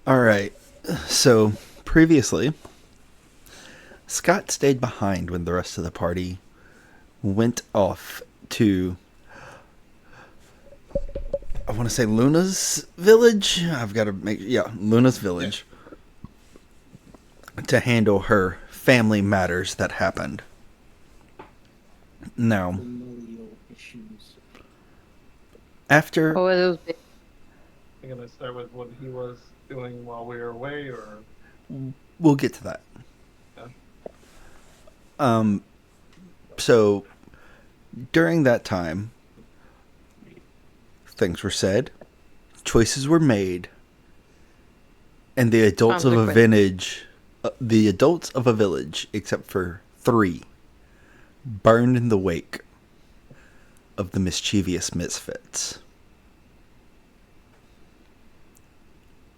All right. So, previously, Scott stayed behind when the rest of the party went off to, I want to say Luna's village. I've got to Luna's village to handle her family matters that happened. Now, Familial issues. after Oh, it was big. I'm gonna start with what he was doing while we were away, or we'll get to that. yeah. So, during that time, things were said, choices were made, and the adults of a village, except for 3, burned in the wake of the mischievous misfits.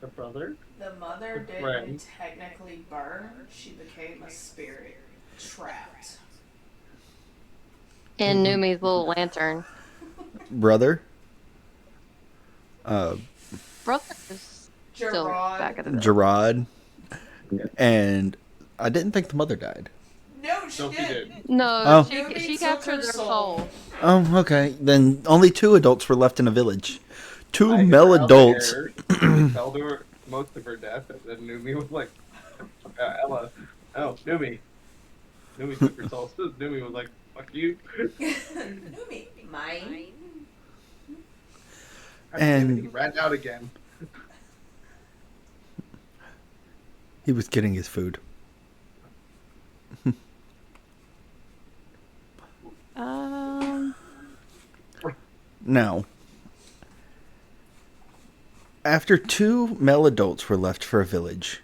Her brother. The mother Good didn't friend. technically burn. She became a spirit trapped. In Numi's little lantern. Brother, Brother is still Gerard. back at the village. Gerard, and I didn't think the mother died. No, she No, he did. did. No, Oh. Numi she took captured her their soul. soul. Oh, okay. Then only 2 adults were left in a village. 2 I male got out adults. there, Fell to her most of her death, and then Numi was like, Ella, oh, Numi. Numi took her soul. So Numi was like, fuck you. Numi, mine. And- he ran out again. He was getting his food. Now, after 2 male adults were left for a village,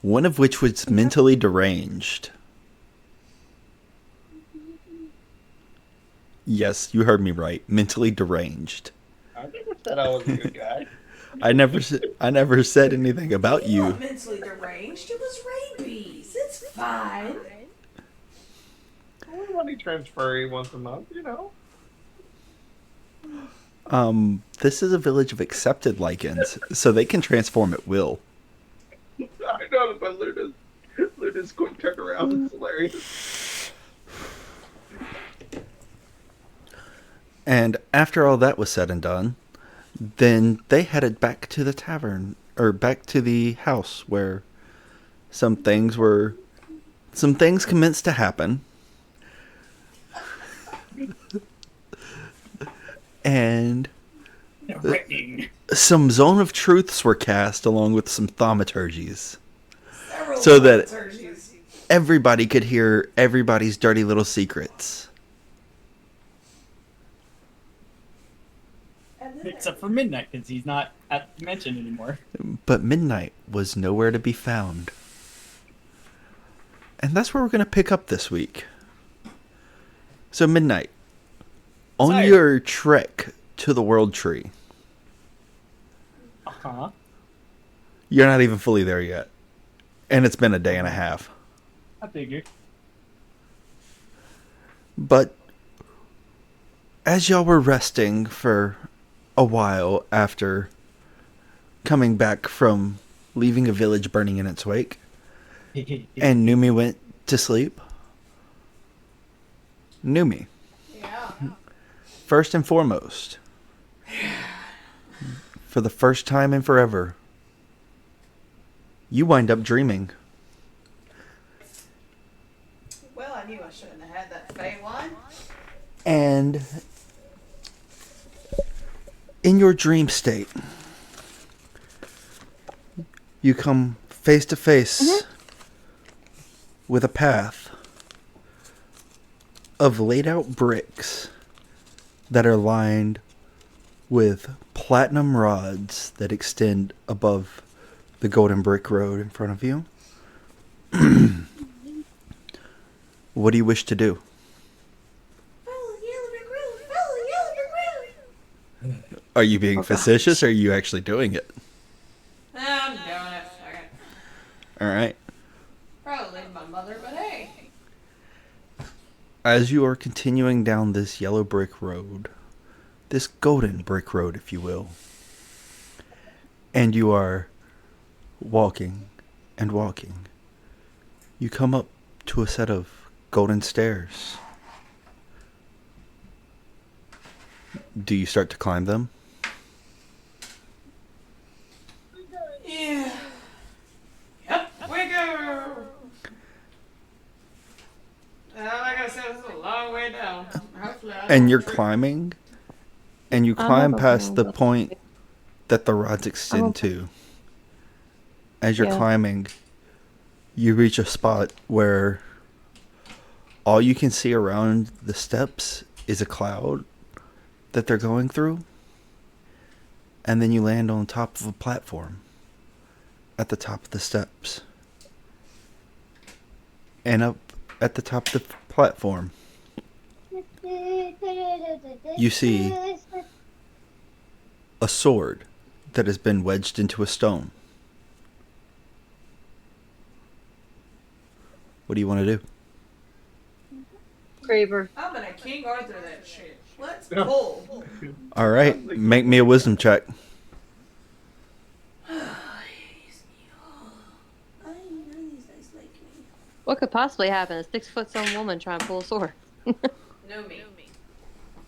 one of which was mentally deranged. Yes, you heard me right. Mentally deranged. I never said I was a good guy. I never said anything about You you. weren't mentally deranged. It was rabies. It's fine. Only money transfer once a month, you know. This is a village of accepted lichens, so they can transform at will. I know, but Luna's quick turnaround is hilarious. And after all that was said and done, then they headed back to the tavern, or back to the house where some things commenced to happen. And Threatening. some zone of truths were cast along with some thaumaturgies. Several So that- thaumaturgies. Everybody could hear everybody's dirty little secrets. And then Except for Midnight, because he's not at the dimension anymore. But Midnight was nowhere to be found. And that's where we're going to pick up this week. So Midnight, on Sorry. your trek to the World Tree, Uh-huh. you're not even fully there yet. And it's been a day and a half. I figured. But as y'all were resting for a while after coming back from leaving a village burning in its wake, and Numi went to sleep, Numi, yeah. first and foremost, for the first time in forever, you wind up dreaming. Well, I knew I shouldn't have had that Fey one. And in your dream state, you come face to face with a path of laid out bricks that are lined with platinum rods that extend above the golden brick road in front of you. What do you wish to do? Follow the yellow brick road. Follow the yellow brick road. Are you being facetious or are you actually doing it? I'm doing it. Okay. Alright. Probably my mother, but hey. As you are continuing down this yellow brick road, this golden brick road, if you will, and you are walking and walking. You come up to a set of golden stairs. Do you start to climb them? Yeah. Yep, we go. Like I said, this is a long way down. Hopefully I And don't you're trip. climbing, and you I'm climb not past the going. point that the rods I'm extend okay. to. As you're Yeah. climbing, you reach a spot where all you can see around the steps is a cloud that they're going through. And then you land on top of a platform at the top of the steps. And up at the top of the platform, you see a sword that has been wedged into a stone. What do you want to do? Graver. I'm gonna King Arthur that shit. Let's No. pull. All right, make me a wisdom check. I ain't none of these guys like me. What could possibly happen? A 6-foot some woman trying to pull a sword. No me.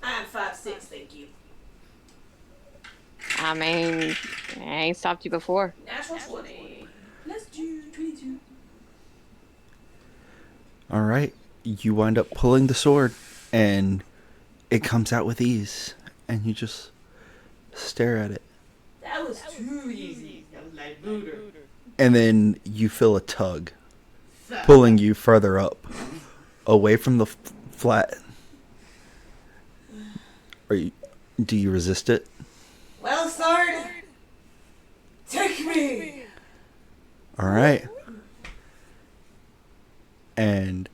I'm 5'6", thank you. I mean, I ain't stopped you before. Natural 20. Let's do 22. All right, you wind up pulling the sword, and it comes out with ease, and you just stare at it. That was too easy. That was like booter. And then you feel a tug pulling you further up, away from the flat. Do you resist it? Well, sword, take me. All right. And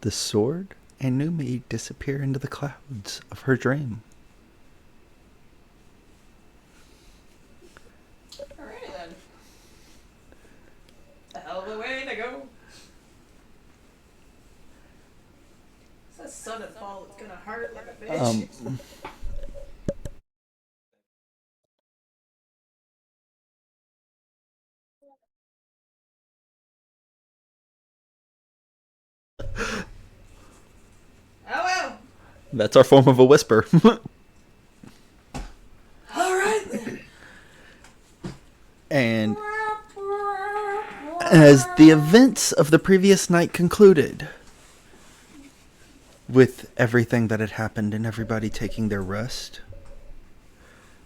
the sword and Numi disappear into the clouds of her dream. Alright then. A hell of a way to go. It's a sudden fall. It's gonna hurt like a bitch. Oh well. That's our form of a whisper. Alright then. And as the events of the previous night concluded, with everything that had happened and everybody taking their rest,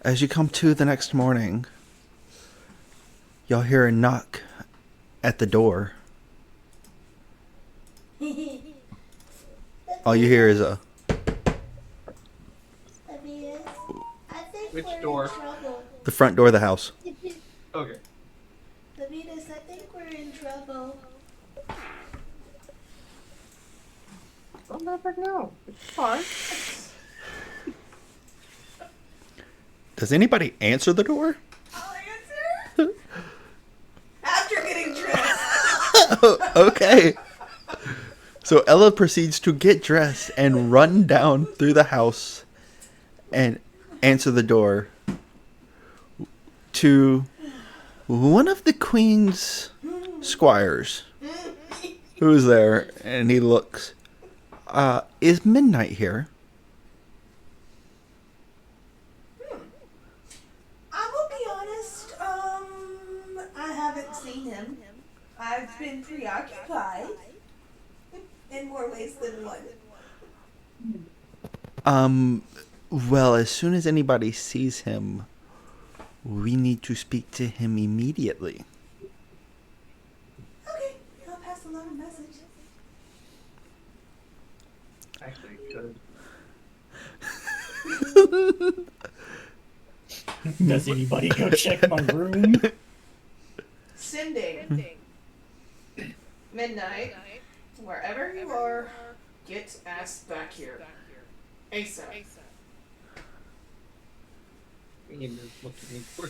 as you come to the next morning, y'all hear a knock at the door. All you hear is a... I think Which we're door? in trouble. the front door of the house. Okay. Lavitas, I think we're in trouble. I'll never know. It's fine. Does anybody answer the door? I'll answer. After getting dressed. Okay. So Ella proceeds to get dressed and run down through the house and answer the door to one of the queen's squires who's there, and he looks. Is Midnight here? I will be honest, I haven't seen him. I've been preoccupied in more ways than one. Well, as soon as anybody sees him, we need to speak to him immediately. Okay, I'll pass along a message. Actually, good. Does anybody go check my room? Sending. Midnight. Wherever you are, get ass back here. ASAP. Ian is looking for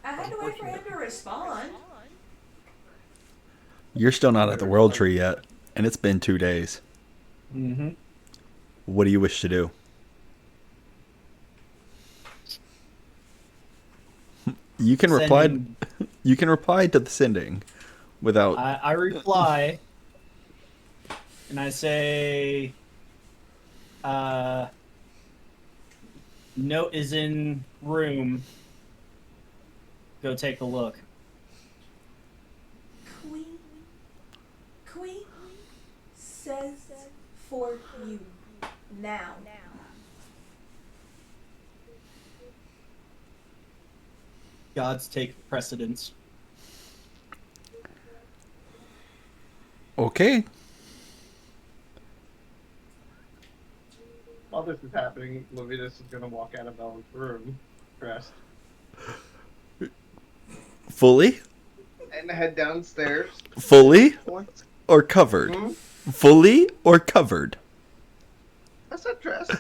I had to wait for him to respond. You're still not at the World Tree yet, and it's been 2 days. Mm-hmm. What do you wish to do? You can reply. Sending- You can reply to the sending without. I reply, and I say, note is in room. Go take a look. Queen says for you now. Gods take precedence. Okay. While this is happening, Levitas is gonna walk out of Bella's room, dressed, Fully? and head downstairs. Fully What? or covered? Hmm? Fully or covered? I said dressed,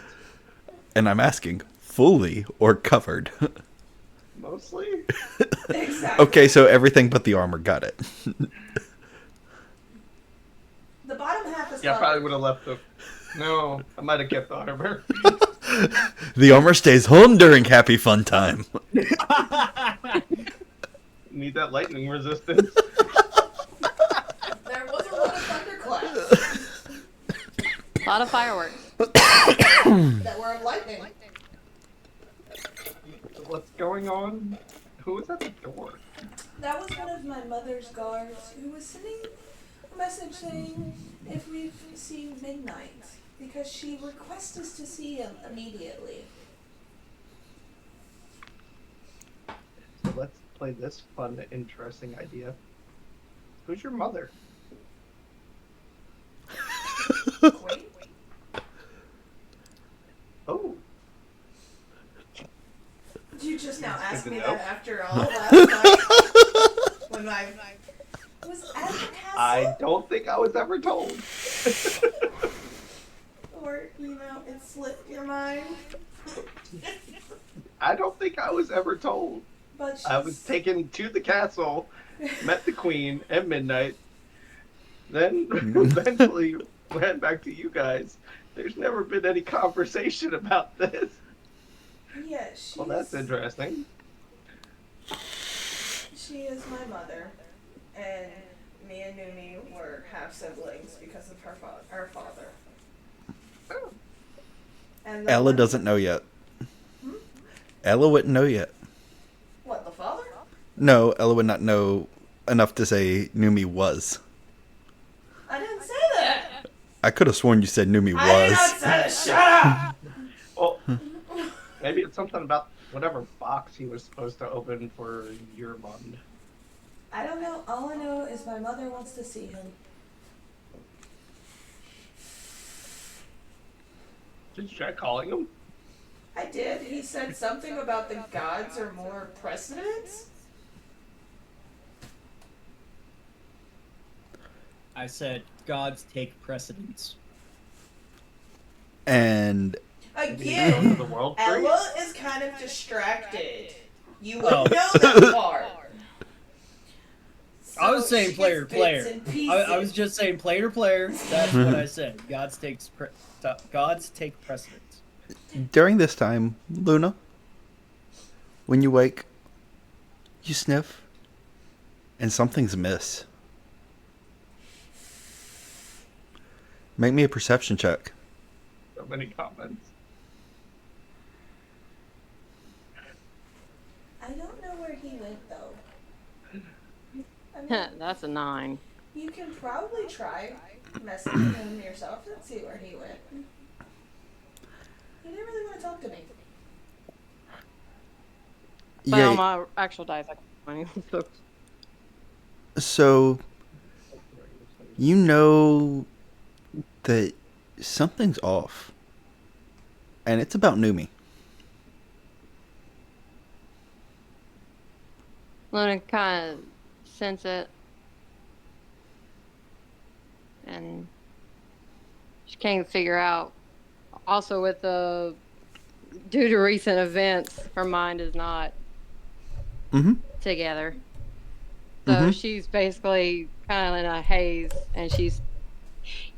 And I'm asking, fully or covered? mostly. Exactly. Okay, so everything but the armor. Got it. The bottom half is Yeah, I covered. probably would have left the. No, I might have kept the armor. The armor stays home during happy fun time. Need that lightning resistance. There was a lot of thunderclaps A lot of fireworks. that were of lightning. What's going on? Who was at the door? That was one of my mother's guards who was sending a message saying if we've seen Midnight because she requests us to see him immediately. So let's play this fun, interesting idea. Who's your mother? Wait. Oh, Did you just now ask Good me to know. that after all last night? When I was at the castle? I don't think I was ever told. Or, it slipped your mind. I don't think I was ever told. But she's... I was taken to the castle, met the queen at midnight, then eventually went back to you guys. There's never been any conversation about this. Yeah, she's... Well, that's interesting. She is my mother, and me and Numi were half siblings because of our father. Oh. And the Ella one- doesn't know yet. Hmm? Ella wouldn't know yet. What, the father? No, Ella would not know enough to say Numi was. I didn't say that. I could have sworn you said Numi I did not was. say that. Shut up. Well, maybe it's something about whatever box he was supposed to open for your mom. I don't know. All I know is my mother wants to see him. Did you try calling him? I did. He said something about the gods are more precedents. I said, gods take precedence. And Again, The world tree? Ella is kind of distracted. You would Oh. know that part. I was So saying she player gets to player. bits and pieces. I was just saying player to player. That's what I said. Gods take precedence. during this time, Luna, when you wake, you sniff, and something's amiss. Make me a perception check. So many comments. I don't know where he went though. I mean, That's a 9. you can probably try messaging him yourself and see where he went. He didn't really want to talk to me. But on Yeah. my actual dice, I got 20. So So you know that something's off, and it's about Numi. Luna kind of sense it. And she can't figure out. Also, with the. Due to recent events, her mind is not Mm-hmm. together. So Mhm. she's basically kind of in a haze, and she's.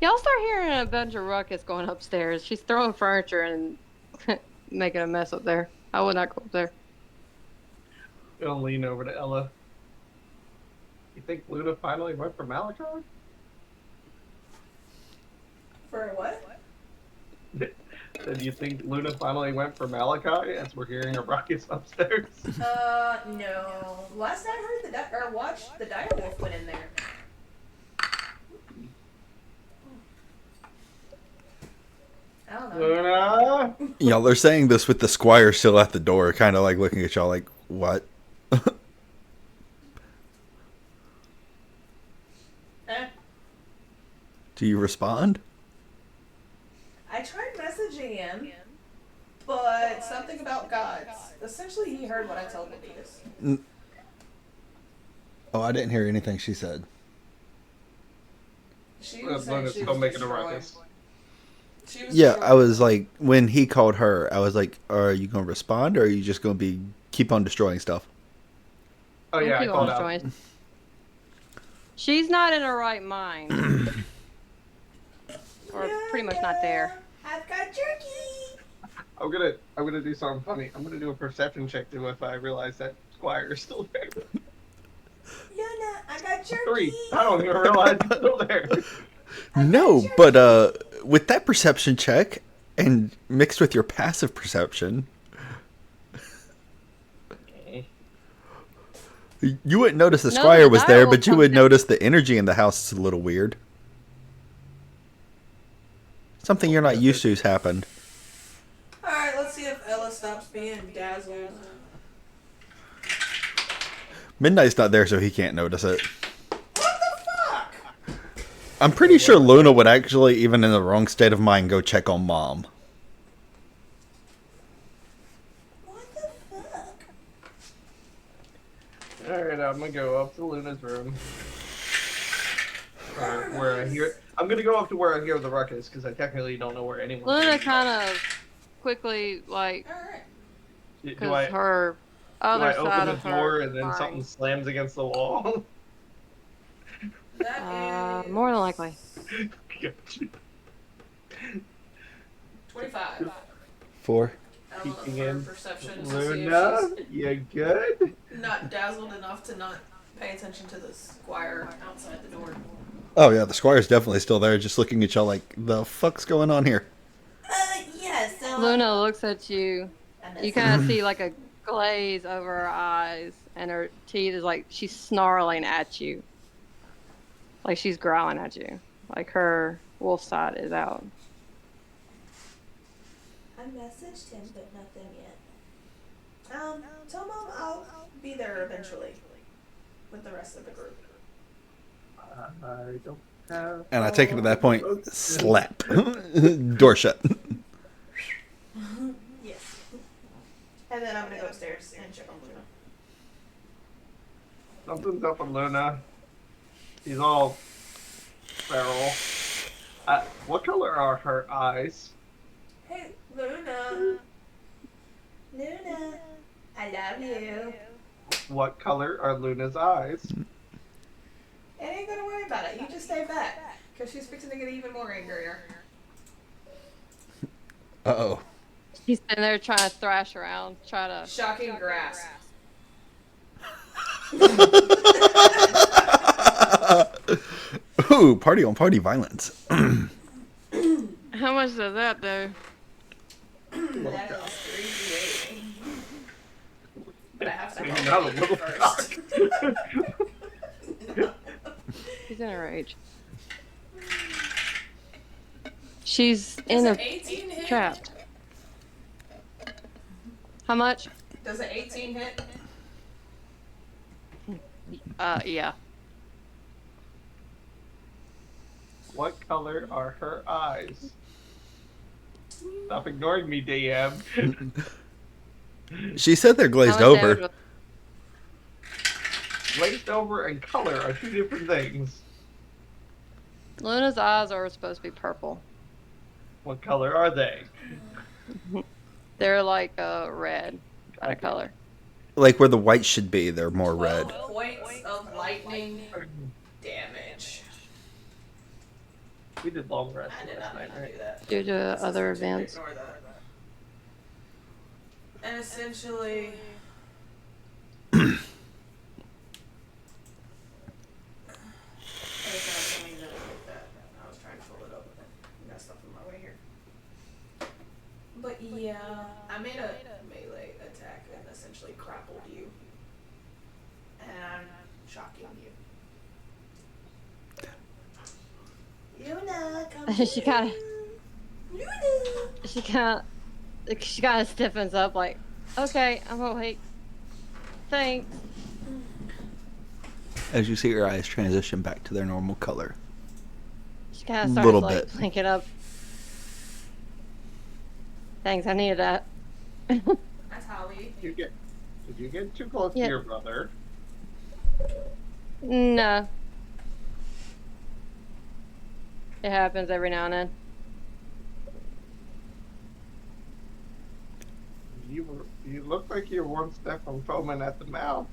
Y'all start hearing a bunch of ruckus going upstairs. She's throwing furniture and making a mess up there. I would not go up there. Gonna lean over to Ella. You think Luna finally went for Malachi? For what? Then you think Luna finally went for Malachi as we're hearing a ruckus upstairs? No. Last I heard, or watched, the dire wolf went in there. I don't know. Luna! Y'all are saying this with the squire still at the door, kind of like looking at y'all like, what? Eh. Do you respond? I tried messaging him, but something about gods. Essentially, he heard what I told Levitas. Oh, I didn't hear anything she said. She was saying Luna's she still was making a destroyed. ruckus. She was Yeah, destroyed. I was like, when he called her, I was like, are you going to respond or are you just going to keep on destroying stuff? Oh yeah, I Keep called on out. destroying. She's not in her right mind. Or pretty much not there. I've got jerky. I'm gonna do something funny. I'm gonna do a perception check to if I realize that Squire is still there. Luna, I got jerky. 3. I don't even realize he's still there. No, but with that perception check and mixed with your passive perception, you wouldn't notice the No, squire the was there, direwolf but you comes would in. notice the energy in the house is a little weird. Something you're not used to has happened. Alright, let's see if Ella stops being dazzled. Midnight's not there, so he can't notice it. What the fuck? I'm pretty sure Luna would actually, even in the wrong state of mind, go check on Mom. What the fuck? Alright, I'm gonna go up to Luna's room. Where I hear. I'm gonna go up to where I hear the ruckus because I technically don't know where anyone. Luna kind of quickly, like, Alright. Do because I her do other I side open of the her. door and then mind. something slams against the wall? That is More than likely. Gotcha. 25. 4. I don't know Peeking for in. perception to see Luna, if you good? she's not dazzled enough to not pay attention to the squire outside the door. Oh yeah, the squire's definitely still there, just looking at y'all like, the fuck's going on here? Yes. Luna looks at you. I You kind of see like a glaze over her eyes, and her teeth is like she's snarling at you. Like she's growling at you. Like her wolf side is out. I messaged him, but nothing yet. Tell Mom I'll be there eventually with the rest of the group. I don't have. And I take it at that point, slap. Door shut. Yes. And then I'm gonna go upstairs and check on Luna. Something's up with Luna. She's all feral. What color are her eyes? Hey, Luna. Luna, I love you. What color are Luna's eyes? I ain't gonna worry about it. You just stay back, cause she's fixing to get even more angrier. Uh-oh. She's sitting there trying to thrash around, try to. Shocking grass. Ooh, party on party violence. How much does that do? That is 3d8. But I have to Not a little first. She's in a rage. She's Does in an a 18 hit? trap. How much? Does an 18 hit? Yeah. What color are her eyes? Stop ignoring me, DM. She said they're glazed How much damage over. was- Glazed over and color are two different things. Luna's eyes are supposed to be purple. What color are they? They're like red kind of color. Like where the white should be, they're more red. 12 points of lightning damage. We did long rest I did last not night, mean to right? do that. Due to other events. Ignore that. And essentially, But yeah, I made a melee attack and essentially grappled you. And I'm shocking you. Luna, come She kinda- Luna! She kind of stiffens up, like, okay, I'm awake. Thanks. As you see your eyes transition back to their normal color. She kind of starts Little like bit. blinking up. Thanks, I needed that. That's Holly. Did you get too close Yeah. to your brother? No. It happens every now and then. You look like you're one step from foaming at the mouth.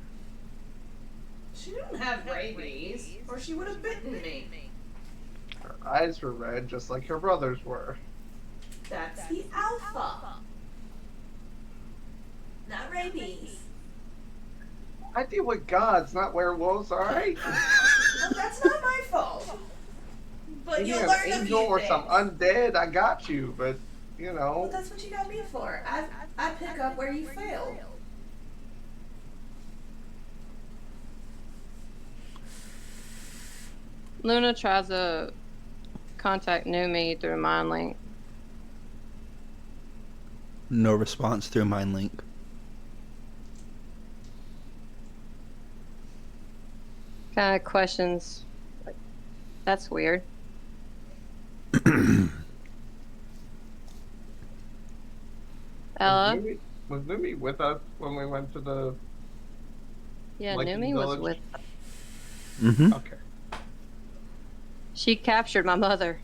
She didn't have rabies, or she would have bitten me. Her eyes were red, just like her brother's were. That's the alpha. Not rabies. I deal with gods, not werewolves, alright? Well, that's not my fault. But Maybe you'll an learn a angel few or things. some undead, I got you, but, you Well, know. that's what you got me for. I pick up where you fail. Luna tries to contact Numi through Mind Link. No response through Mind Link. Kind of questions. Like, that's weird. Ella? Was Numi with us when we went to the... Yeah, Like in Numi was Village? with. Mm-hmm. Okay. She captured my mother.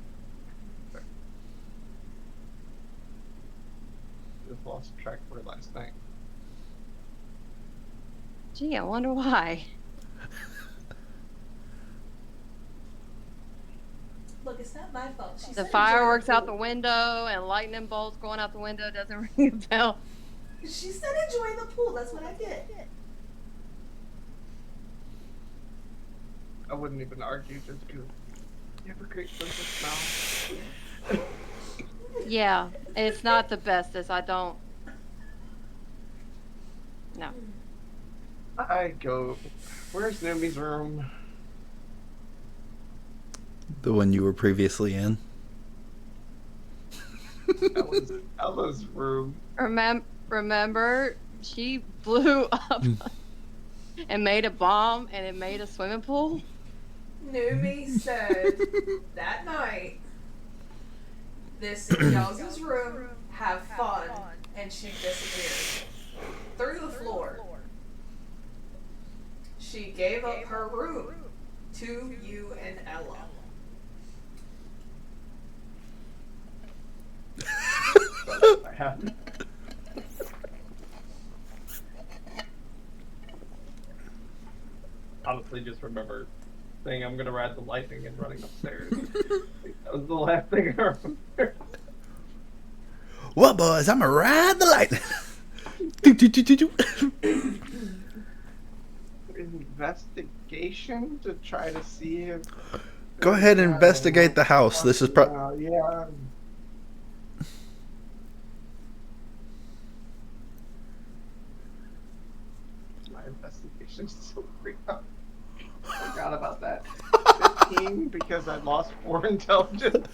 Just lost track of her last name. Gee, I wonder why. Look, it's not my fault. She The said fireworks enjoy out the window and lightning bolts going out the window doesn't ring a bell. She said enjoy the pool. That's what I did. I wouldn't even argue just because you have a great sense of smell. Yeah, it's not the bestest. I don't. No. I go. Where's Numi's room? The one you were previously in. That was Ella's room. Remember, she blew up and made a bomb and it made a swimming pool? Numi said that night, this is y'all's room, have fun, and she disappeared through the floor. She gave up her room to you and Ella. I have. Honestly, just remember saying I'm gonna ride the lightning and running upstairs. That was the last thing I remember. Well, boys, I'm gonna ride the lightning. Do, do, do, do, do. Investigation to try to see if. Go ahead and investigate the house. This is yeah. My investigation's so freaked out. Forgot about that. 15 because I lost 4 intelligence.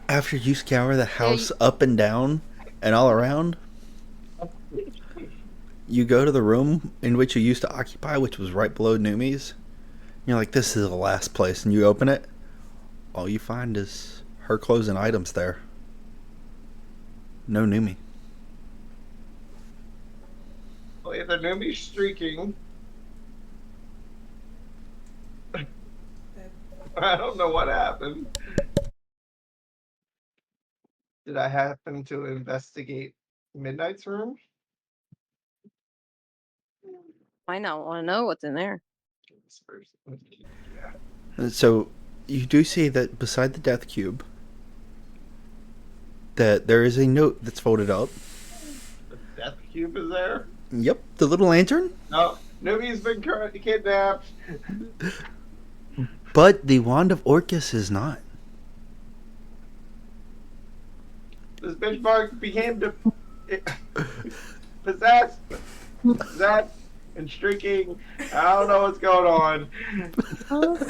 After you scour the house up and down and all around, you go to the room in which you used to occupy, which was right below Numi's. You're like, this is the last place, and you open it. All you find is her clothes and items there. No Numi. Well, either Numi's streaking. I don't know what happened. Did I happen to investigate Midnight's room? I don't want to know what's in there. Yeah. So you do see that beside the death cube, that there is a note that's folded up. The death cube is there? Yep, the little lantern. No, Numi's been kidnapped. But the wand of Orcus is not. This bitch became possessed, and streaking. I don't know what's going on.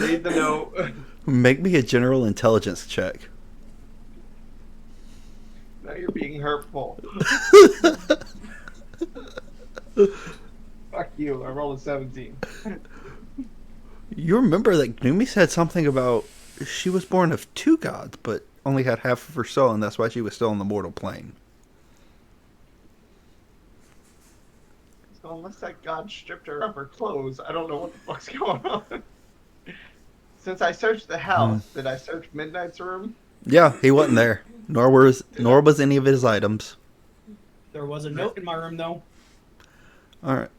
Read the note. Make me a general intelligence check. Now you're being hurtful. Fuck you. I rolled a 17. You remember that Gnumi said something about she was born of two gods, but only had half of her soul, and that's why she was still on the mortal plane. So unless that god stripped her of her clothes, I don't know what the fuck's going on. Since I searched the house, did I search Midnight's room? Yeah, he wasn't there. Nor was any of his items. There was a note in my room, though. All right.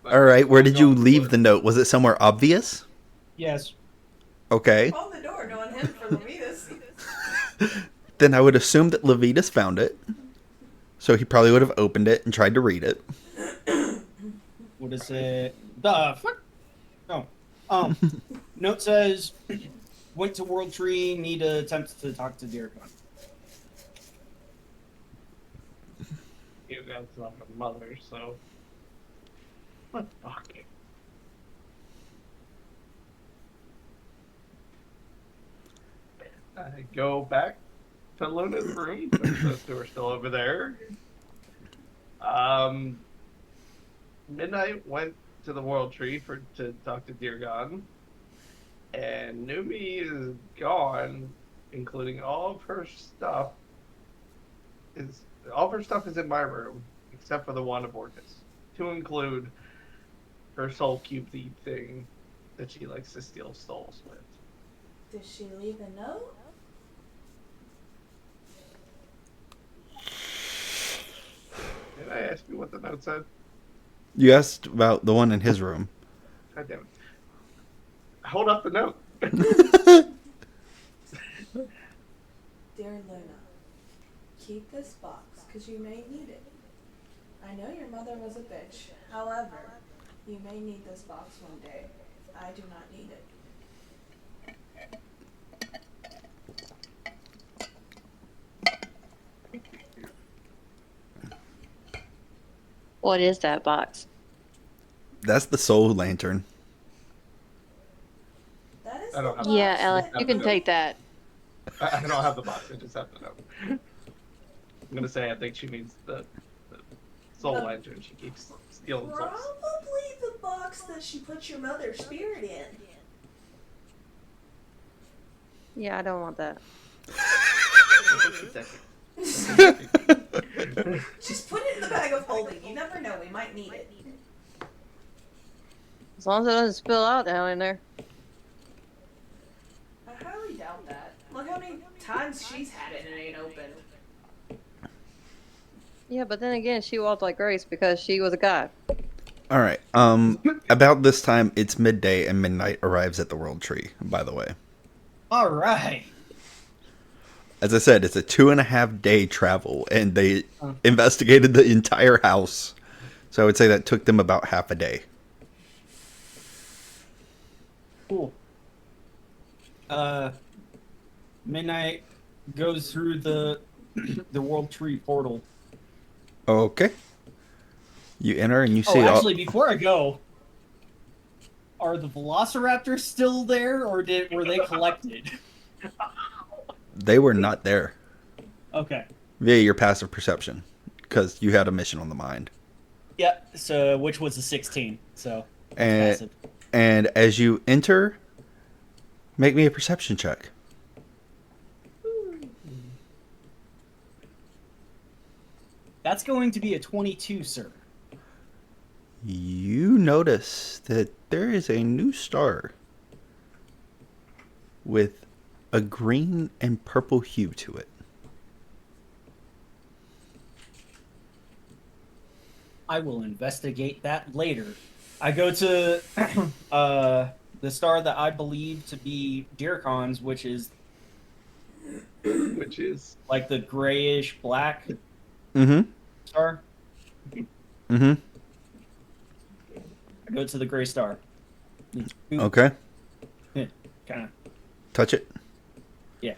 All right. Where did you leave the note? Was it somewhere obvious? Yes. Okay. On the door, knowing him for Levitas. Then I would assume that Levitas found it. So he probably would have opened it and tried to read it. What is it? The fuck? No. Note says, went to World Tree, need to attempt to talk to Deercon. You guys love my mother, so. What the fuck? I go back to Luna's room. Those two are still over there. Midnight went to the World Tree to talk to Deergon, and Numi is gone, including all of her stuff. All of her stuff is in my room, except for the Wand of Orcus, to include her soul cube thief thing that she likes to steal souls with. Did she leave a note? Did I ask you what the note said? You asked about the one in his room. God damn it. Hold up the note. Dear Luna, keep this box, because you may need it. I know your mother was a bitch. However, you may need this box one day. I do not need it. What is that box? That's the soul lantern. That is I don't the have- box Yeah, Ellen, that- you can take that. I don't have the box, I just have the note. I'm gonna say I think she means the soul The- lantern. She keeps stealing souls. Probably the box that she put your mother's spirit in. Yeah, I don't want that. Just put it in the bag of holding. You never know. We might need it. As long as it doesn't spill out down in there. I highly doubt that. Look how many times she's had it and it ain't opened. Yeah, but then again, she walked like Grace because she was a god. All right. About this time, it's midday and Midnight arrives at the World Tree, by the way. All right. As I said, it's a 2.5 day travel, and they investigated the entire house. So I would say that took them about half a day. Cool. Midnight goes through the World Tree portal. Okay. You enter and you Oh, see actually, before I go, are the Velociraptors still there, or were they collected? they were not there Okay. via your passive perception, because you had a mission on the mind. Yeah. So, which was a 16. So, And, passive. and as you enter, make me a perception check. That's going to be a 22, sir. You notice that there is a new star with a green and purple hue to it. I will investigate that later. I go to the star that I believe to be Deercon's, which is like the grayish black Mm-hmm. star. Mm-hmm. I go to the gray star. Okay. Kind of. Touch it. Yeah.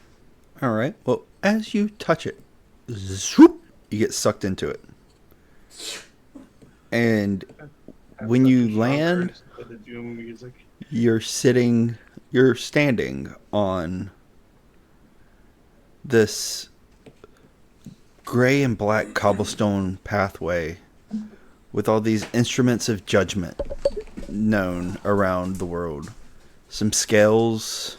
All right. Well, as you touch it, zoop, you get sucked into it. And Have when such you a land, shocker with the Doom music. you're standing on this gray and black cobblestone pathway with all these instruments of judgment known around the world. Some scales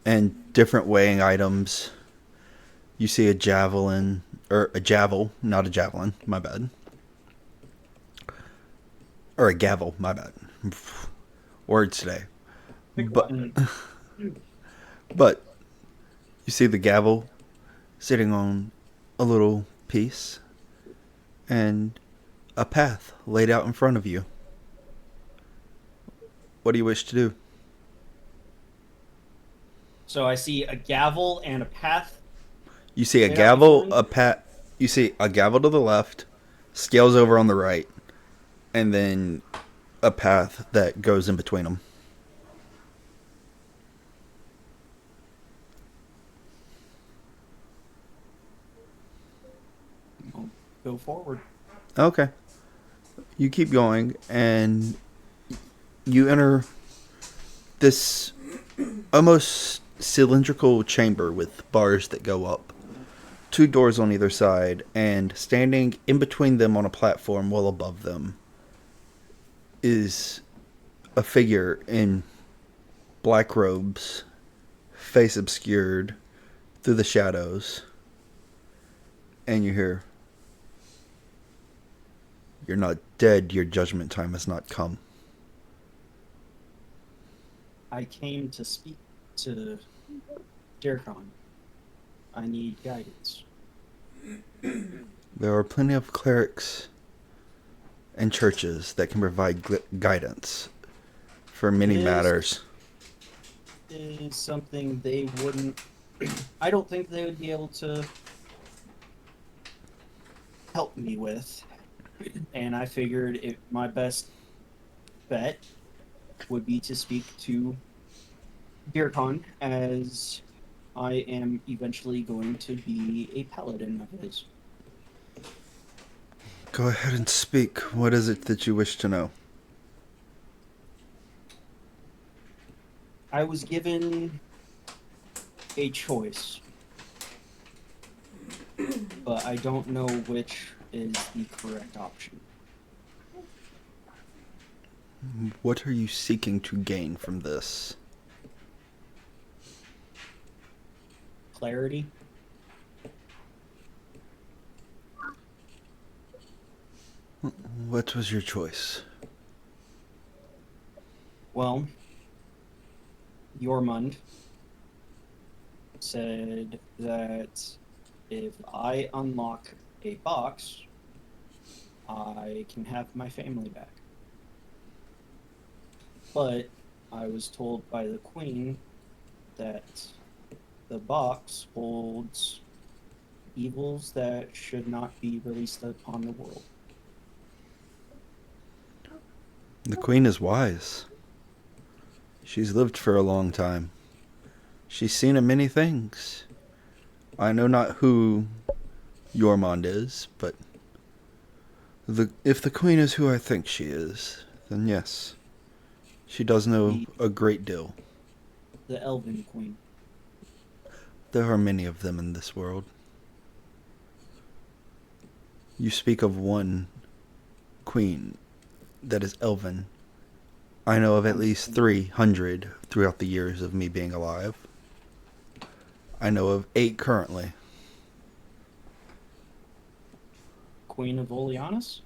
and different weighing items. You see a javelin, or a javel, not a javelin, my bad. Or a gavel, my bad. Words today. But, but you see the gavel sitting on a little piece and a path laid out in front of you. What do you wish to do? So I see a gavel and a path. You see a Laid out before gavel, me? you see a gavel to the left, scales over on the right, and then a path that goes in between them. I'll go forward. Okay. You keep going, and you enter this almost cylindrical chamber with bars that go up. Two doors on either side, and standing in between them on a platform well above them is a figure in black robes, face obscured through the shadows. And you hear, "You're not dead, your judgment time has not come." I came to speak to Dirkon. I need guidance. There are plenty of clerics and churches that can provide guidance for many This matters. is something they wouldn't. I don't think they would be able to help me with. And I figured my best bet would be to speak to Dirkon, as I am eventually going to be a paladin of his. Go ahead and speak. What is it that you wish to know? I was given a choice, but I don't know which is the correct option. What are you seeking to gain from this? Clarity. What was your choice? Well, Yormund said that if I unlock a box, I can have my family back. But I was told by the Queen that the box holds evils that should not be released upon the world. The Queen is wise. She's lived for a long time. She's seen a many things. I know not who Yormond is, but if the Queen is who I think she is, then yes, she does know a great deal. The Elven Queen. There are many of them in this world. You speak of one queen that is elven. I know of at least 300 throughout the years of me being alive. I know of 8 currently. Queen of Oleanus?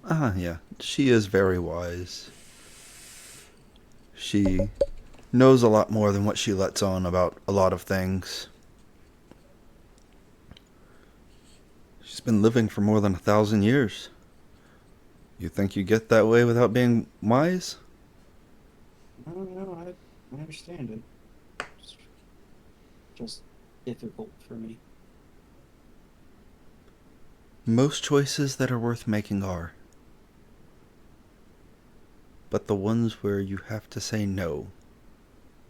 Yeah. She is very wise. She knows a lot more than what she lets on about a lot of things. She's been living for more than 1,000 years. You think you get that way without being wise? I don't know. I understand it. It's just difficult for me. Most choices that are worth making are. But the ones where you have to say no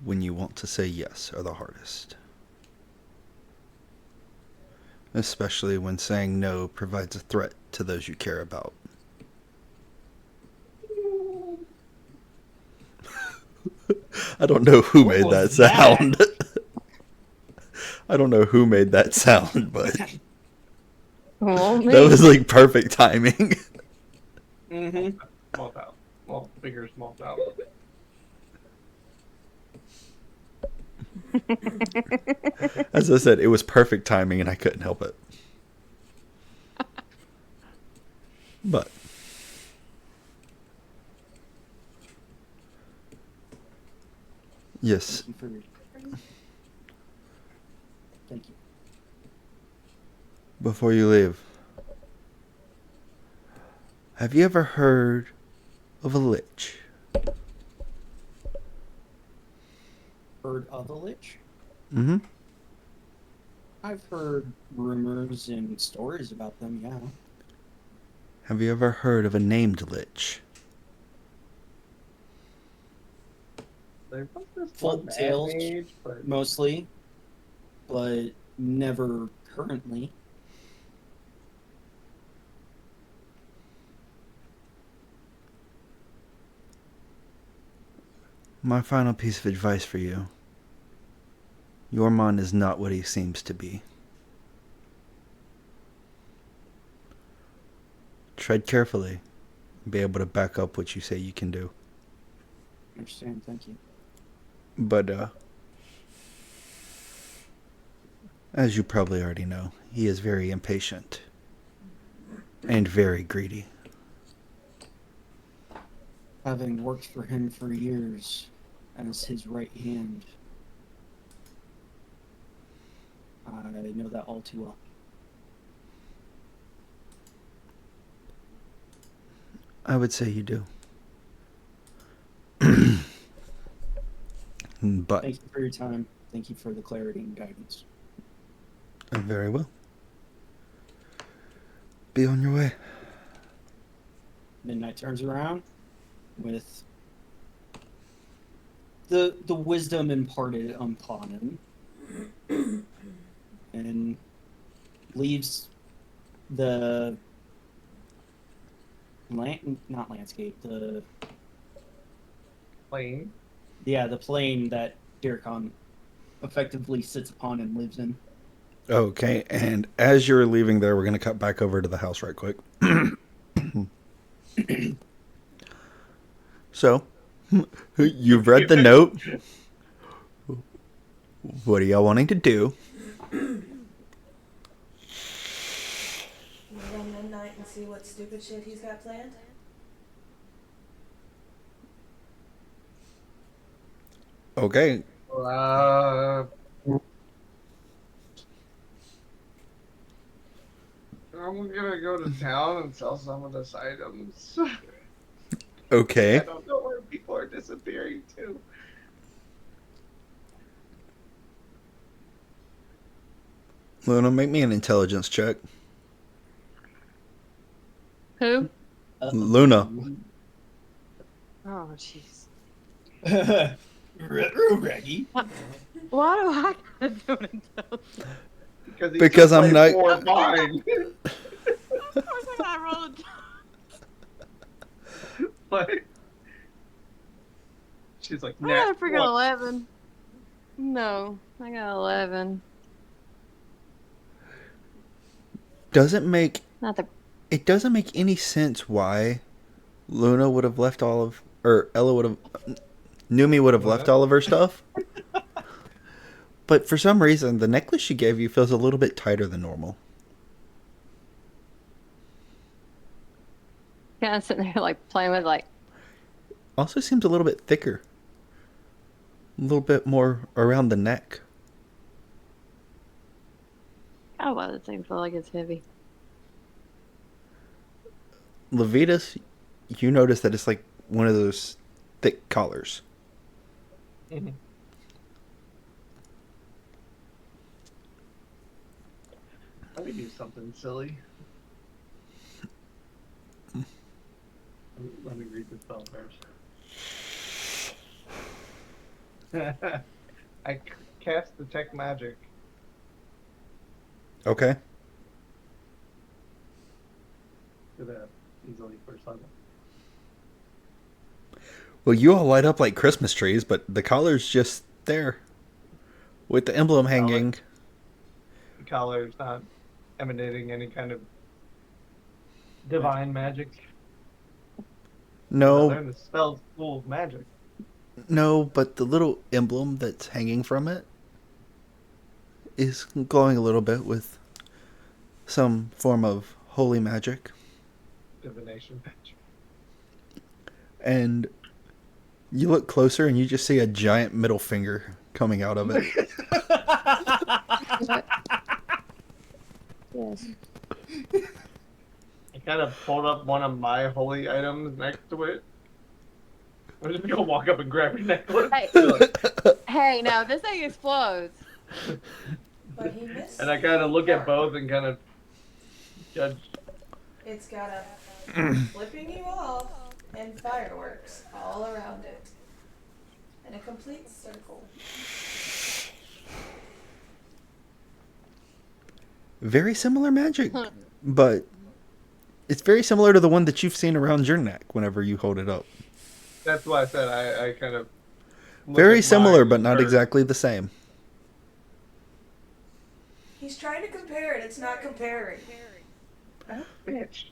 when you want to say yes are the hardest. especially when saying no provides a threat to those you care about. I don't know who What made that was that? sound. I don't know who made that sound, but Well, me. that was like perfect timing. Mm-hmm. Small town. Well, bigger small town. As I said, it was perfect timing and I couldn't help it. But yes, Thank you. before you leave, have you ever heard of a lich? Heard of a lich? Mm-hmm. I've heard rumors and stories about them, yeah. Have you ever heard of a named lich? There was this Folk one tales, mage, but mostly, but never currently. My final piece of advice for you. Your mon is not what he seems to be. Tread carefully. Be able to back up what you say you can do. Understand, thank you. But, as you probably already know, he is very impatient. And very greedy. Having worked for him for years as his right hand, I know that all too well. I would say you do. But, Thank you for your time. Thank you for the clarity and guidance. very well. Be on your way. Midnight turns around with the wisdom imparted upon him and leaves the not landscape, the plain. the plane that Dirkon effectively sits upon and lives in. Okay, and as you're leaving there, we're going to cut back over to the house right quick. So, you've read the note. What are y'all wanting to do? Meet on midnight and see what stupid shit he's got planned? Okay, I'm gonna go to town and sell some of this items. I okay. don't know where people are disappearing to. Luna, make me an intelligence check. Who? Luna. Oh, jeez. Reggie. Why do I gotta do an intelligence? Because I'm not- Four mine. Of course I gotta roll a Like, she's like, I got a freaking what? 11. No, I got 11. Doesn't make Not the. it doesn't make any sense why Luna would have left all of, or Ella would have, Numi would have left What? all of her stuff. But for some reason, the necklace she gave you feels a little bit tighter than normal. Kind of sitting there like playing with like. Also seems a little bit thicker. A little bit more around the neck. Oh, wow, that thing feel like it's heavy. Levitas, you notice that it's like one of those thick collars. Mhm. Let me do something silly. Let me read the spell first. I cast Detect Magic. Okay. would easily foreseen it. Well, you all light up like Christmas trees, but the collar's just there with the emblem hanging. The collar's not emanating any kind of divine magic. I No, learned the spell's full of magic. no, but the little emblem that's hanging from it is glowing a little bit with some form of holy magic. Divination magic. And you look closer and you just see a giant middle finger coming out of it. Yes. I kind of pulled up one of my holy items next to it. I'm just gonna walk up and grab your necklace. Hey. Hey, now this thing explodes. But he missed. And I kind of look at both and kind of judge. It's got a flipping you off and fireworks all around it. In a complete circle. Very similar magic, but it's very similar to the one that you've seen around your neck whenever you hold it up. That's why I said I kind of. look Very at similar, mine but not first. exactly the same. He's trying to compare it. It's not comparing. Bitch.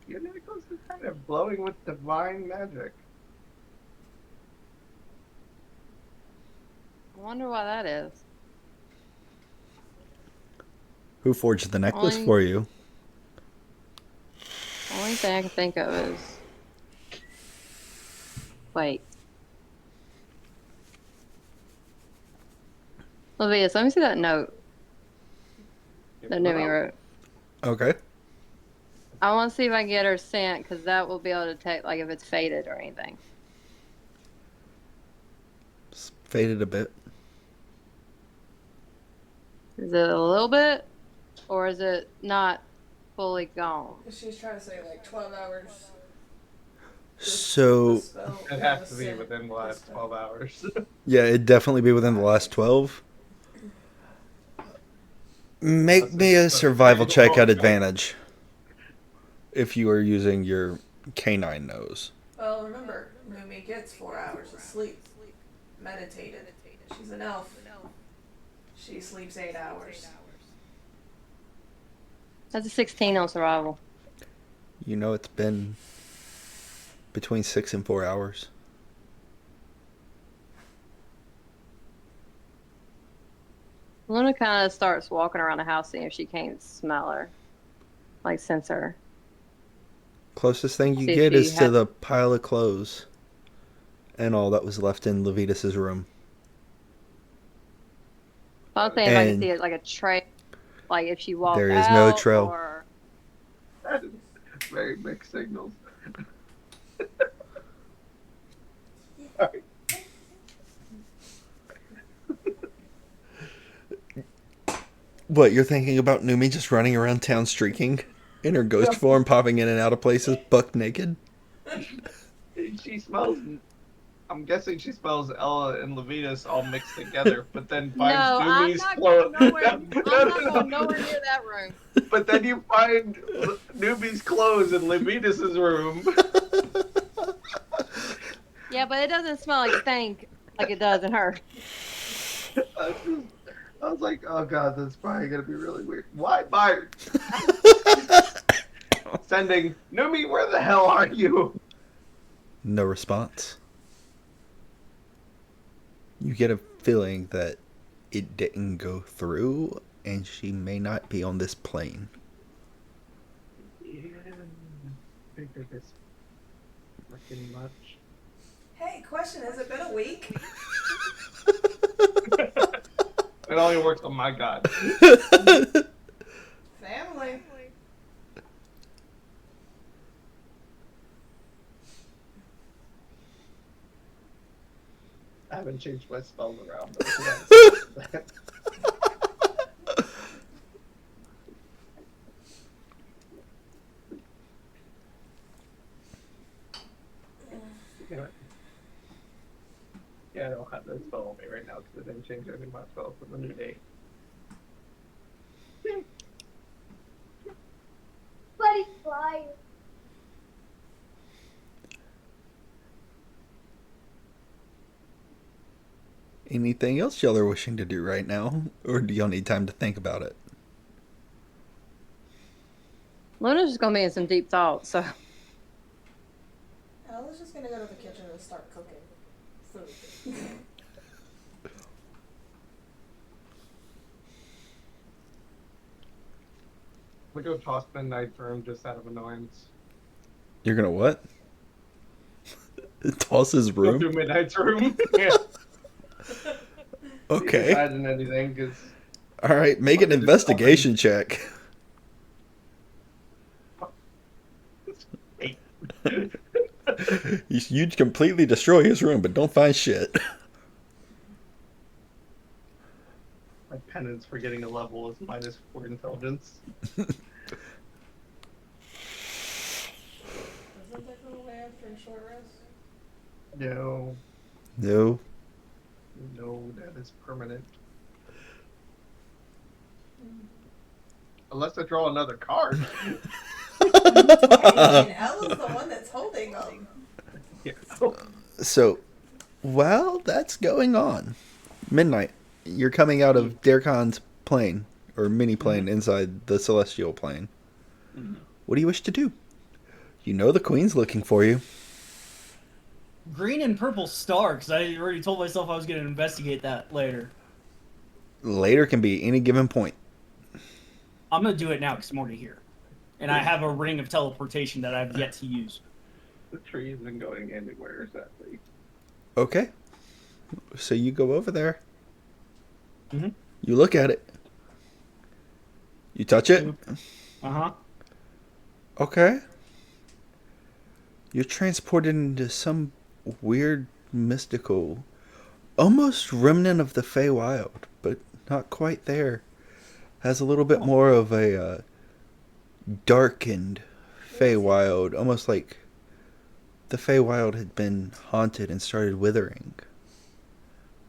Your necklace is kind of glowing with divine magic. I wonder why that is. Who forged the necklace Only- for you? Only thing I can think of is. Wait. Levius, let me see that note that Numi wrote. Okay. I want to see if I can get her sent, because that will be able to take, like, if it's faded or anything. It's faded a bit. Is it a little bit, or is it not fully gone? She's trying to say like 12 hours. So, It has to be within the last 12 hours. yeah, it'd definitely be within the last 12. Make me a survival check at advantage if you are using your canine nose. Well, remember, Numi gets 4 hours of sleep. Meditated. She's an elf. She sleeps 8 hours. That's a 16 on survival. You know it's been between 6 and 4 hours. Luna kind of starts walking around the house, seeing if she can't smell her, like sense her. Closest thing you See if get she is to had- the pile of clothes and all that was left in Levitus's room. I was thinking if I could And see it like a trail, like if she walked there is out, no trail. or That is very mixed signals. Sorry. What, you're thinking about Numi just running around town streaking in her ghost form, popping in and out of places, buck naked? She smells. I'm guessing she smells Ella and Levitas all mixed together, but then finds no, I'm Numi's not clothes. going nowhere. I'm not going nowhere near that room. But then you find Numi's clothes in Levitas's room. Yeah, but it doesn't smell like stank like it does in her. I was like, oh god, this is probably gonna be really weird. Why, Bart? Sending Numi, where the hell are you? No response. You get a feeling that it didn't go through, and she may not be on this plane. Yeah, figured this freaking much. Hey, question, has it been a week? It only works on my god. Family. I haven't changed my spells around. Though. Yeah, I don't have that spell on me right now because I didn't change any of my spells for the new day. Anything else y'all are wishing to do right now? Or do y'all need time to think about it? Luna's just gonna be in some deep thought, so Ella's just gonna go to the kitchen and start cooking food. We go toss Midnight's room just out of annoyance. You're gonna what? Toss his Go room? through Midnight's room. Yeah. He Okay. hiding anything because Alright, make an investigation check. You'd completely destroy his room, but don't find shit. my penance for getting a level is -4 intelligence. Doesn't that go away after a short rest? No, No. no, that is permanent. Unless I draw another card. And Ella's the one that's holding them. Yeah. So, while that's going on, Midnight, you're coming out of Darkon's plane, or mini plane inside the celestial plane. What do you wish to do? You know the queen's looking for you. Green and purple star, because I already told myself I was going to investigate that later. Later can be any given point. I'm going to do it now because I'm already here. And I have a ring of teleportation that I've yet to use. The tree isn't going anywhere, sadly. Okay. So you go over there. Mhm. You look at it. You touch it. Uh-huh. Okay. You're transported into some weird, mystical, almost remnant of the Feywild, but not quite there. Has a little bit more of a darkened Feywild, almost like the Feywild had been haunted and started withering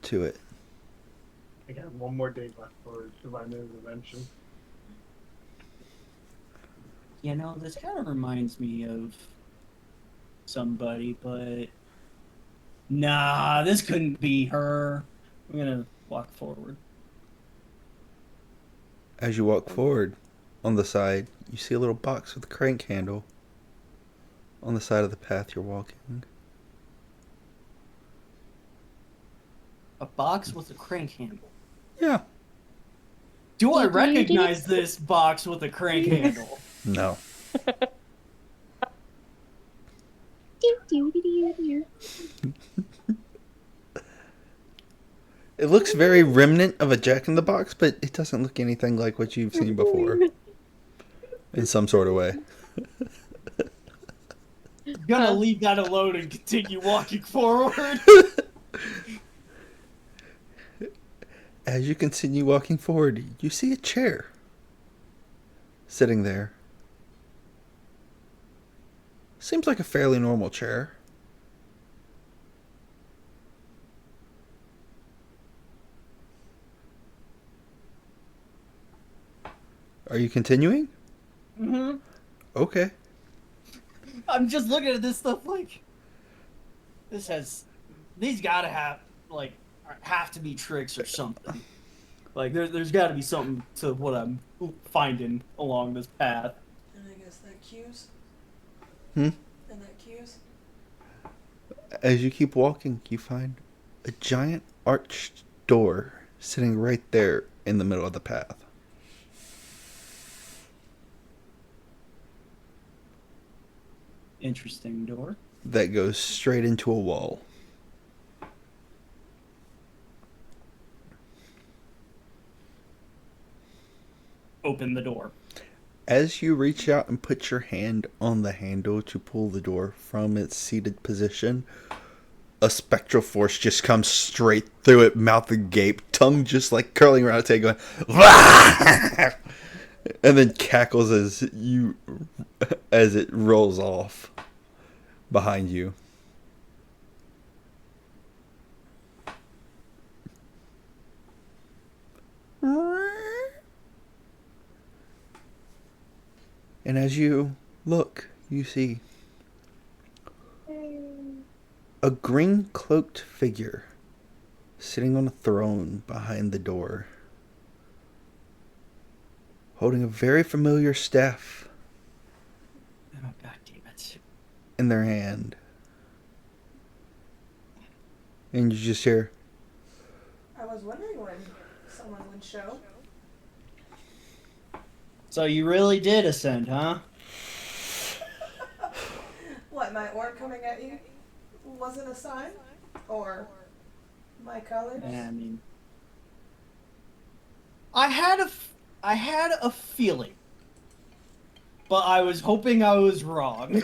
to it. I got one more day left for divine intervention. You know, this kind of reminds me of somebody, but nah, this couldn't be her. I'm gonna walk forward. As you walk forward, on the side, you see a little box with a crank handle on the side of the path you're walking. A box with a crank handle. Yeah. Do I recognize this box with a crank handle? No. It looks very remnant of a Jack in the Box, but it doesn't look anything like what you've seen before. In some sort of way. Gonna leave that alone and continue walking forward. As you continue walking forward, you see a chair sitting there. Seems like a fairly normal chair. Are you continuing? Mm-hmm. Okay. I'm just looking at this stuff like these gotta have to be tricks or something. Like there's got to be something to what I'm finding along this path. And I guess that cues. Hmm? And that cues. As you keep walking, you find a giant arched door sitting right there in the middle of the path. Interesting door. That goes straight into a wall. Open the door. As you reach out and put your hand on the handle to pull the door from its seated position, a spectral force just comes straight through it, mouth agape, tongue just like curling around its head, going, and then cackles as it rolls off behind you. And as you Look, you see a green cloaked figure sitting on a throne behind the door, holding a very familiar staff Oh, God damn it. in their hand. And you just hear, I was wondering when someone would show. So you really did ascend, huh? What, my orb coming at you wasn't a sign? Or my colors? I mean, I had a feeling, but I was hoping I was wrong.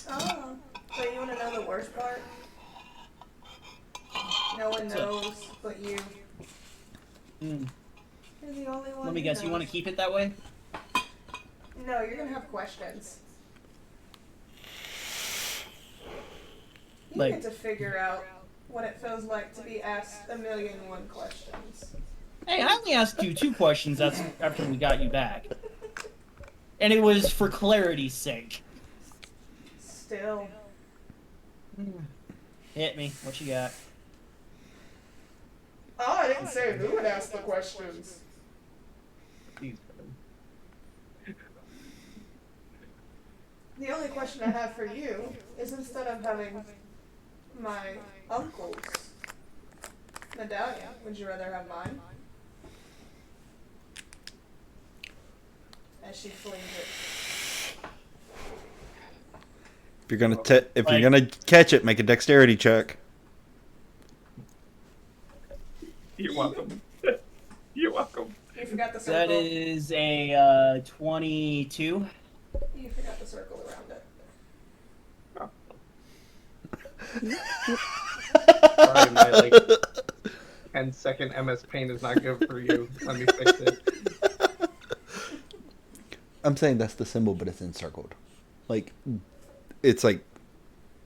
Oh, but you want to know the worst part? No one knows but you. Mm. You're the only one Let me who guess, you want to knows. keep it that way? No, you're gonna have questions. You Like- get to figure out what it feels like to be asked 1,000,001 questions. Hey, I only asked you 2 questions after we got you back. And it was for clarity's sake. Still. Hit me. What you got? Oh, I didn't say who would ask the questions. The only question I have for you is, instead of having my uncle's medallion, would you rather have mine? As she flings it. if you're gonna catch it, make a dexterity check. You're welcome. You're welcome. You forgot the circle. That is a 22. You forgot the circle around it. Sorry, my like 10-second MS Paint is not good for you. Let me fix it. I'm saying that's the symbol, but it's encircled. Like, it's like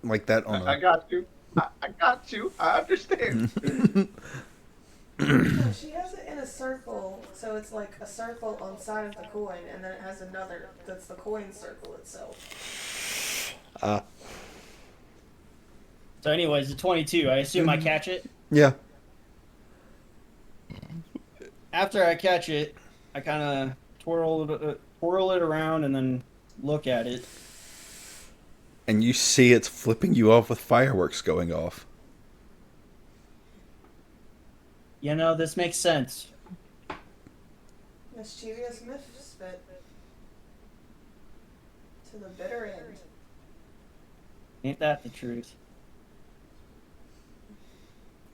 that on I a. got you. I got you. I understand. No, she has it in a circle, so it's like a circle on the side of the coin, and then it has another that's the coin circle itself. So anyways, the 22. I assume I catch it. Yeah. After I catch it, I kind of twirl it around and then look at it. And you see it's flipping you off with fireworks going off. You know, this makes sense. Mischievous misfit. To the bitter end. Ain't that the truth?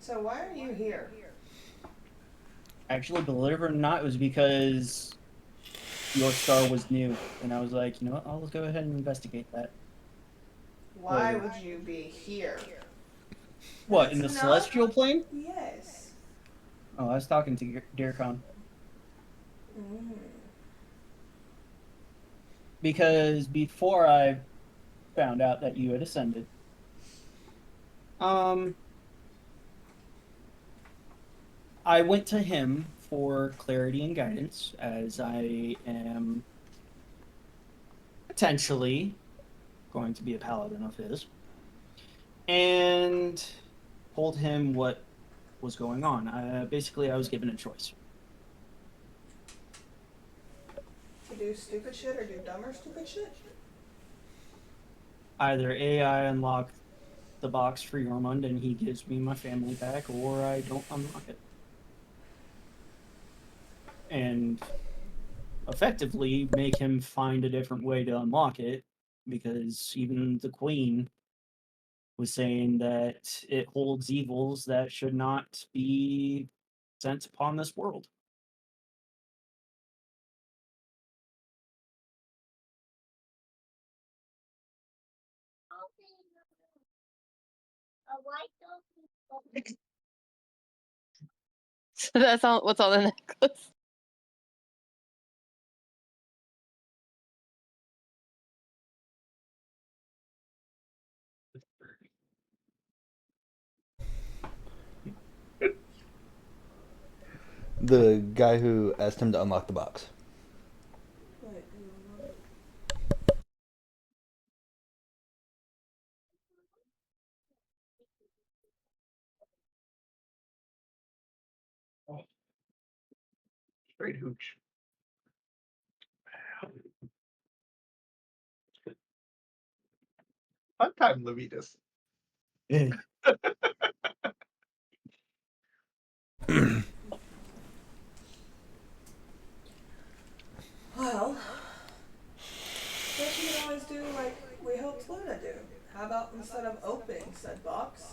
So why are you here? Actually, believe it or not, it was because York Star was new, and I was like, you know what? I'll go ahead and investigate that. Why would you be here? What, in the It's not- celestial plane? Yes. Oh, I was talking to Dearcon. Mm. Because before I found out that you had ascended, I went to him for clarity and guidance, as I am potentially going to be a paladin of his, and told him what was going on. Basically, I was given a choice. To do stupid shit or do dumber stupid shit? Either A, I unlock the box for Yormund and he gives me my family back, or I don't unlock it. And effectively make him find a different way to unlock it, because even the Queen was saying that it holds evils that should not be sent upon this world. So that's all. What's on the necklace? The guy who asked him to unlock the box. Wait, Straight hooch. Fun time, Levitas. Well, guess you can always do like we hoped Luna do. How about instead of opening said box,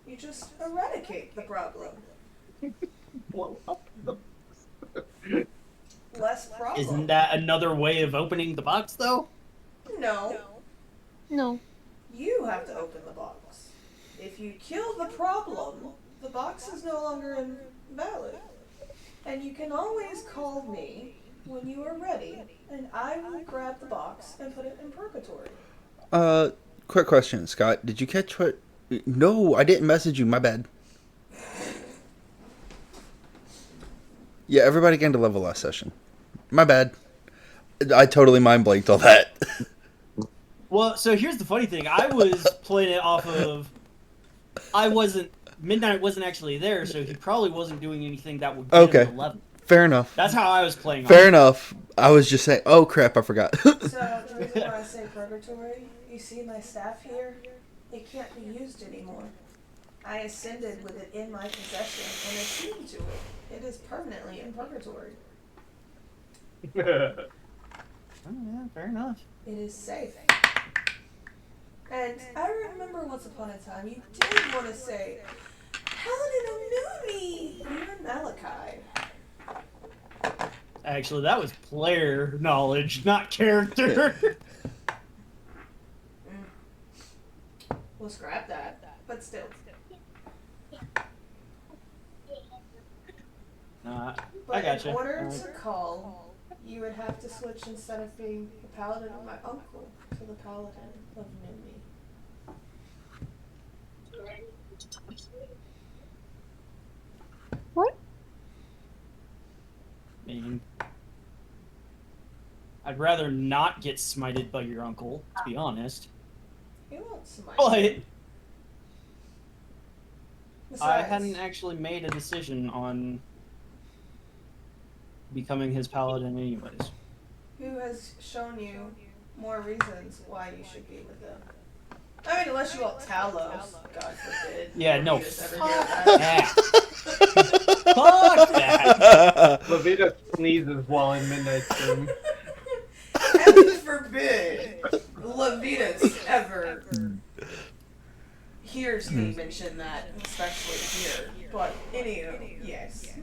you just eradicate the problem? Blow up the. Less problem. Isn't that another way of opening the box, though? No. No. You have to open the box. If you kill the problem, the box is no longer invalid. And you can always call me when you are ready, and I will grab the box and put it in purgatory. Quick question, Scott. Did you catch what? No, I didn't message you. My bad. Yeah, everybody gained a level last session. My bad. I totally mind blanked all that. Well, so here's the funny thing. I was playing it off of... Midnight wasn't actually there, so he probably wasn't doing anything that would get him 11. Fair enough. That's how I was playing. Fair enough. I was just saying, oh crap, I forgot. So, the reason why I say purgatory, you see my staff here? It can't be used anymore. I ascended with it in my possession and attuned to it. It is permanently in purgatory. Oh, yeah, fair enough. It is safe. And I remember once upon a time you did want to say, Paladin of Numi! You and Malachi. Actually, that was player knowledge, not character. We'll scrap that, but still. I But gotcha. in order to call, you would have to switch instead of being the Paladin of my uncle to the Paladin of Numi. What? I mean, I'd rather not get smited by your uncle, to be honest. He won't smite. But I Besides, hadn't actually made a decision on becoming his paladin anyways. who has shown you more reasons why you should be with them? I mean, unless you want Talos, God forbid. Yeah, no, Levitas ever fuck did that. that. Fuck that. Levita sneezes while in Midnight's room. Heaven forbid Levitas ever hears me mention that, especially here. But anywho, yes.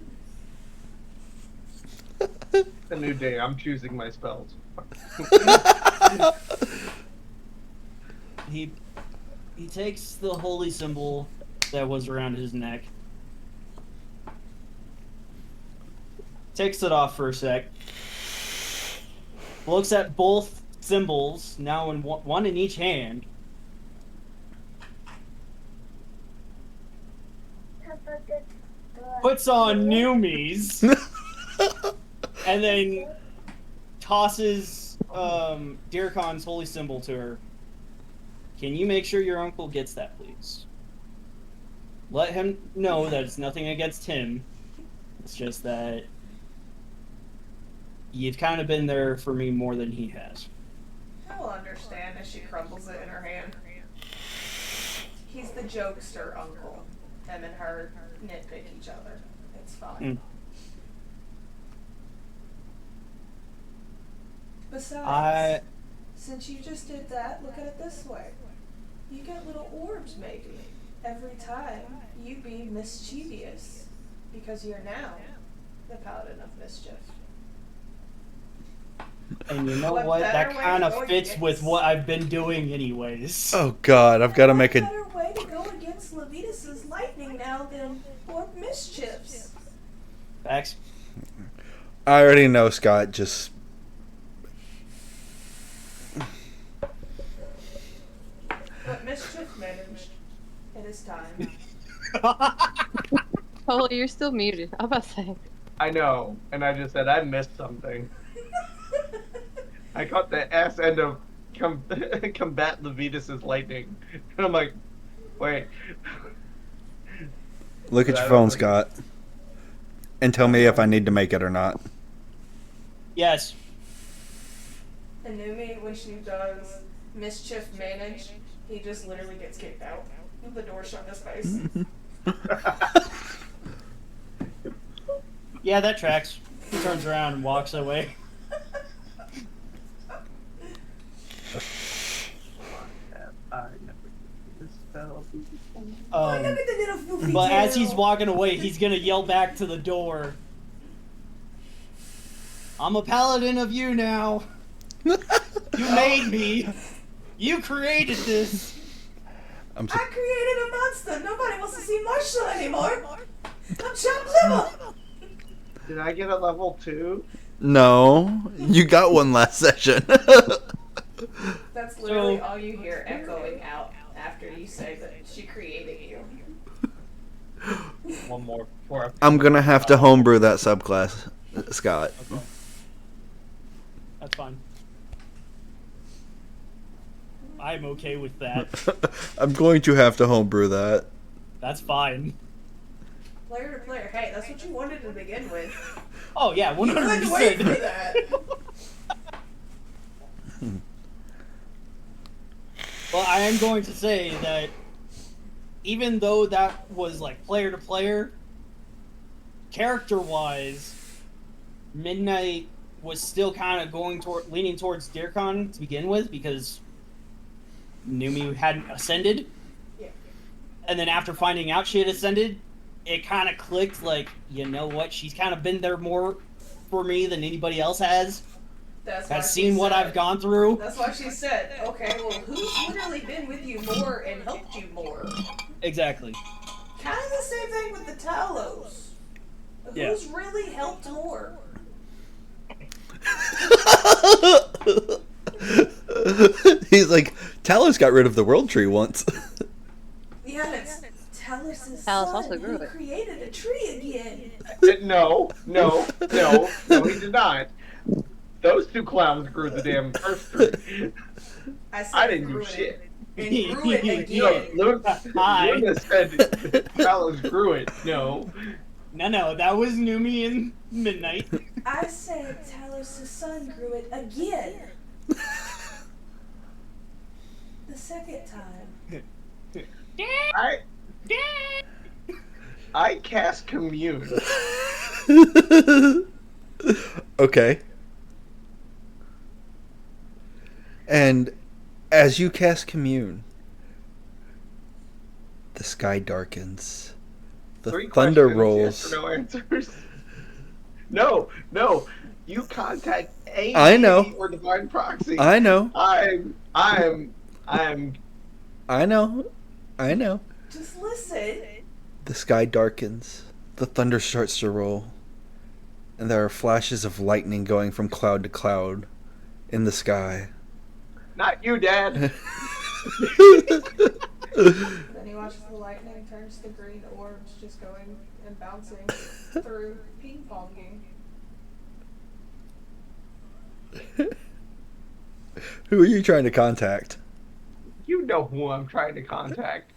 A new day. I'm choosing my spells. He takes the holy symbol that was around his neck, takes it off for a sec, looks at both symbols, now in one in each hand, puts on Numi's, and then tosses Dirkon's holy symbol to her. Can you make sure your uncle gets that, please? Let him know that it's nothing against him. It's just that you've kind of been there for me more than he has. I will understand as she crumbles it in her hand. He's the jokester uncle. Him and her nitpick each other. It's fine. Besides, since you just did that, look at it this way. You get little orbs, maybe, every time you be mischievous, because you're now the Paladin of Mischief. And you know What what? That better way kind to of go fits with against- what I've been doing anyways. Oh god, I've got to make What a... better way to go against Levitas' lightning now than Orb Mischiefs? Facts. I already know, Scott, just... But Mischief managed. It is time. Oh, you're still muted. I was about to say. I know, and I just said I missed something. I caught the ass end of combat Levitas' lightning, and I'm like, wait. Look at your phone, Scott. And tell me if I need to make it or not. Yes. And Numi, when she does mischief manage, he just literally gets kicked out. The door shut in his face. Yeah, that tracks. He turns around and walks away. I never did this spell before. Oh, look at the little foofy But tail. as he's walking away, he's gonna yell back to the door. I'm a paladin of you now. You made me. You created this. I created a monster. Nobody wants to see Marshall anymore. I'm chopped liver. Did I get a level 2? No, you got one last session. That's literally all you hear echoing out after you say that she created you. One more before I... I'm gonna have to homebrew that subclass, Scott. Okay. That's fine. I'm okay with that. I'm going to have to homebrew that. That's fine. Player to player. Hey, that's what you wanted to begin with. Oh yeah, You couldn't wait for 100%. that. Well, I am going to say that even though that was like player to player, character-wise, Midnight was still kind of leaning towards Deercon to begin with because Numi hadn't ascended. Yeah. And then after finding out she had ascended, it kind of clicked like, you know what, she's kind of been there more for me than anybody else has. That's why Has she seen what said- I've gone through. That's why she said, okay, well, who's literally been with you more and helped you more? Exactly. Kind of the same thing with the Talos. Yeah. Who's really helped more? He's like, Talos got rid of the world tree once. Yeah, and it's Talos' Talos son also grew who it. created a tree again. No, he did not. Those two clowns grew the damn first tree. I said I didn't do grew it shit. And grew it You know, again. Hi. Luna said Talos grew it. No. No, that was Numi and Midnight. I said Talos' son grew it again. The second time. I cast commune. Okay. And as you cast commune, the sky darkens. The 3 thunder questions, rolls. Yes or no answers. No. You contact A I know. or Divine Proxy. I know. I'm I know. Just listen. The sky darkens. The thunder starts to roll. And there are flashes of lightning going from cloud to cloud in the sky. not you, Dad. Then he watches the lightning turns to green orbs just going and bouncing through ping ponging. Who are you trying to contact? You know who I'm trying to contact.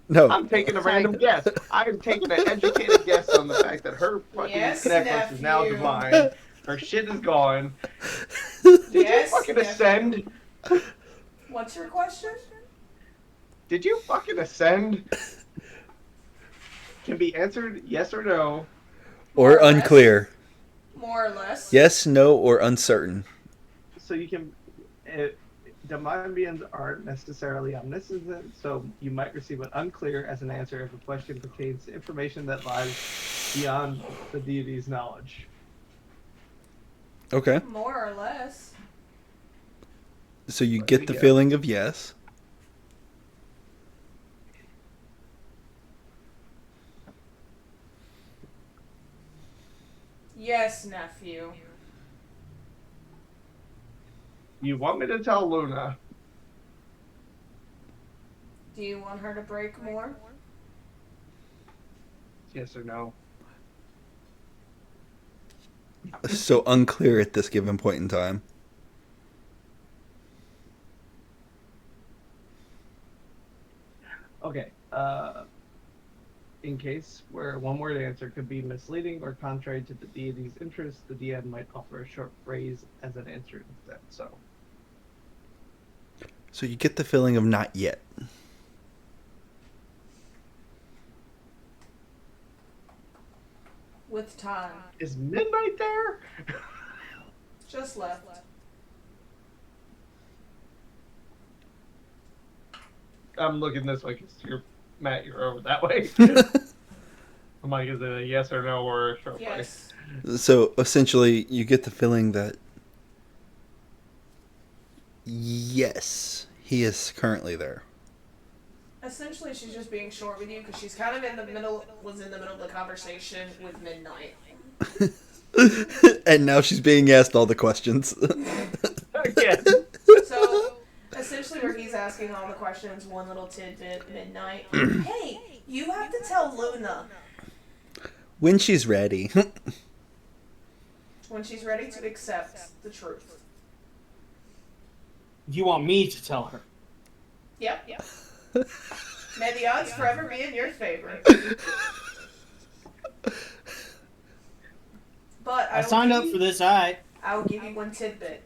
No. I'm taking a random guess. I'm taking an educated guess on the fact that her fucking Yes, necklace is now nephew. divine. Her shit is gone. Did Yes, you fucking nephew. ascend? What's your question? Did you fucking ascend? Can be answered yes or no. Or More or less. unclear. More or less. Yes, no, or uncertain. So you can. Divine beings aren't necessarily omniscient, so you might receive an unclear as an answer if a question contains information that lies beyond the deity's knowledge. Okay. More or less. So you There get we the go. feeling of yes. Yes, nephew. You want me to tell Luna? Do you want her to break more? Yes or no? So unclear at this given point in time. Okay. In case where a one-word answer could be misleading or contrary to the deity's interests, the DM might offer a short phrase as an answer instead. So you get the feeling of not yet. With time. Is midnight there? Just left. I'm looking this way because you're Matt. You're over that way. I'm like, is it a yes or no or a short phrase? Yes. So essentially, you get the feeling that yes, he is currently there. Essentially, she's just being short with you because she's kind of in the middle of the conversation with Midnight. And now she's being asked all the questions. Again. So, essentially, where he's asking all the questions, one little tidbit, Midnight. Hey, you have to tell Luna When she's ready. when she's ready to accept the truth. You want me to tell her? Yep. May the odds forever be in your favor. But I signed up for this, I I will give you one tidbit.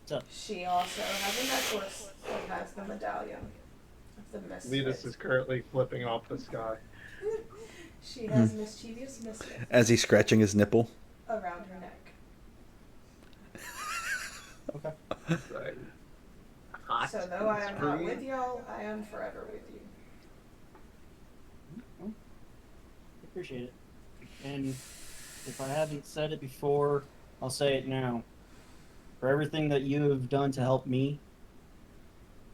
What's up? She also has a necklace that has the medallion of the misfit. Letus is currently flipping off the sky. She has mischievous misfit As he's scratching his nipple. around her neck. Okay. Right. Hot So though I am not free. with y'all, I am forever with you. Appreciate it. And if I haven't said it before, I'll say it now. For everything that you have done to help me,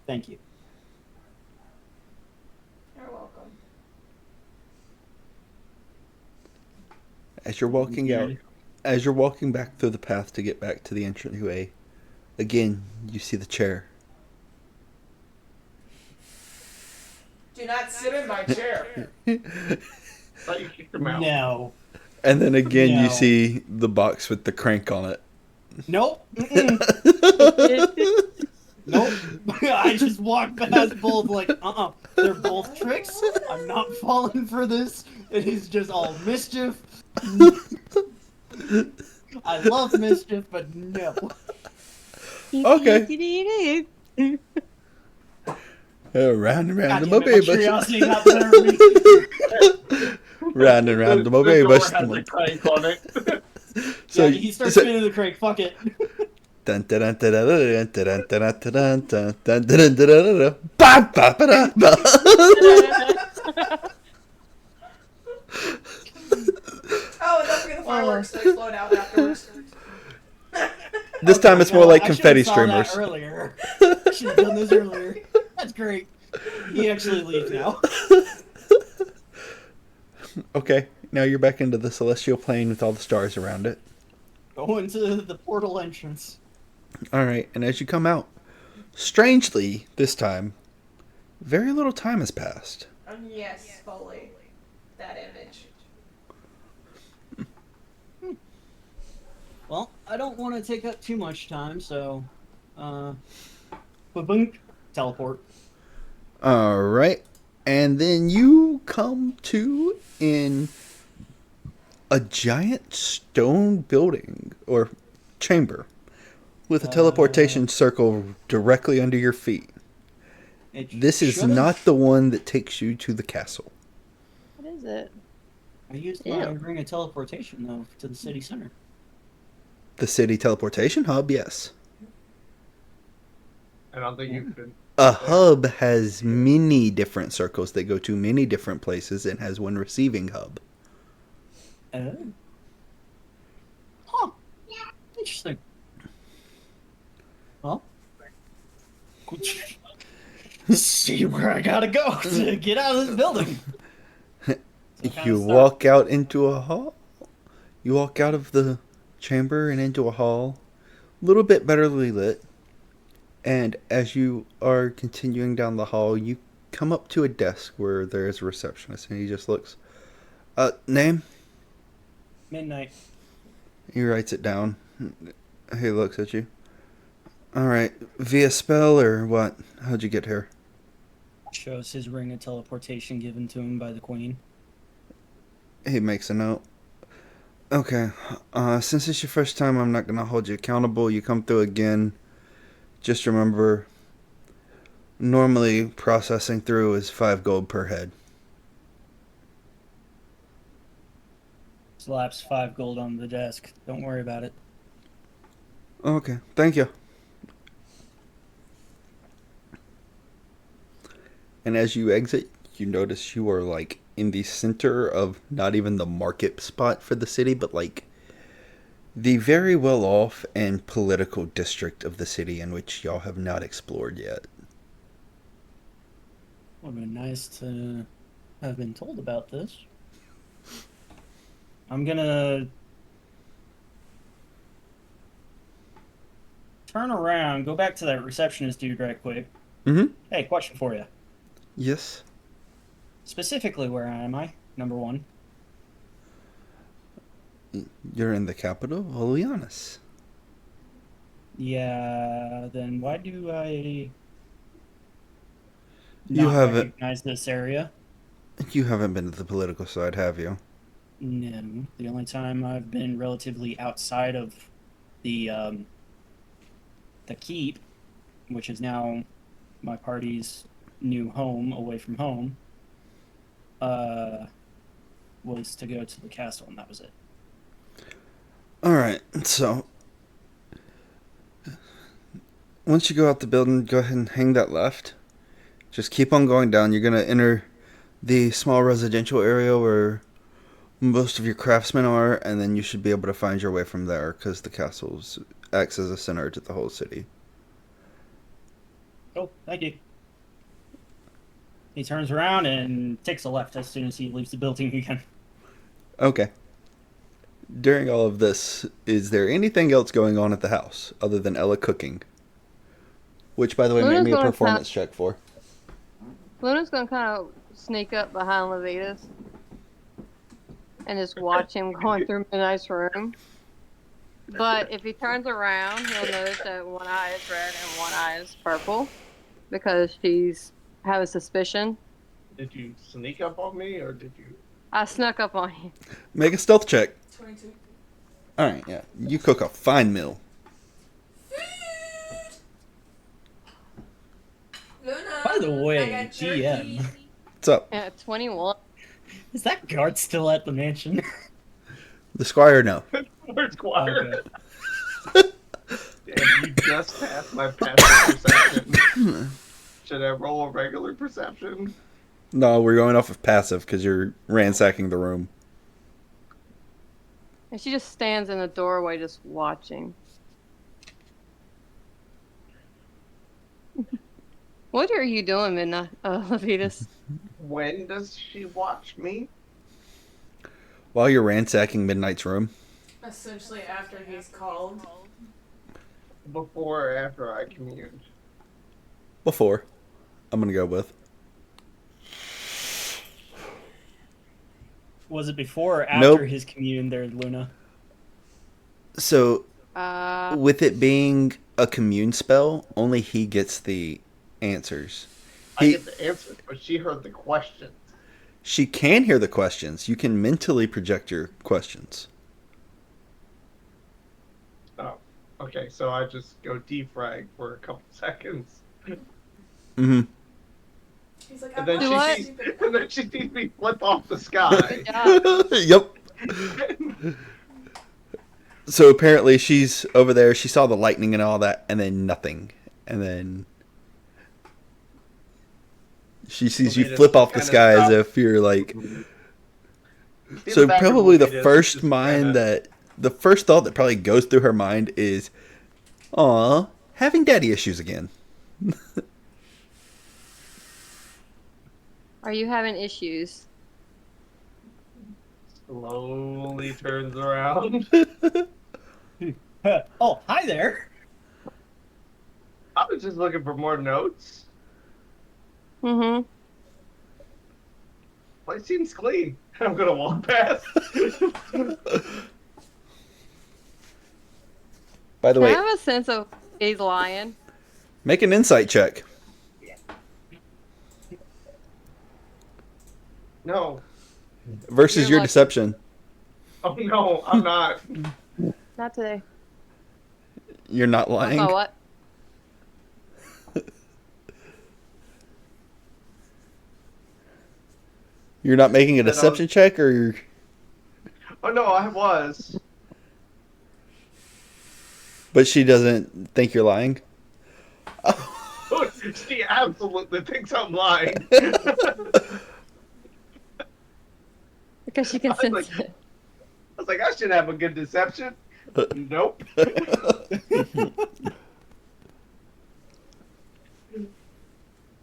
thank you. You're welcome. As you're walking out, as you're walking back through the path to get back to the entranceway, again, you see the chair. Do not sit in my chair. Thought you kicked him out. No. And then again, you No. see the box with the crank on it. Nope. Mm-mm. Nope. I just walked past both like, they're both tricks. I'm not falling for this. It is just all mischief. I love mischief, but no. Okay. Round and round God the damn it, my mobile bush. curiosity got the better of me. Round and round the mobile door bush. has a crank on it. So Yeah, he starts spinning the crank. Fuck it. Dun, dun, dun, dun, dun, dun, dun, dun, dun, dun, dun, dun, dun, dun, dun, dun. Ba, ba, ba, da, ba. Oh, and don't forget the fireworks that explode out afterwards. This time it's more No, like I confetti should've saw that streamers. earlier. I should have done this earlier. That's great. He actually leaves now. Okay, now you're back into the celestial plane with all the stars around it. Go into the portal entrance. Alright, and as you come out, strangely, this time, very little time has passed. Yes, fully. That image. Well, I don't want to take up too much time, so ba-boom, teleport. Alright, and then you come to in a giant stone building, or chamber, with a teleportation circle directly under your feet. This is should've- not the one that takes you to the castle. What is it? I used my Ew. ring of teleportation though to the city center. The city teleportation hub, yes. I don't think you've been. A hub has many different circles that go to many different places and has one receiving hub. Oh. Huh. Interesting. Well. See where I gotta go to get out of this building. You walk out into a hall. You walk out of the chamber and into a hall, a little bit betterly lit. And as you are continuing down the hall, you come up to a desk where there is a receptionist, and he just looks. Name? Midnight. He writes it down. He looks at you. Alright, via spell or what? How'd you get here? Shows his ring of teleportation given to him by the queen. He makes a note. Okay. Since it's your first time, I'm not gonna hold you accountable. You come through again. Just remember, normally processing through is 5 gold per head. Slaps 5 gold on the desk. Don't worry about it. Okay. Thank you. And as you exit, you notice you are like in the center of not even the market spot for the city, but like the very well off and political district of the city in which y'all have not explored yet. Would have been nice to have been told about this. I'm gonna turn around, go back to that receptionist dude right quick. Mm-hmm. Hey, question for you. Yes. Specifically, where am I? Number one. You're in the capital, Holianis. Yeah, then why do I You not haven't recognize this area? you haven't been to the political side, have you? No. The only time I've been relatively outside of the the keep, which is now my party's new home away from home, uh, was to go to the castle, and that was it. Alright, so once you go out the building, go ahead and hang that left. Just keep on going down. You're gonna enter the small residential area where most of your craftsmen are, and then you should be able to find your way from there because the castle acts as a center to the whole city. Oh, thank you. He turns around and takes a left as soon as he leaves the building again. Okay. During all of this, is there anything else going on at the house other than Ella cooking? Which, by the way, make Luna's me a gonna performance check for. Luna's gonna kind of sneak up behind Levitas and just watch him going through Midnight's room. But if he turns around, he'll notice that one eye is red and one eye is purple because she's have a suspicion. Did you sneak up on me, or did you? I snuck up on him. Make a stealth check. 22. Alright, yeah. You cook a fine meal. Luna, By the way, I got GM. jerky. What's up? Yeah, 21. Is that guard still at the mansion? The squire, no. Where's Squire? Okay. Damn, you just passed my passive perception. Should I roll a regular perception? No, we're going off of passive because you're ransacking the room. And she just stands in the doorway just watching. What are you doing, Midnight, Levitas? When does she watch me? While you're ransacking Midnight's room. Essentially after he's called. Before or after I commute? Before. I'm going to go with. Was it before or after Nope. his commune there, Luna? So, Uh, with it being a commune spell, only he gets the answers. I get the answers, but she heard the questions. She can hear the questions. You can mentally project your questions. Oh, okay. So I just go defrag for a couple seconds, Mm-hmm. He's like, and I'm then Do not what? stupid. and then she sees me flip off the sky. yeah. Yep. So apparently she's over there. She saw the lightning and all that, and then nothing. And then she sees you Levitas flip off the kinda sky as stops. if you're like. See So the back of probably the Levitas first just mind kinda- the first thought that probably goes through her mind is, "Aw, having daddy issues again." Are you having issues? slowly turns around. Oh, hi there. I was just looking for more notes. Mm-hmm. Place seems clean. I'm gonna walk past. By the I way, have a sense of he's lying. make an insight check. No. versus You're your lucky. deception. Oh no, I'm not. Not today. You're not Oh, lying. what? You're not making a Then I deception was- check, or Oh no, I was. but she doesn't think you're lying. She absolutely thinks I'm lying. Because she can I was sense like- it. I was like, I should have a good deception. Nope.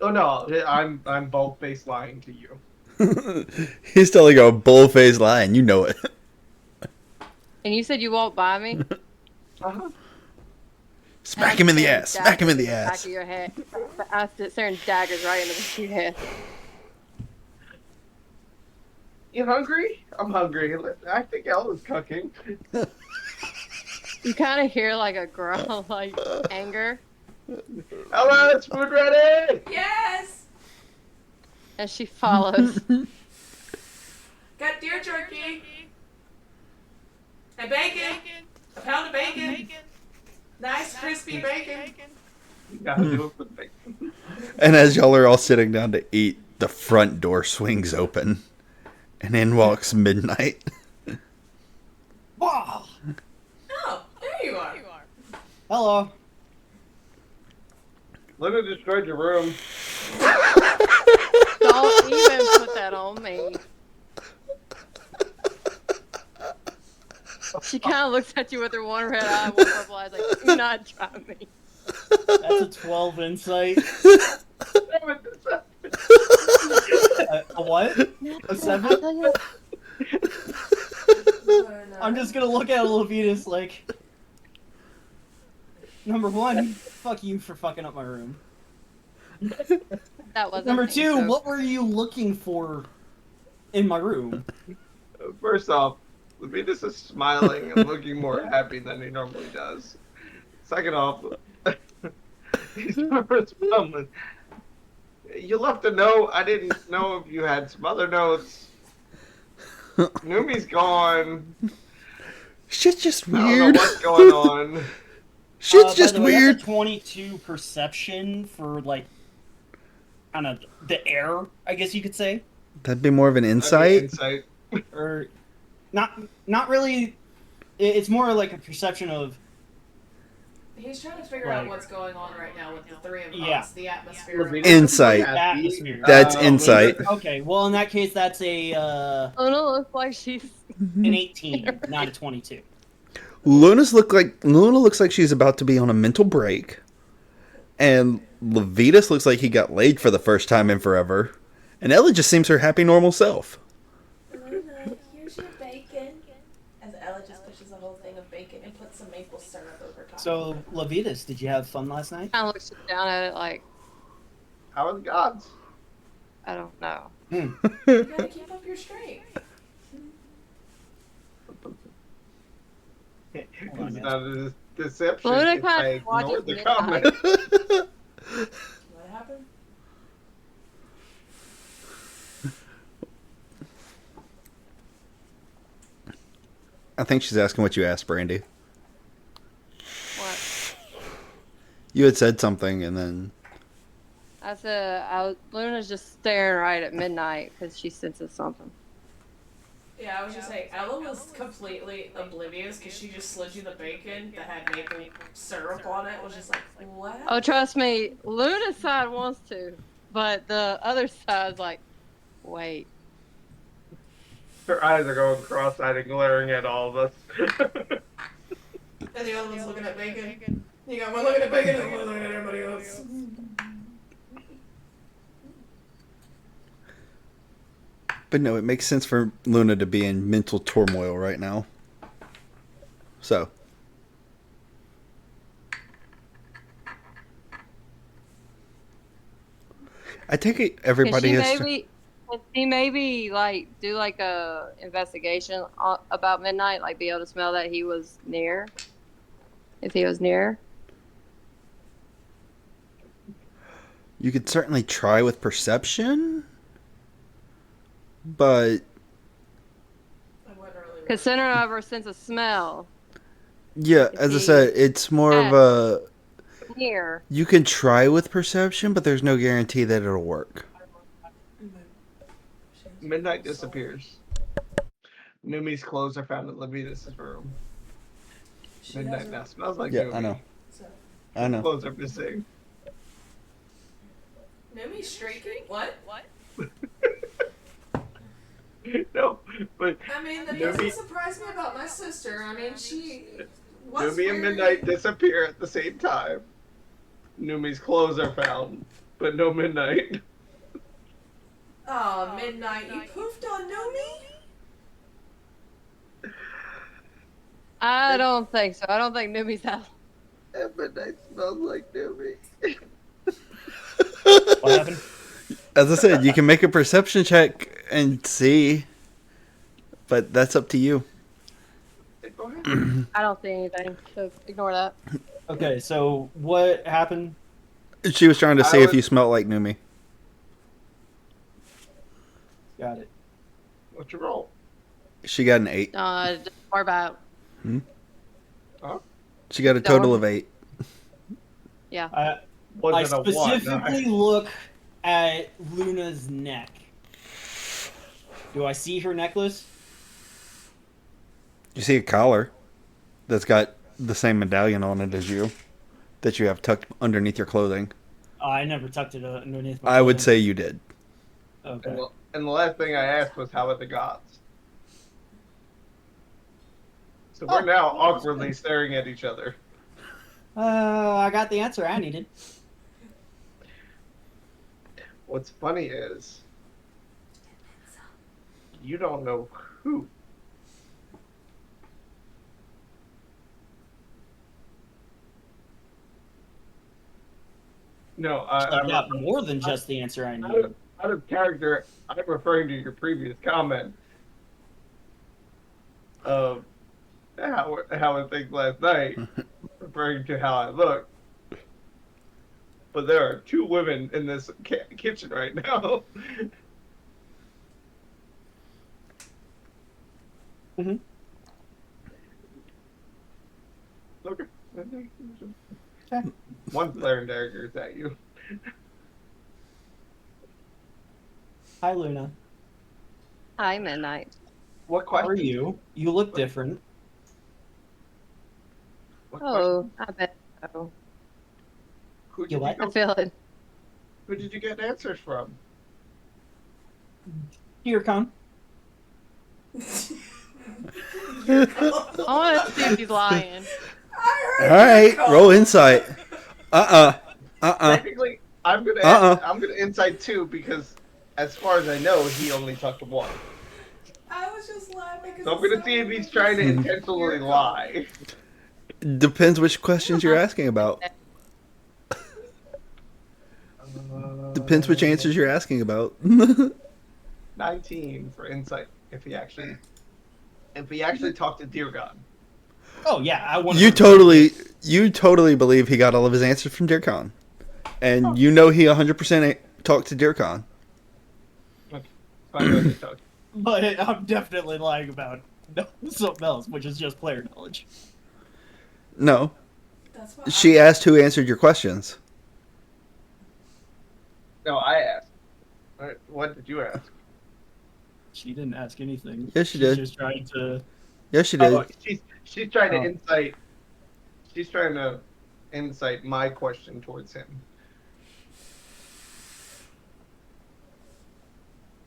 Oh no, I'm bold-faced lying to you. He's telling a bull-faced lie, and you know it. And you said you walked by me? Uh-huh. Smack him in the ass. Smack him in the Back ass. of your head. I was staring daggers right in the back of your head. You hungry? I'm hungry. I think Ella's cooking. You kind of hear like a growl, like anger, Ella, it's food ready! Yes! and she follows. Got deer jerky. And bacon. A pound of bacon. Nice crispy bacon. You gotta do it for the bacon. And as y'all are all sitting down to eat, the front door swings open, and in walks Midnight. Wow. Oh, there you are. Hello. Luna destroyed your room. Don't even put that on me. She kind of looks at you with her one red eye, one purple eye, like, do not try me. That's a 12 insight. A what? A 7? I'll tell you. I'm just gonna look at Levitas like... Number 1, fuck you for fucking up my room. That wasn't Number me, 2, so- what were you looking for in my room? First off, Levitas is smiling and looking more happy than he normally does. Second off, he's responding. You left a note. I didn't know if you had some other notes. Numi's gone. Shit's just I don't know weird. what's going on. Shit's By just the way, weird. That's a 22 perception for, like, kind of the air, I guess you could say. That'd be more of an I mean, insight. insight. Or, not really... It's more like a perception of... He's trying to figure Right. out what's going on right now with the three of Yeah. us, the atmosphere. Levitas Insight. is happy. Atmosphere. That's insight. Okay, well, in that case, that's Luna looks like she's. an 18, not a 22. Luna looks like she's about to be on a mental break, and Levitas looks like he got laid for the first time in forever, and Ella just seems her happy normal self. Luna, here's your bacon. As Ella just pushes a whole thing of bacon and puts some maple syrup over top. So, Levitas, did you have fun last night? Kind of looks down at it like, How are the gods? I don't know. You gotta keep up your strength. on, It's guys. not a deception. Luna if kind I of watches ignored the Midnight. comment. What happened? I think she's asking what you asked, Brandy. What? You had said something, and then I said, Luna's just staring right at Midnight because she senses something. Yeah, I was just saying, Ella was completely oblivious because she just slid you the bacon that had maple syrup on it. Was just like, what? Oh, trust me, Luna's side wants to, but the other side's like, wait. Her eyes are going cross-eyed and glaring at all of us. And the other one's looking at bacon. You got one looking at bacon and one looking at everybody else. but no, it makes sense for Luna to be in mental turmoil right now. So, I take it everybody has. Can she maybe like do like a investigation about Midnight, like be able to smell that he was near, if he was near? You could certainly try with perception, but Because center of her sense of smell Yeah, is as I he said, it's more of a near. you can try with perception, but there's no guarantee that it'll work. Midnight disappears. Numi's clothes are found in Levitas' room. She Midnight has now her, smells like Yeah, Numi. I know. so. I know. Clothes are missing. Numi's streaking? What? No, but I mean, that Numi, doesn't surprise me about my sister. I mean, she was Numi and Midnight disappear at the same time. Numi's clothes are found, but no Midnight. Oh, Midnight, you poofed on Numi? I don't think so. I don't think Numi's that. And Midnight smells like Numi. What happened? As I said, you can make a perception check and see, but that's up to you. Go ahead. I don't see anything. So ignore that. Okay, so what happened? She was trying to see I if was- you smelt like Numi. Got it. What's your roll? She got an 8. Don't worry about. Huh? She got a Don't total worry. of 8. Yeah. I Was it a specifically one? look at Luna's neck. Do I see her necklace? You see a collar that's got the same medallion on it as you that you have tucked underneath your clothing. I never tucked it underneath my I would clothing. say you did. Okay. And the last thing I asked was, how are the gods? So we're now awkwardly staring at each other. I got the answer I needed. What's funny is, you don't know who. No, I got more than just the answer I out needed. out of character, I'm referring to your previous comment of how I think last night, referring to how I look. But there are two women in this kitchen right now. Mhm. Okay. Okay. One flaring dagger is at you. Hi, Luna. Hi, Midnight. What How are question? you? You look different. What Oh, I bet so. Who did You you, what? I go, feel it. who did you get answers from? Here, come. I want to see if he's lying. I All heard right, you roll insight. Uh-uh. Technically, I'm gonna Uh-uh. I'm gonna insight two because, as far as I know, he only took one. I was just laughing because So I'm gonna see if he's trying to intentionally lie. Depends which questions you're asking about. Depends which answers you're asking about. 19 for insight. If he actually talked to Dear God. Oh yeah, I want you totally believe he got all of his answers from DeerCon. And you know he 100% talked to DeerCon. I know they talked. But I'm definitely lying about something else, which is just player knowledge. No. That's what She asked who answered your questions. No, I asked. What did you ask? She didn't ask anything. Yes, she She's did. just trying to. Yes, she did. Oh, she's trying to Oh. insight. She's trying to insight my question towards him.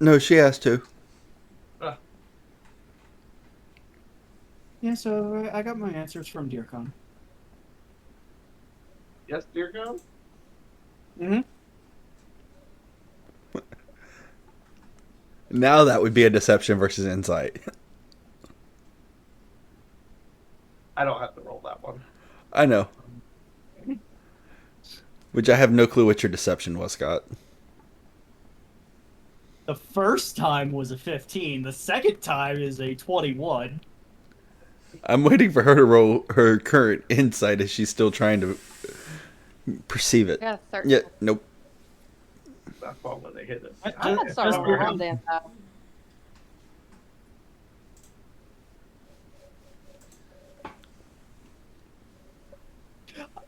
No, she asked to. Yeah, so I got my answers from DeerCon. Yes, Dear God. Mm-hmm. Now that would be a deception versus insight. I don't have to roll that one. I know. Which I have no clue what your deception was, Scott. The first time was a 15. The second time is a 21. I'm waiting for her to roll her current insight as she's still trying to perceive it. I got a 13. Yeah, nope. That's all when they hit it. I- I'm Just- gonna start just rolling for on him. damn time.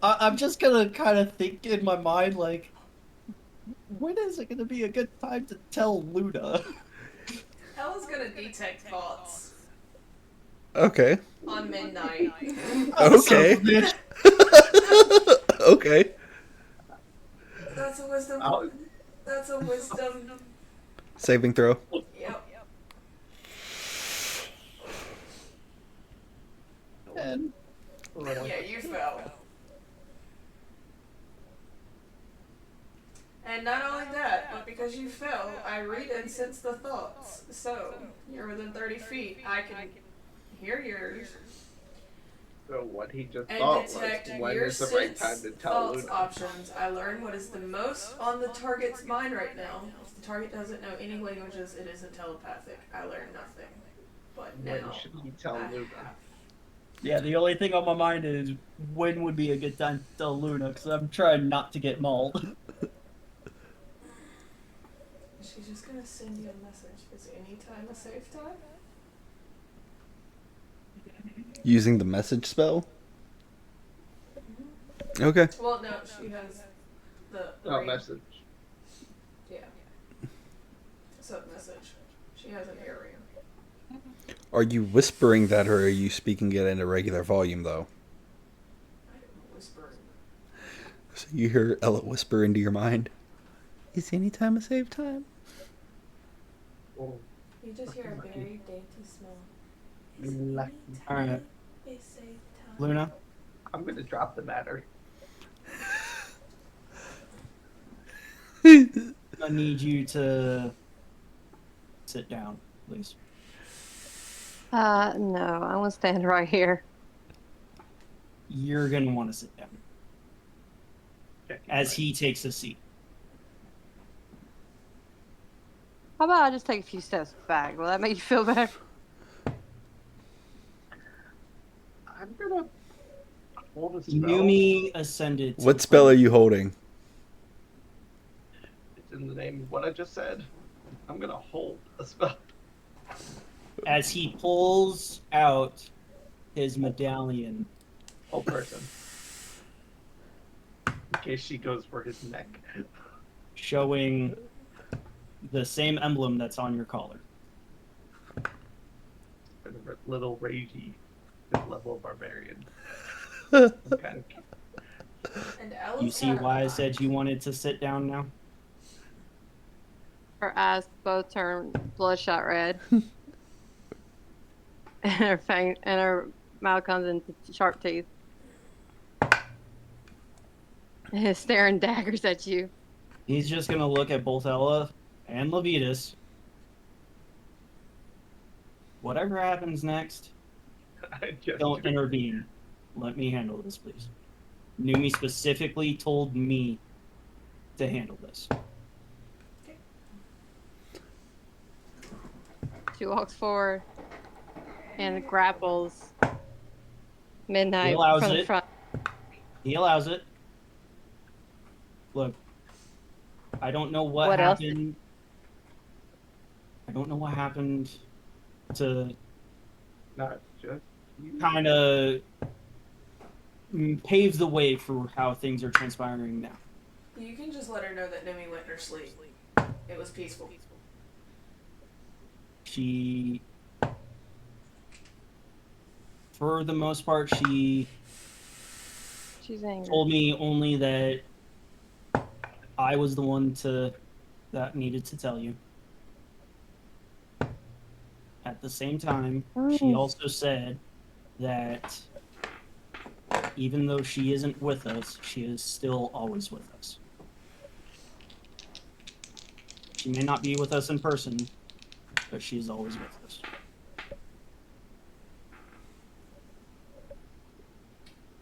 I'm just gonna kind of think in my mind, like, when is it gonna be a good time to tell Luna? Ella's gonna detect thoughts Okay. on midnight. Oh, son of a Okay. bitch. Okay. That's a wisdom. I'll, That's a wisdom. Saving throw. Yep. And Yeah, you fell. And not only that, but because you fell, I read and sense the thoughts. So, you're within 30 feet. I can hear yours so what he just and thought was, detect when your is the right time sense to tell thoughts Luna? options. I learn what is the most on the target's mind right now. If the target doesn't know any languages, it isn't telepathic. I learn nothing. But When now, should he tell I Luna? have. yeah, the only thing on my mind is when would be a good time to tell Luna, because I'm trying not to get mauled. She's just gonna send you a message. Is any time a safe time? Using the message spell. Okay. Well, no, she has the Oh, read. message. Yeah. Sub message. She has an area. Are you whispering that, or are you speaking it in a regular volume, though? I am whispering. So you hear Ella whisper into your mind. Is any time a save time? Oh, You just hear a very dainty smell. lucky. Alright, A safe time. Luna, I'm gonna drop the matter. I need you to sit down, please. No, I want to stand right here. You're gonna want to sit down Okay, as he takes a seat. How about I just take a few steps back? Will that make you feel better? I'm gonna hold a spell. Numi ascended. To What the spell are plane. you holding? It's in the name of what I just said. I'm gonna hold a spell. As he pulls out his medallion, Whole person. In case she goes for his neck. showing the same emblem that's on your collar. For the little ragey level barbarian. I'm kind of cute. And Ella's You see got a why I knife. said you wanted to sit down now? Her eyes both turn bloodshot red, and her mouth comes into sharp teeth, and is staring daggers at you. He's just gonna look at both Ella and Levitas. Whatever happens next, I just don't intervene. Let me handle this, please. Numi specifically told me to handle this. She walks forward and grapples Midnight He allows from the it. front. He allows it. Look, I don't know what What else? happened. I don't know what happened to not just you. kind of pave the way for how things are transpiring now. You can just let her know that Numi went in her sleep. It was peaceful. She, for the most part, she She's angry. told me only that I was the one that needed to tell you. At the same time, she also said that even though she isn't with us, she is still always with us. She may not be with us in person, but she is always with us.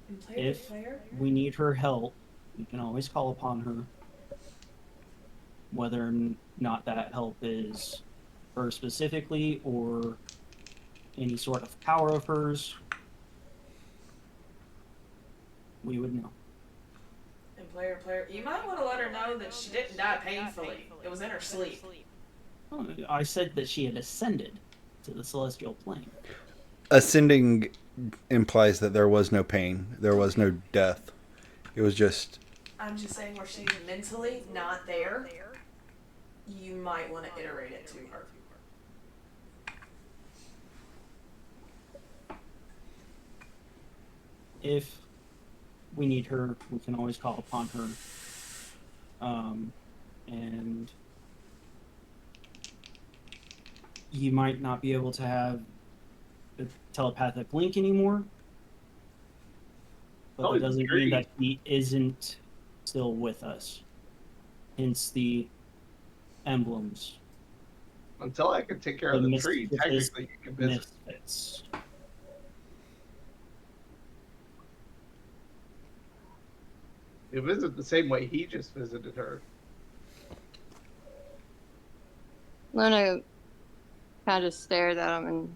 And If player, we need her help, we can always call upon her. Whether or not that help is her specifically or any sort of power of hers, we would know. and player, you might want to let her know that she didn't die painfully. It was in her sleep. I said that she had ascended to the celestial plane. Ascending implies that there was no pain, there was no death. It was just I'm just saying where she's mentally not there, you might want to iterate it to her. If we need her, we can always call upon her. And you might not be able to have the telepathic link anymore, but Oh, that doesn't mean great. that he isn't still with us. Hence the emblems, Until I can take care the of the tree, mischievous technically you can visit. misfits. You visit the same way he just visited her. Luna kind of just stares at him and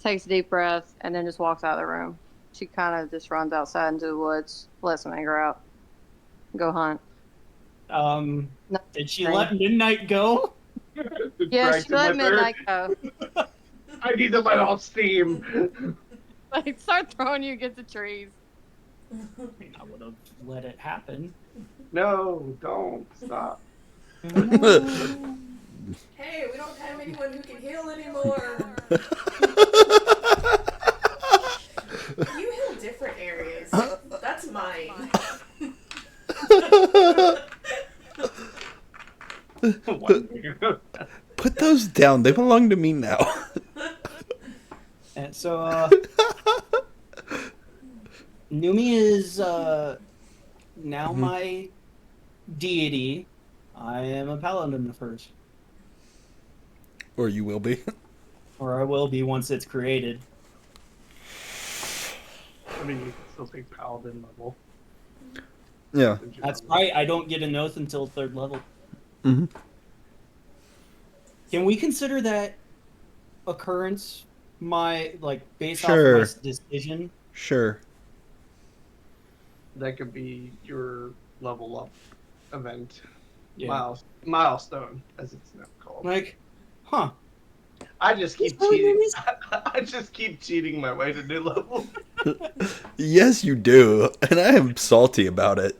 takes a deep breath and then just walks out of the room. She kind of just runs outside into the woods, lets him anger out, go hunt. Did she Nothing. let Midnight go? Yeah, Drags she him let with her. Midnight go. I need to let off steam. Like, start throwing you against the trees. I mean, I would have let it happen. No, don't stop. Hey, we don't have anyone who can heal anymore. You heal different areas. That's mine. put those down. They belong to me now. And so, Numi is now my deity. I am a paladin first, Or you will be. or I will be once it's created. I mean, you can still take paladin level. Yeah. That's right. I don't get an oath until 3rd level. Mm-hmm. Can we consider that occurrence based off Sure. my decision? Sure. That could be your level up event. Yeah. Milestone, as it's now called. Like, huh? I just keep He's cheating. really I just keep cheating my way to new levels. Yes, you do. And I am salty about it.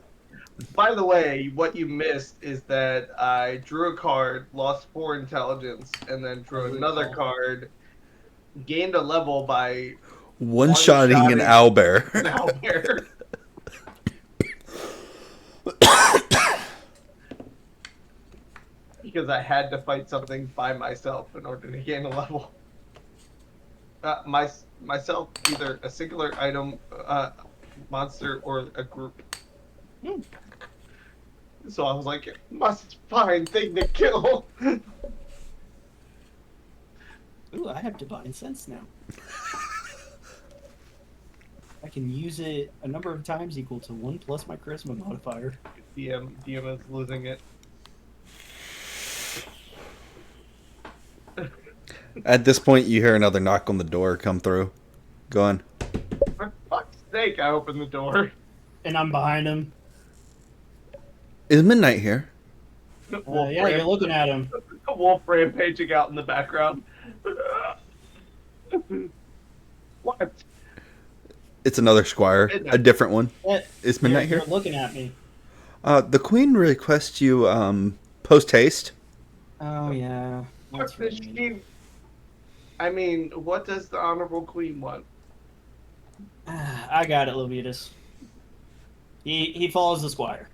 By the way, what you missed is that I drew a card, lost 4 intelligence, and then drew I another recall. card, gained a level by One-shotting an One-shotting owlbear. an owlbear. Because I had to fight something by myself in order to gain a level. Myself, either a singular item, monster, or a group. Hmm. So I was like, must find thing to kill. Ooh, I have divine sense now. I can use it a number of times equal to 1 plus my charisma modifier. DM is losing it. At this point, you hear another knock on the door come through. Going, For fuck's sake, I opened the door. And I'm behind him. is Midnight here? Wolf Yeah, you're looking at him. Wolf rampaging out in the background. What? It's another squire. Midnight. A different one. Yeah, Is Midnight you're here? looking at me. The queen requests you post haste. Oh, yeah. What That's does right. she? I mean, what does the honorable queen want? I got it, Lovitas. He follows the squire.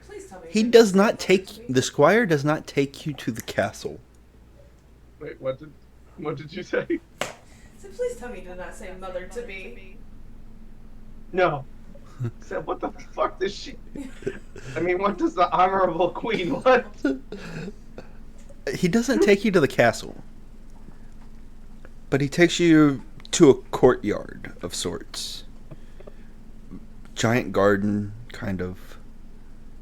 Please tell me. He you're does saying not mother take to me. the squire does not take you to the castle. Wait, what did you say? So please tell me you did not say mother to me. No. Said, what the fuck does she? I mean, what does the honorable queen want? He doesn't take you to the castle, but he takes you to a courtyard of sorts. Giant garden kind of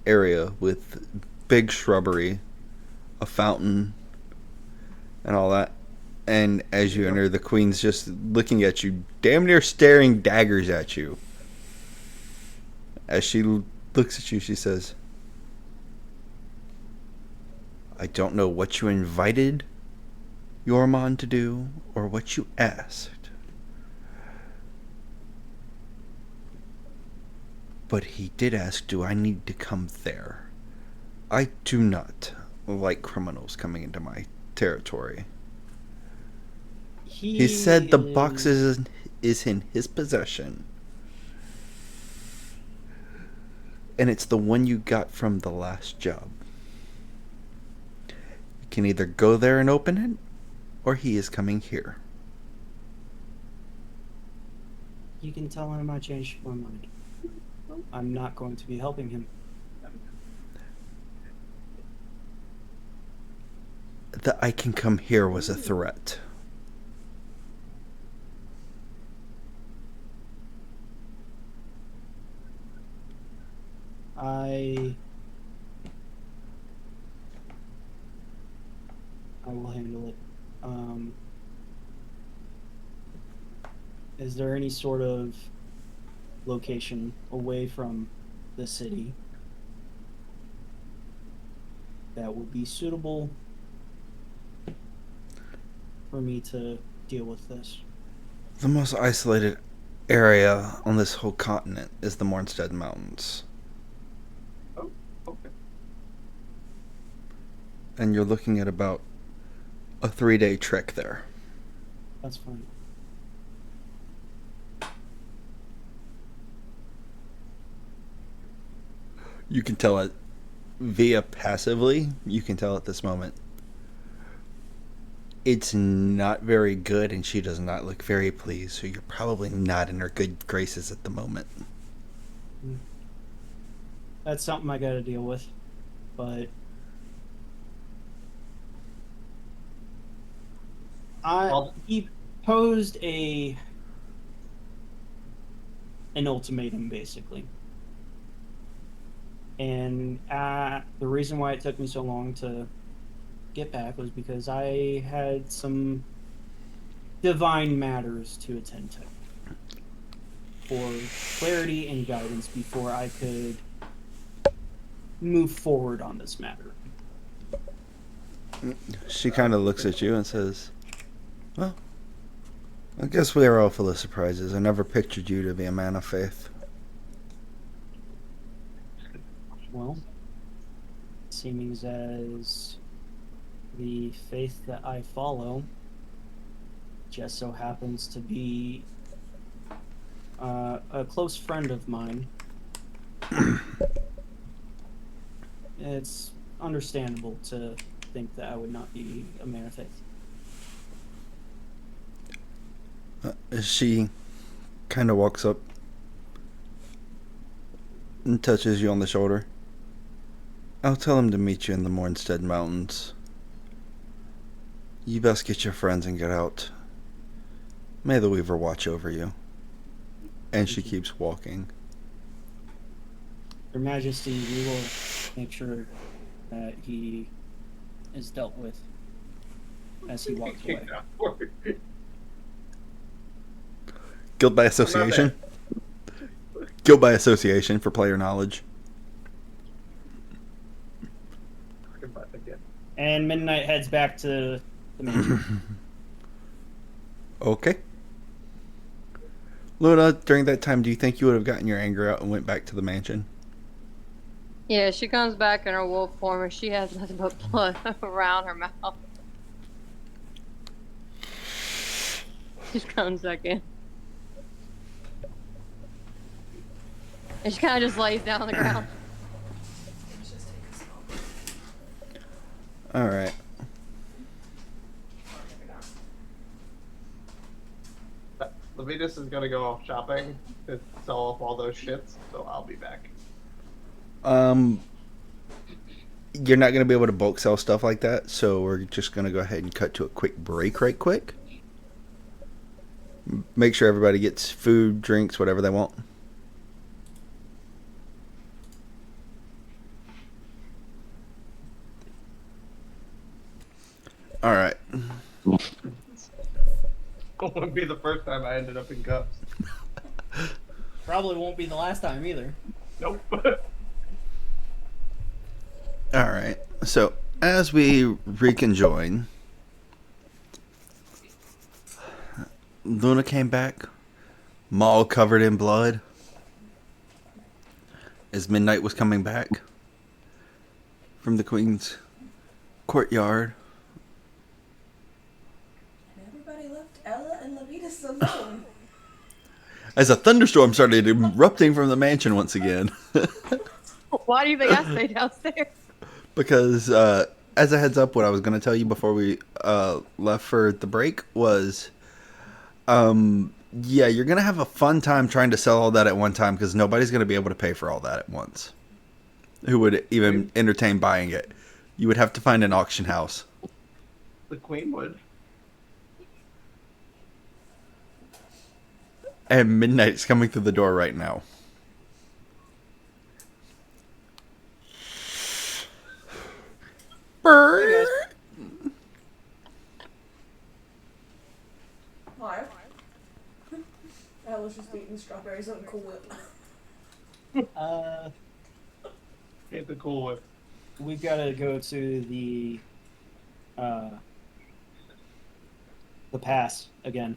area with big shrubbery, a fountain, and all that. And as you enter, the queen's just looking at you, damn near staring daggers at you. As she looks at you, she says, I don't know what you invited Yormon to do or what you asked. But he did ask, do I need to come there? I do not like criminals coming into my territory. He said the box is in his possession. And it's the one you got from the last job. You can either go there and open it, or he is coming here. You can tell him I changed my mind. I'm not going to be helping him. The I can come here was a threat. I will handle it. Is there any sort of location away from the city that would be suitable for me to deal with this? The most isolated area on this whole continent is the Mornstead Mountains. Oh, okay. And you're looking at about a 3-day trek there. That's fine. You can tell it via passively, you can tell at this moment it's not very good, and she does not look very pleased, so you're probably not in her good graces at the moment. That's something I gotta deal with, but he posed an ultimatum, basically. And the reason why it took me so long to get back was because I had some divine matters to attend to for clarity and guidance before I could move forward on this matter. She kind of looks at you and says, well, I guess we are all full of surprises. I never pictured you to be a man of faith. Well, seeming as the faith that I follow just so happens to be a close friend of mine, it's understandable to think that I would not be a man of faith. She kind of walks up and touches you on the shoulder. I'll tell him to meet you in the Mornstead Mountains. You best get your friends and get out. May the Weaver watch over you. And she keeps walking. Your Majesty, we will make sure that he is dealt with as he walks away. Guild by association? Guild by association for player knowledge. And Midnight heads back to the mansion. Okay. Luna, during that time, do you think you would have gotten your anger out and went back to the mansion? Yeah, she comes back in her wolf form and she has nothing but blood around her mouth. Just comes back in. And she kind of just lays down on the ground. Alright. Levitas is gonna go off shopping to sell off all those shits, so I'll be back. You're not going to be able to bulk sell stuff like that, so we're just going to go ahead and cut to a quick break right quick. Make sure everybody gets food, drinks, whatever they want. Alright. It wouldn't be the first time I ended up in cups. Probably won't be the last time either. Nope. Alright. So, as we reconjoin, Luna came back, Maul covered in blood. as midnight was coming back from the Queen's courtyard. And everybody left Ella and Levitas alone. As a thunderstorm started erupting from the mansion once again. Why do you think I stayed downstairs? Because, as a heads up, what I was going to tell you before we left for the break was, yeah, you're going to have a fun time trying to sell all that at one time because nobody's going to be able to pay for all that at once. Who would even entertain buying it? You would have to find an auction house. The Queen would. And Midnight's coming through the door right now. Hey, Why? Ella's just eating strawberries on Cool Whip. Hit the Cool Whip. We've got to go to the pass again.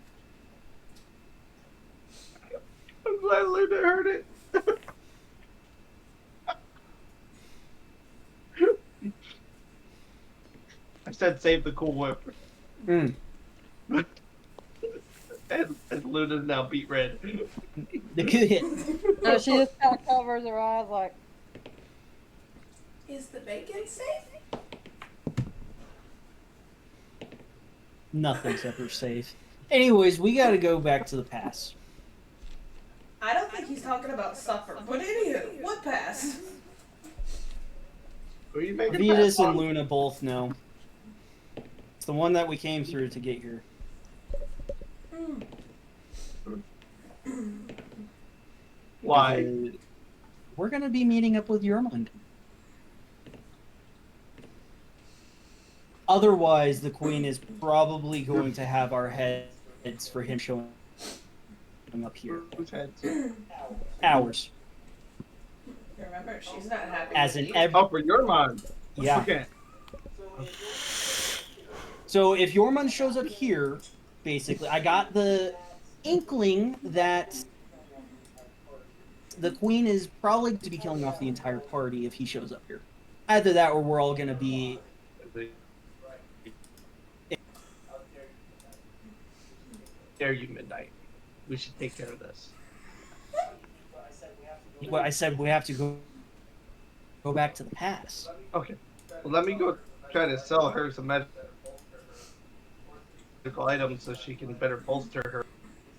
I'm glad Linda heard it. I said save the Cool Whip. Mm. And Luna's now beat red. The good hit. No, she just kind of covers her eyes like, Is the bacon safe? Nothing's ever safe. Anyways, we got to go back to the pass. I don't think he's talking about supper, but anywho, what pass? Who are you making Vetus pass and on? Luna both know. It's the one that we came through to get here. Why? Because we're going to be meeting up with Yermund. Otherwise, the Queen is probably going to have our heads for him showing up here. Whose heads? Ours. Remember, she's not happy. As with in you. every... Oh, for your mom. Yeah. Okay. So if Yormund shows up here, basically, I got the inkling that the Queen is probably going to be killing off the entire party if he shows up here. Either that or we're all going to be... Dare you, Midnight. We should take care of this. Well, I said we have to go back to the pass. Okay. Well, let me go try to sell her some medical items so she can better bolster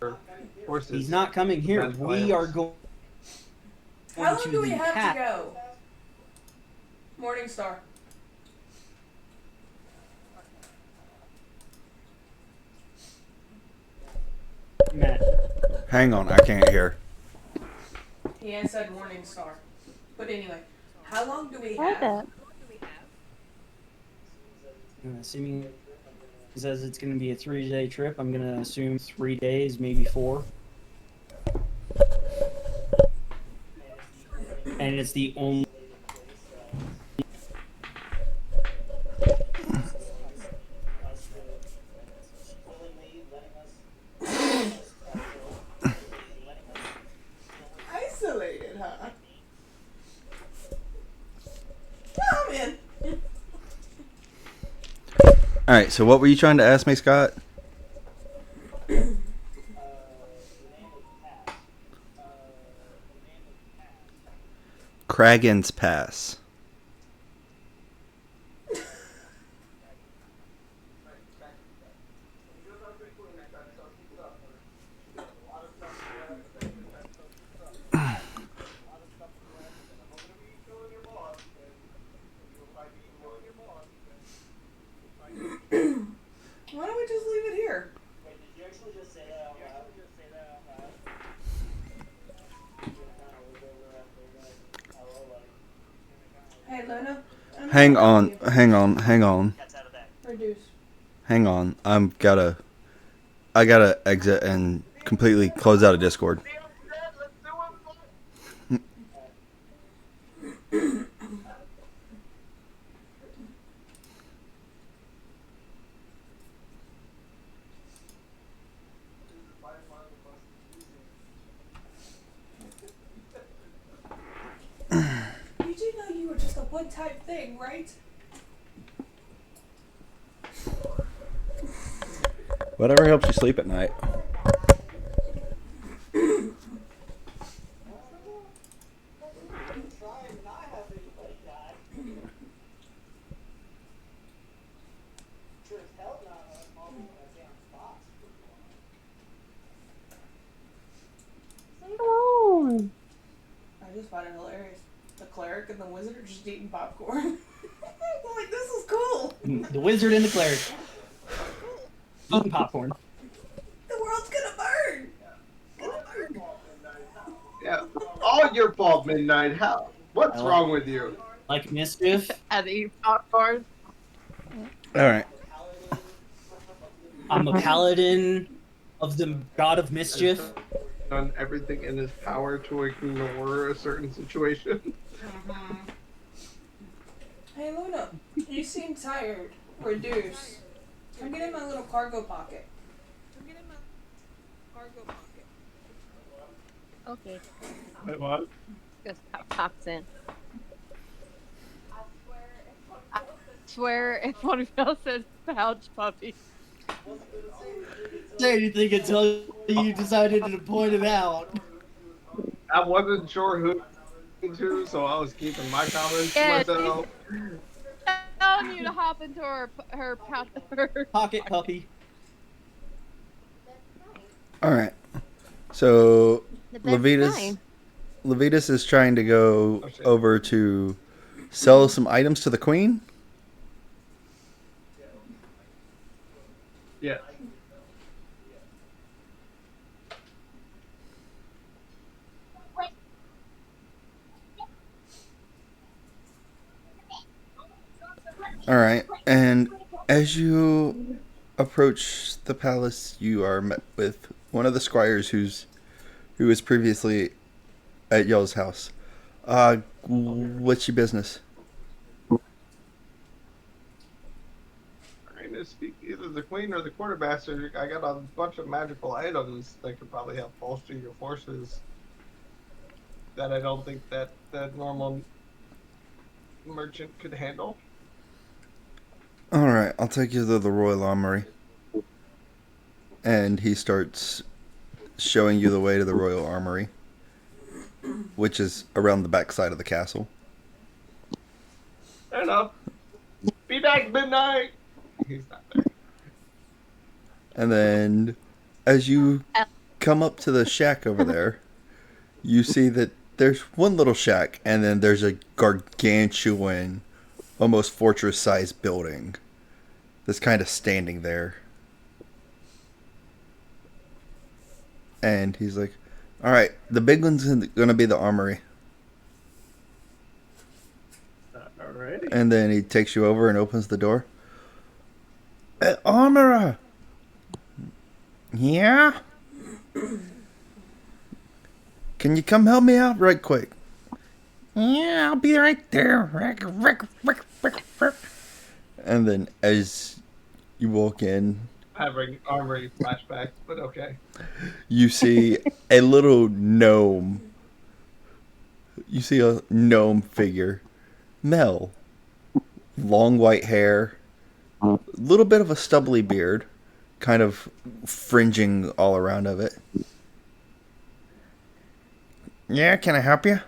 her horses. He's not coming here. Medical We are items. going How long to do we the have pass. to go? Morningstar. Matt, Hang on, I can't hear. He had said Morningstar. But anyway, how long do we I like have? that. assuming he says it's going to be a 3-day trip, I'm going to assume 3 days, maybe 4. And it's the only... Isolated, huh? I'm in. Alright, so what were you trying to ask me, Scott? Kragen's Pass. Why don't we just leave it here? Hey, Luna. I'm Hang not on, happy. hang on, hang on, Reduce. hang on. I gotta exit and completely close out of Discord. Hood type thing, right? Whatever helps you sleep at night. alone. I just find it hilarious. The cleric and the wizard are just eating popcorn. I'm like, this is cool. The wizard and the cleric eating popcorn. The world's gonna burn. Gonna burn. Yeah, all your fault, Midnight. What's Hello? wrong with you? Like mischief. Had to eat popcorn. All right. I'm a paladin of the god of mischief. Done everything in his power to ignore a certain situation. Hey Luna, you seem tired. Reduce. Come get in my little cargo pocket. Okay. Wait, what? Just pops in. I swear if one of y'all says pouch puppy. Say anything until you decided to point it out. I wasn't sure who to, so I was keeping my comments Yeah, to myself. Telling you to hop into her pouch. Pocket puppy. All right. So That's Levitas fine. Levitas is trying to go Oh, shit. over to sell some items to the queen. Yeah. All right. And as you approach the palace, you are met with one of the squires who was previously at y'all's house. What's your business? I mean, to speak either the queen or the quartermaster, I got a bunch of magical items that could probably help bolster your forces. That I don't think that the normal merchant could handle. All right, I'll take you to the Royal Armory. And he starts showing you the way to the Royal Armory, which is around the back side of the castle. Fair enough. Be back midnight. He's not there. And then as you come up to the shack over there, you see that there's one little shack, and then there's a gargantuan, almost fortress-sized building that's kind of standing there. And he's like, all right, the big one's going to be the armory. Alrighty. And then he takes you over and opens the door. Armorer! Yeah? Can you come help me out right quick? Yeah, I'll be right there. And then as you walk in, Having armory flashbacks, but okay. you see a little gnome. You see a gnome figure. Mel. Long white hair. A little bit of a stubbly beard. Kind of fringing all around of it. Yeah, can I help you?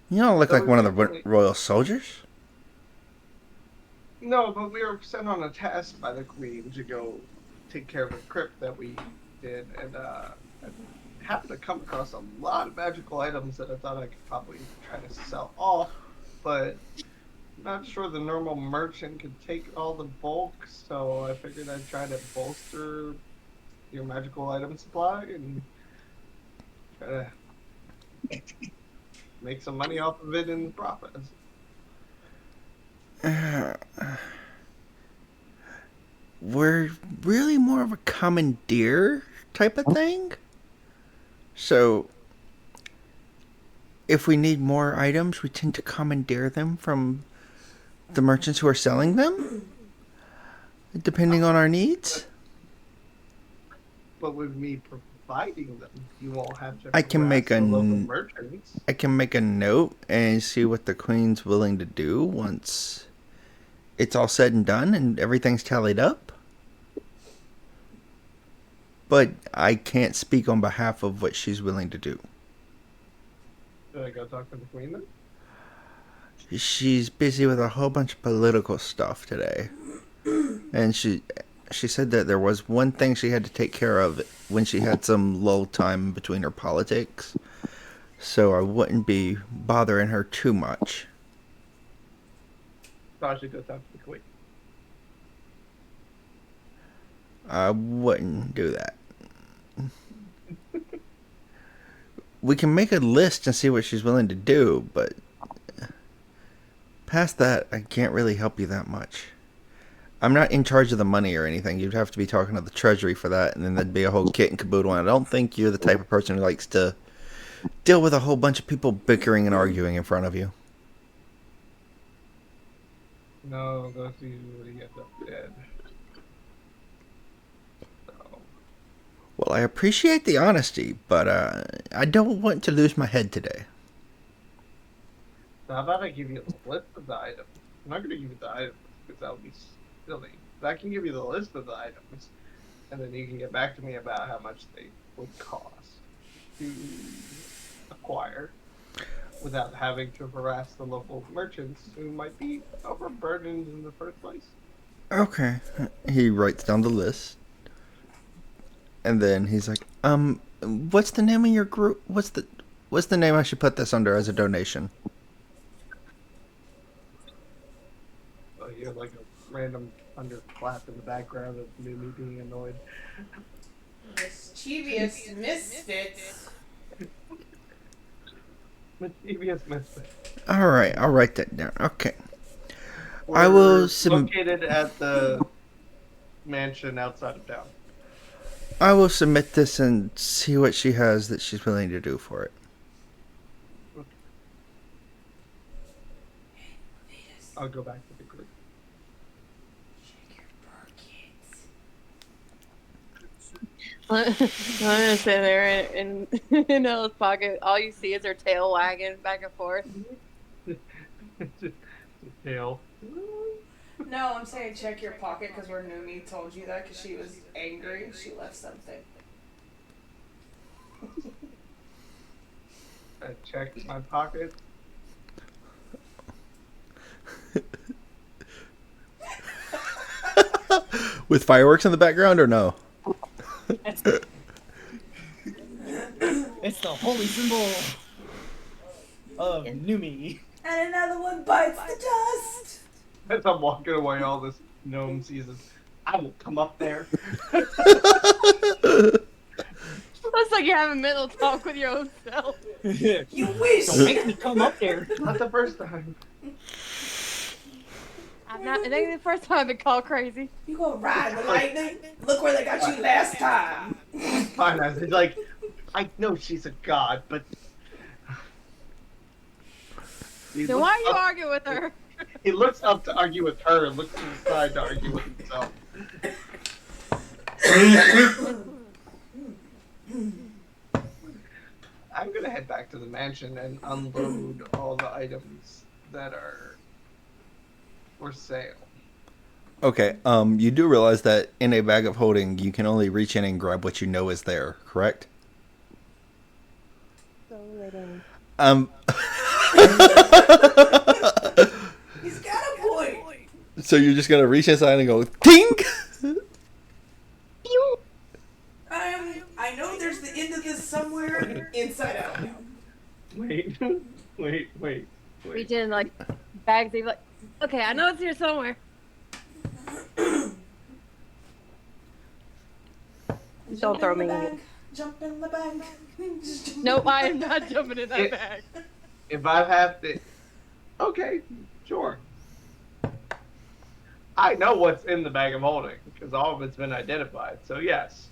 You don't look like one of the royal soldiers. No, but we were sent on a task by the queen to go take care of a crypt that we did, and I happened to come across a lot of magical items that I thought I could probably try to sell off, but I'm not sure the normal merchant could take all the bulk, so I figured I'd try to bolster your magical item supply and try to make some money off of it in the process. We're really more of a commandeer type of thing. So, if we need more items, we tend to commandeer them from the merchants who are selling them, depending on our needs. But with me finding them. You won't have to I can harass make the local a merchants. I can make a note and see what the queen's willing to do once it's all said and done and everything's tallied up. But I can't speak on behalf of what she's willing to do. Should I go talk to the queen then? She's busy with a whole bunch of political stuff today. And she said that there was one thing she had to take care of when she had some lull time between her politics. So I wouldn't be bothering her too much. So I should go talk to the queen. I wouldn't do that. We can make a list and see what she's willing to do, but past that, I can't really help you that much. I'm not in charge of the money or anything. You'd have to be talking to the treasury for that, and then there'd be a whole kit and caboodle. And I don't think you're the type of person who likes to deal with a whole bunch of people bickering and arguing in front of you. No, those usually end up dead. So, Well, I appreciate the honesty, but I don't want to lose my head today. how about I give you the list of the items? I'm not going to give you the items because that would be silly. But I can give you the list of the items, and then you can get back to me about how much they would cost to acquire without having to harass the local merchants who might be overburdened in the first place. Okay. He writes down the list. And then he's like, what's the name of your group? What's the name I should put this under as a donation? So you have like a random underclap in the background of me being annoyed. Mischievous misfits. Mischievous misfit. Alright, I'll write that down. Okay. We're I will located at the mansion outside of town. I will submit this and see what she has that she's willing to do for it. I'll go back to the group. I'm gonna sit there in Ella's pocket. All you see is her tail wagging back and forth. Tail. No, I'm saying check your pocket because where Numi told you that because she was angry. She left something. I checked my pocket. With fireworks in the background or no? It's the holy symbol of Numi. And another one bites the dust. As I'm walking away, all this gnome sees us. I will come up there. Looks like you're having mental talk with your own self. You wish. Don't make me come up there. Not the first time. I'm not. It ain't the first time I've been called crazy. You gonna ride the lightning? Look where they got you last time. Fine, I was like, I know she's a god, but. He Then looks why are you up- arguing with her? He looks up to argue with her and looks to the side to argue with himself. I'm gonna head back to the mansion and unload all the items that are for sale. Okay, you do realize that in a bag of holding, you can only reach in and grab what you know is there, correct? Um, He's got a point. so you're just gonna reach inside and go, ting! I know there's the end of this somewhere inside out. Wait, wait. Reach in like bags. They like, okay, I know it's here somewhere. Don't throw me in it. Jump in the bag. Just jump Nope, in the I am bag. not jumping in that bag. If I have to. Okay, sure. I know what's in the bag of holding because all of it's been identified. So, yes.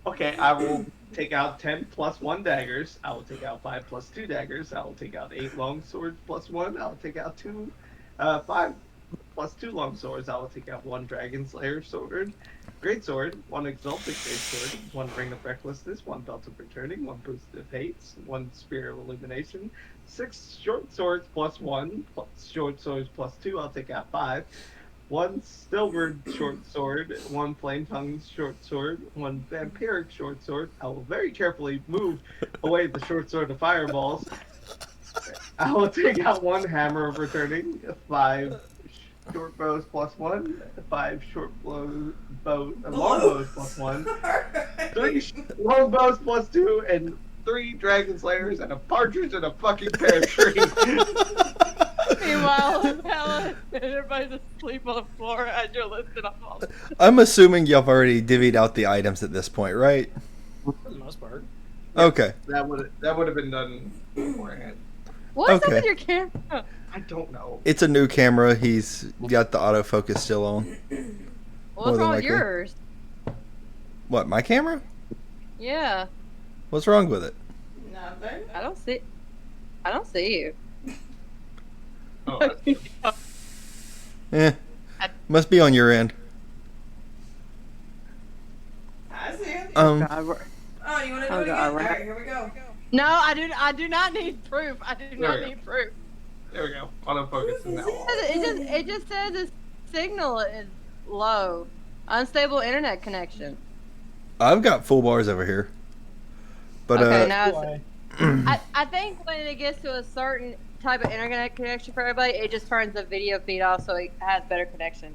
Okay, I will take out 10 plus 1 daggers. I will take out 5 plus 2 daggers. I will take out 8 long swords plus 1. I'll take out 2, 5 plus 2 long swords. I will take out 1 dragon slayer sword. Great sword, 1 exalted great sword, 1 ring of recklessness, 1 belt of returning, 1 boost of hates, 1 spear of illumination, 6 short swords plus 1, short swords plus 2. I'll take out 5. 1 silver short sword, 1 flame tongue short sword, 1 vampiric short sword. I will very carefully move away the short sword of fireballs. I will take out 1 hammer of returning, 5 short bows plus 1, 5 short long bows plus 1, 3 long bows plus 2, and 3 dragon slayers and a partridge and a fucking pear tree. Meanwhile, Helen, everybody's asleep on the floor as you're listing off all. I'm assuming y'all have already divvied out the items at this point, right? For the most part. Okay. That would have been done beforehand. What's up Okay. with your camera? I don't know. It's a new camera. He's got the autofocus still on. More What's than wrong with likely. yours? What, my camera? Yeah, What's wrong with it? Nothing. I don't see. I don't see you. Oh, Eh. Must be on your end. I see it. God, we're- Oh, you want to do Oh, it again? God, All we're- right, here we go. No, I do. I do not need proof. I do not There we need proof. there we go. Autofocus is now on. It just says the signal is low, unstable internet connection. I've got full bars over here. But Okay, now it's, Why? I think when it gets to a certain type of internet connection for everybody, it just turns the video feed off so it has better connection.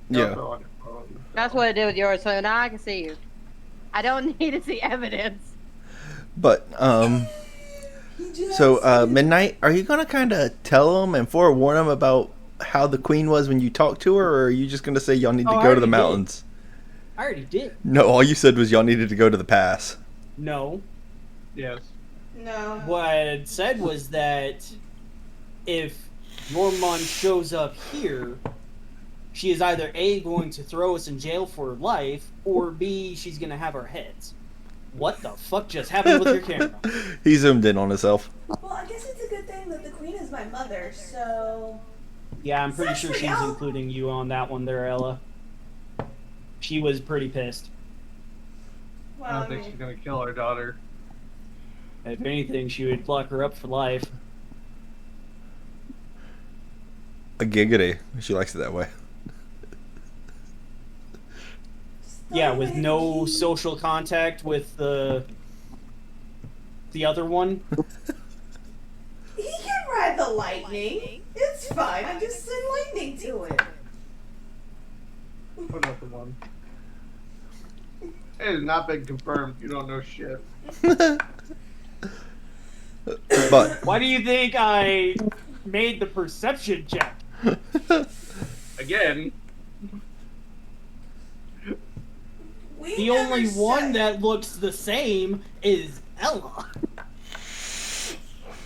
yeah. Also on your phone, That's so. what it did with yours. So now I can see you. I don't need to see evidence. But so Midnight, are you gonna kind of tell them and forewarn them about how the queen was when you talked to her, or are you just gonna say y'all need to Oh, I go to the already did. mountains? I already did. No, all you said was y'all needed to go to the pass. No. Yes. No. What I had said was that if Normand shows up here, she is either A, going to throw us in jail for life, or B, she's going to have our heads. What the fuck just happened with your camera? He zoomed in on himself. Well, I guess it's a good thing that the queen is my mother, so. Yeah, I'm pretty Sucks sure for she's y'all. including you on that one there, Ella. She was pretty pissed. I Well, don't I think she's mean, gonna kill our daughter. If anything, she would lock her up for life. A giggity. She likes it that way. Yeah, with no social contact with the other one. he can ride the lightning. It's fine. I just send lightning to him. Put up the one. It has not been confirmed. You don't know shit. But Why do you think I made the perception check? Again, We The never only one said- that looks the same is Ella.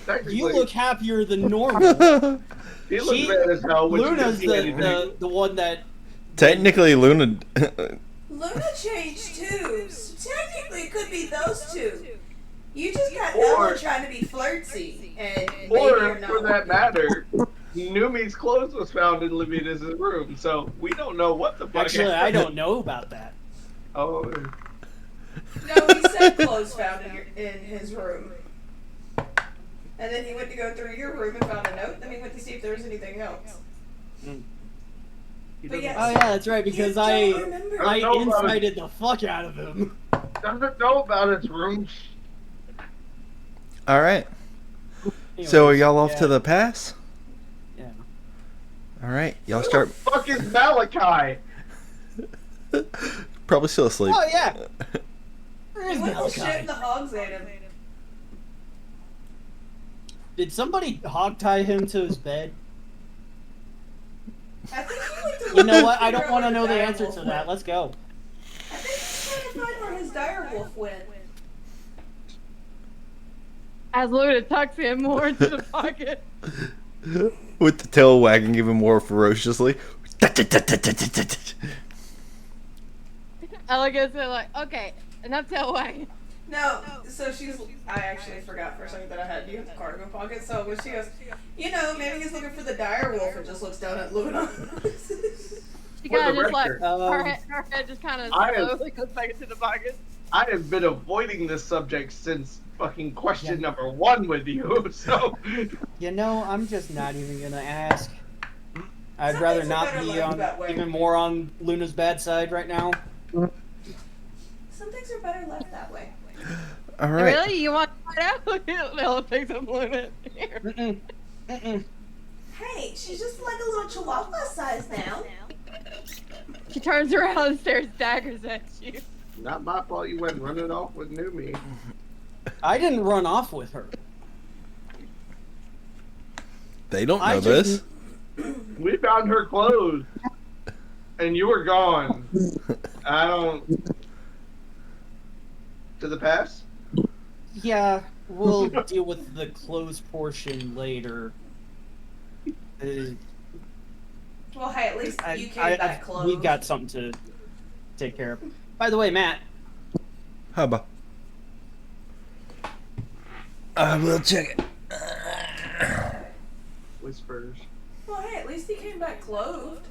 technically, You look happier than normal. he looks she- mad as hell when Luna's she doesn't do anything. the one that. technically, Luna. Luna changed too, so technically it could be those two. You just got Or- Ella trying to be flirty, and maybe Or, you're not. for that matter, Numi's clothes was found in Levitas' room, so we don't know what the fuck Actually, I happened. don't know about that. Oh, No, he said clothes found in his room. And then he went to go through your room and found a note. Then he went to see if there was anything else. he But doesn't, yes. Oh yeah, that's right. Because You I don't remember. I know about it. incited the fuck out of him. doesn't know about his room. All right. So are Anyways, y'all off yeah, to the pass? Yeah. All right. Y'all Who start. the fuck is Malachi? Probably still asleep. Oh yeah. Where is He went to shit Malachi? and the hogs ate him. Did somebody hogtie him to his bed? I think he went to You know look what? I figure don't out want to where know the dire answer wolf to went. that. Let's go. I think he's trying to find where his dire wolf went. As Luna tucks him more into the pocket. With the tail wagging even more ferociously. Ella goes there like, okay, enough tail wagging. No, so I actually forgot for a second that I had you in the cargo pocket. So when she goes, maybe he's looking for the dire wolf, and just looks down at Luna. She For kind the of just like record, her head just kind of I have slowly goes back into the pocket. I have been avoiding this subject since fucking question Yeah. number 1 with you. So I'm just not even gonna ask. I'd Some rather things are not better be left on that way. even more on Luna's bad side right now. Some things are better left that way. All right. Really? You want to find out? They'll take some limit. Here. Mm-mm. Mm-mm. Hey, she's just like a little chihuahua size now. She turns around and stares daggers at you. not my fault you went running off with new me. I didn't run off with her. They don't know I this. We found her clothes, and you were gone. I don't. To the pass? Yeah, we'll deal with the closed portion later. Well, hey, at least you came back close. We've got something to take care of. By the way, Matt, Hubba. I will check it. Whispers. Well, hey, at least he came back clothed.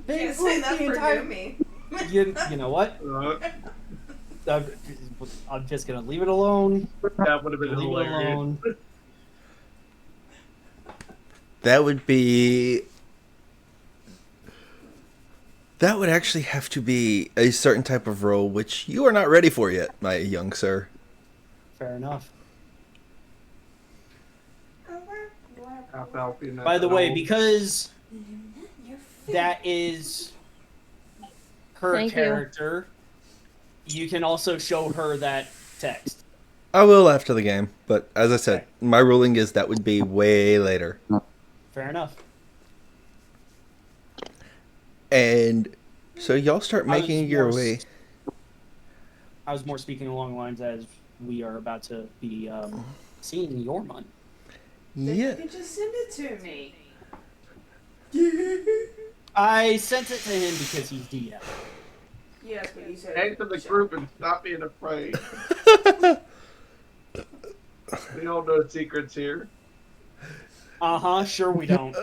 they Can't say moved that the for entire- me. you know what? I'm just gonna leave it alone. That would have been Leave it hilarious. alone. That would be. That would actually have to be a certain type of role which you are not ready for yet, my young sir. Fair enough. Alfalfa, By the way, methanol. because You're fit. that is her Thank you. character, you can also show her that text. I will after the game, but as I said, my ruling is that would be way later. Fair enough. And so y'all start making your way. I was more speaking along the lines as we are about to be seeing your money. Then Yeah. you can just send it to me. I sent it to him because he's DM. Yes, but you said. Hang to the group and stop being afraid. We don't know secrets here. Uh-huh, sure we don't.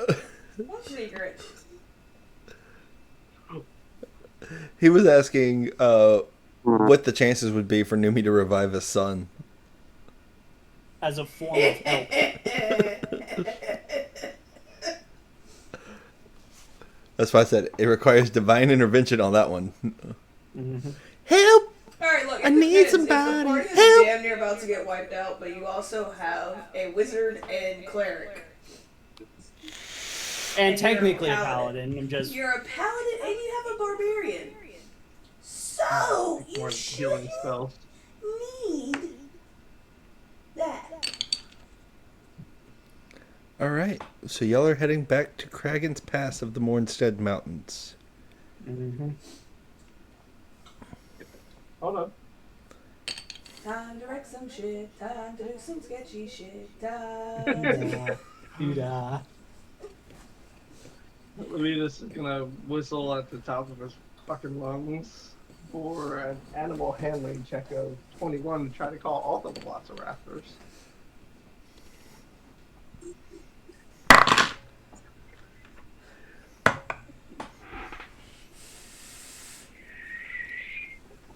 What secret? He was asking what the chances would be for Numi to revive his son. As a form of help. That's why I said it requires divine intervention on that one. Mhm. Help! Alright, look. I it need depends. somebody. If the party is Help! damn near about to get wiped out, but you also have a wizard and cleric. And And you're a technically a paladin. paladin. I'm just... You're a paladin and you have a barbarian. So, you More should healing spells. need that. Alright, so y'all are heading back to Kragen's Pass of the Mornstead Mountains. Mhm. Hold on. Time to wreck some shit. Time to do some sketchy shit. Time. Doo-dah. Levitas is gonna whistle at the top of his fucking lungs for an animal handling check of 21 to try to call all the velociraptors.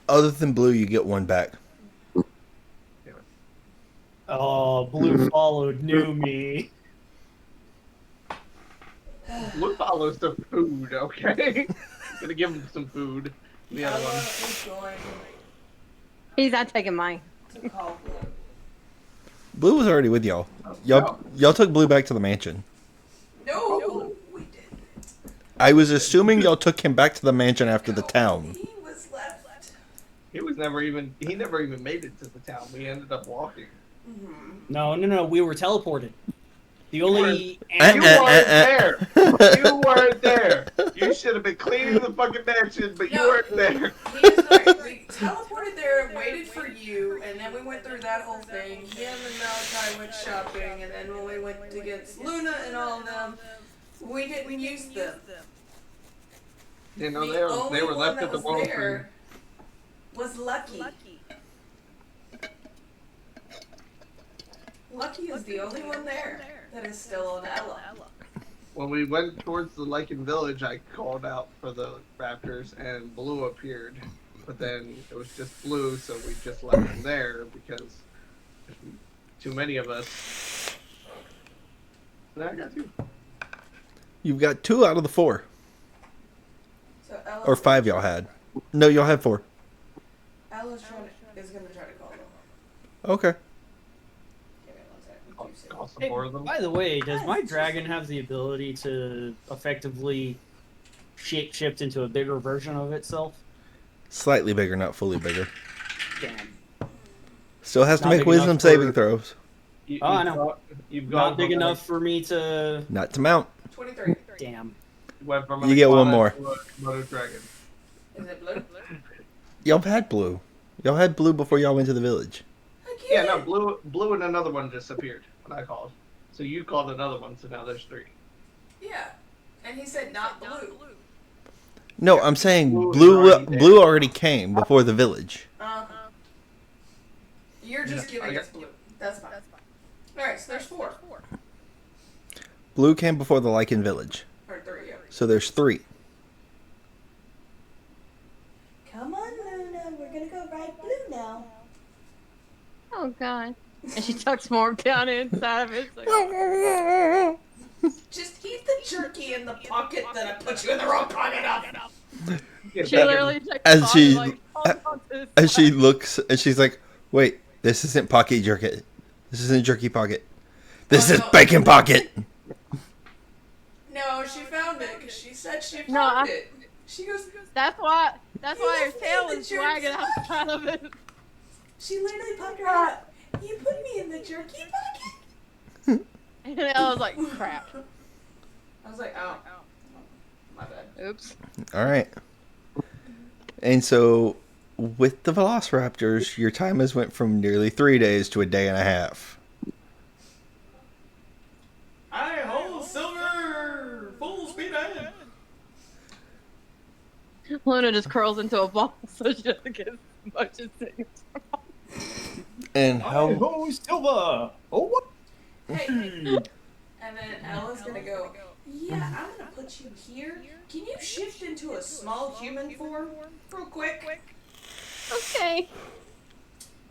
Other than blue, you get one back. Oh, Blue followed knew me. Blue follows the food, okay? Gonna give him some food. The other one. is going He's not taking mine. to call Blue. Blue was already with y'all. Y'all took blue back to the mansion. No, we didn't. I was assuming y'all took him back to the mansion after the town. He was left. He never even made it to the town. We ended up walking. No, we were teleported. The only You animal... weren't there. You weren't there. You should have been cleaning the fucking mansion, but you No. weren't there. He is right. We teleported there and waited for you, and then we went through that whole thing. Him and Malachi went shopping, and then when we went against Luna and all of them, we didn't use them. You know, The they only were one left that at the was wall there was Lucky. Lucky is the only one there that is still an Ella. When we went towards the Lycan village, I called out for the raptors, and Blue appeared. But then it was just Blue, so we just left him there because there's too many of us. Now I got 2. You've got 2 out of the 4. So Ella's Or 5 y'all had. No, y'all had 4. Ella's is gonna try to call them. Okay. Give me 1 second. I'll Too soon. call some Hey, more of them. by the way, does my dragon have the ability to effectively shape-shift into a bigger version of itself? Slightly bigger, not fully bigger. Damn. Still has to Not make big wisdom enough saving for- throws. Oh, I know. You've Not gone big from enough for me to... Not to mount. 23. Damn. Went from You get one iguana more. to a Komodo dragon. Is it blue? Y'all had blue. Y'all had blue before y'all went to the village. Yeah, no, blue and another one just appeared when I called. So you called another one, so now there's 3. Yeah. And he said not blue. No, I'm saying Blue is blue. already there. Blue already came before the village. You're just giving us blue. That's fine. Alright, so there's 4. Blue came before the Lycan village, Or 3, yeah. so there's 3. Come on, Luna. We're gonna go ride blue now. Oh god. And she tucks more down inside of it. It's like, Just eat the jerky in the pocket that I put you in the wrong pocket of. she literally takes As the she- bottom, like, holds onto his And she side. looks and she's like, "Wait, this isn't pocket jerky. This isn't jerky pocket. This Oh, is no. bacon pocket." No, she found it because she said she found No, I- it. She goes. That's why You her left me tail in the was wagging jerky outside of it. She literally popped her head up. You put me in the jerky pocket. And I was like, crap. I was like, oh, my bad. Oops. All right. And so, with the Velociraptors, your time has went from nearly 3 days to a day and a half. I hold silver, full speed ahead. Luna just curls into a ball so she doesn't get as much as things. And how? Oh, Silva! Oh, what? Hey, and then Ella's gonna go. Yeah, I'm gonna put you here. Can you shift into a small human form, real quick? Okay.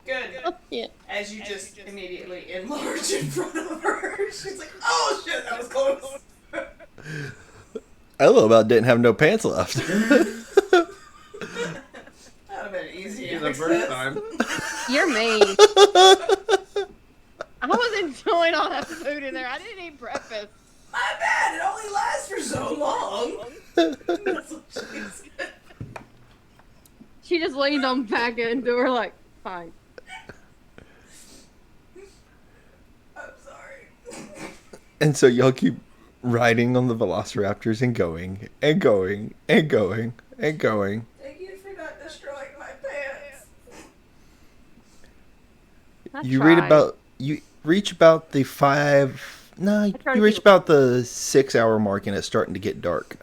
Good. Yeah. As you just immediately enlarge in front of her. She's like, oh shit, that was close. Ella about didn't have no pants left. That would have been easy. Yeah, the first time. You're mean. I was enjoying all that food in there. I didn't eat breakfast. My bad, it only lasts for so long. That's what she said. She just leaned on back into her like, fine. I'm sorry. And so y'all keep riding on the Velociraptors and going and going and going and going. Thank you for not destroying my pants. I You tried. reach about the 5. No, tried you to reach keep- about the 6-hour mark and it's starting to get dark.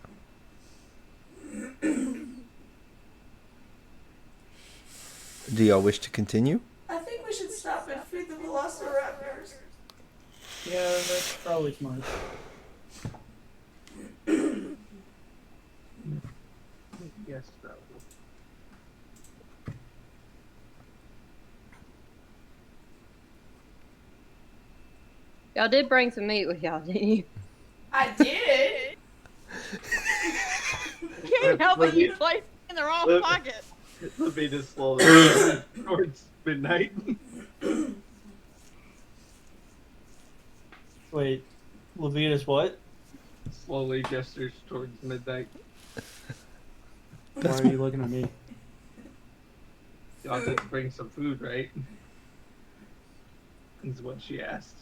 Do y'all wish to continue? I think we should stop and feed the velociraptors. Yeah, that's probably smart. Yes, so. Y'all did bring some meat with y'all, didn't you? I did. Can't help it. You placed it in the wrong Look. pocket. Let me just slowly towards midnight. Wait, Levitas what? Slowly gestures towards midnight. Why are you looking at me? Y'all did bring some food, right? Is what she asked.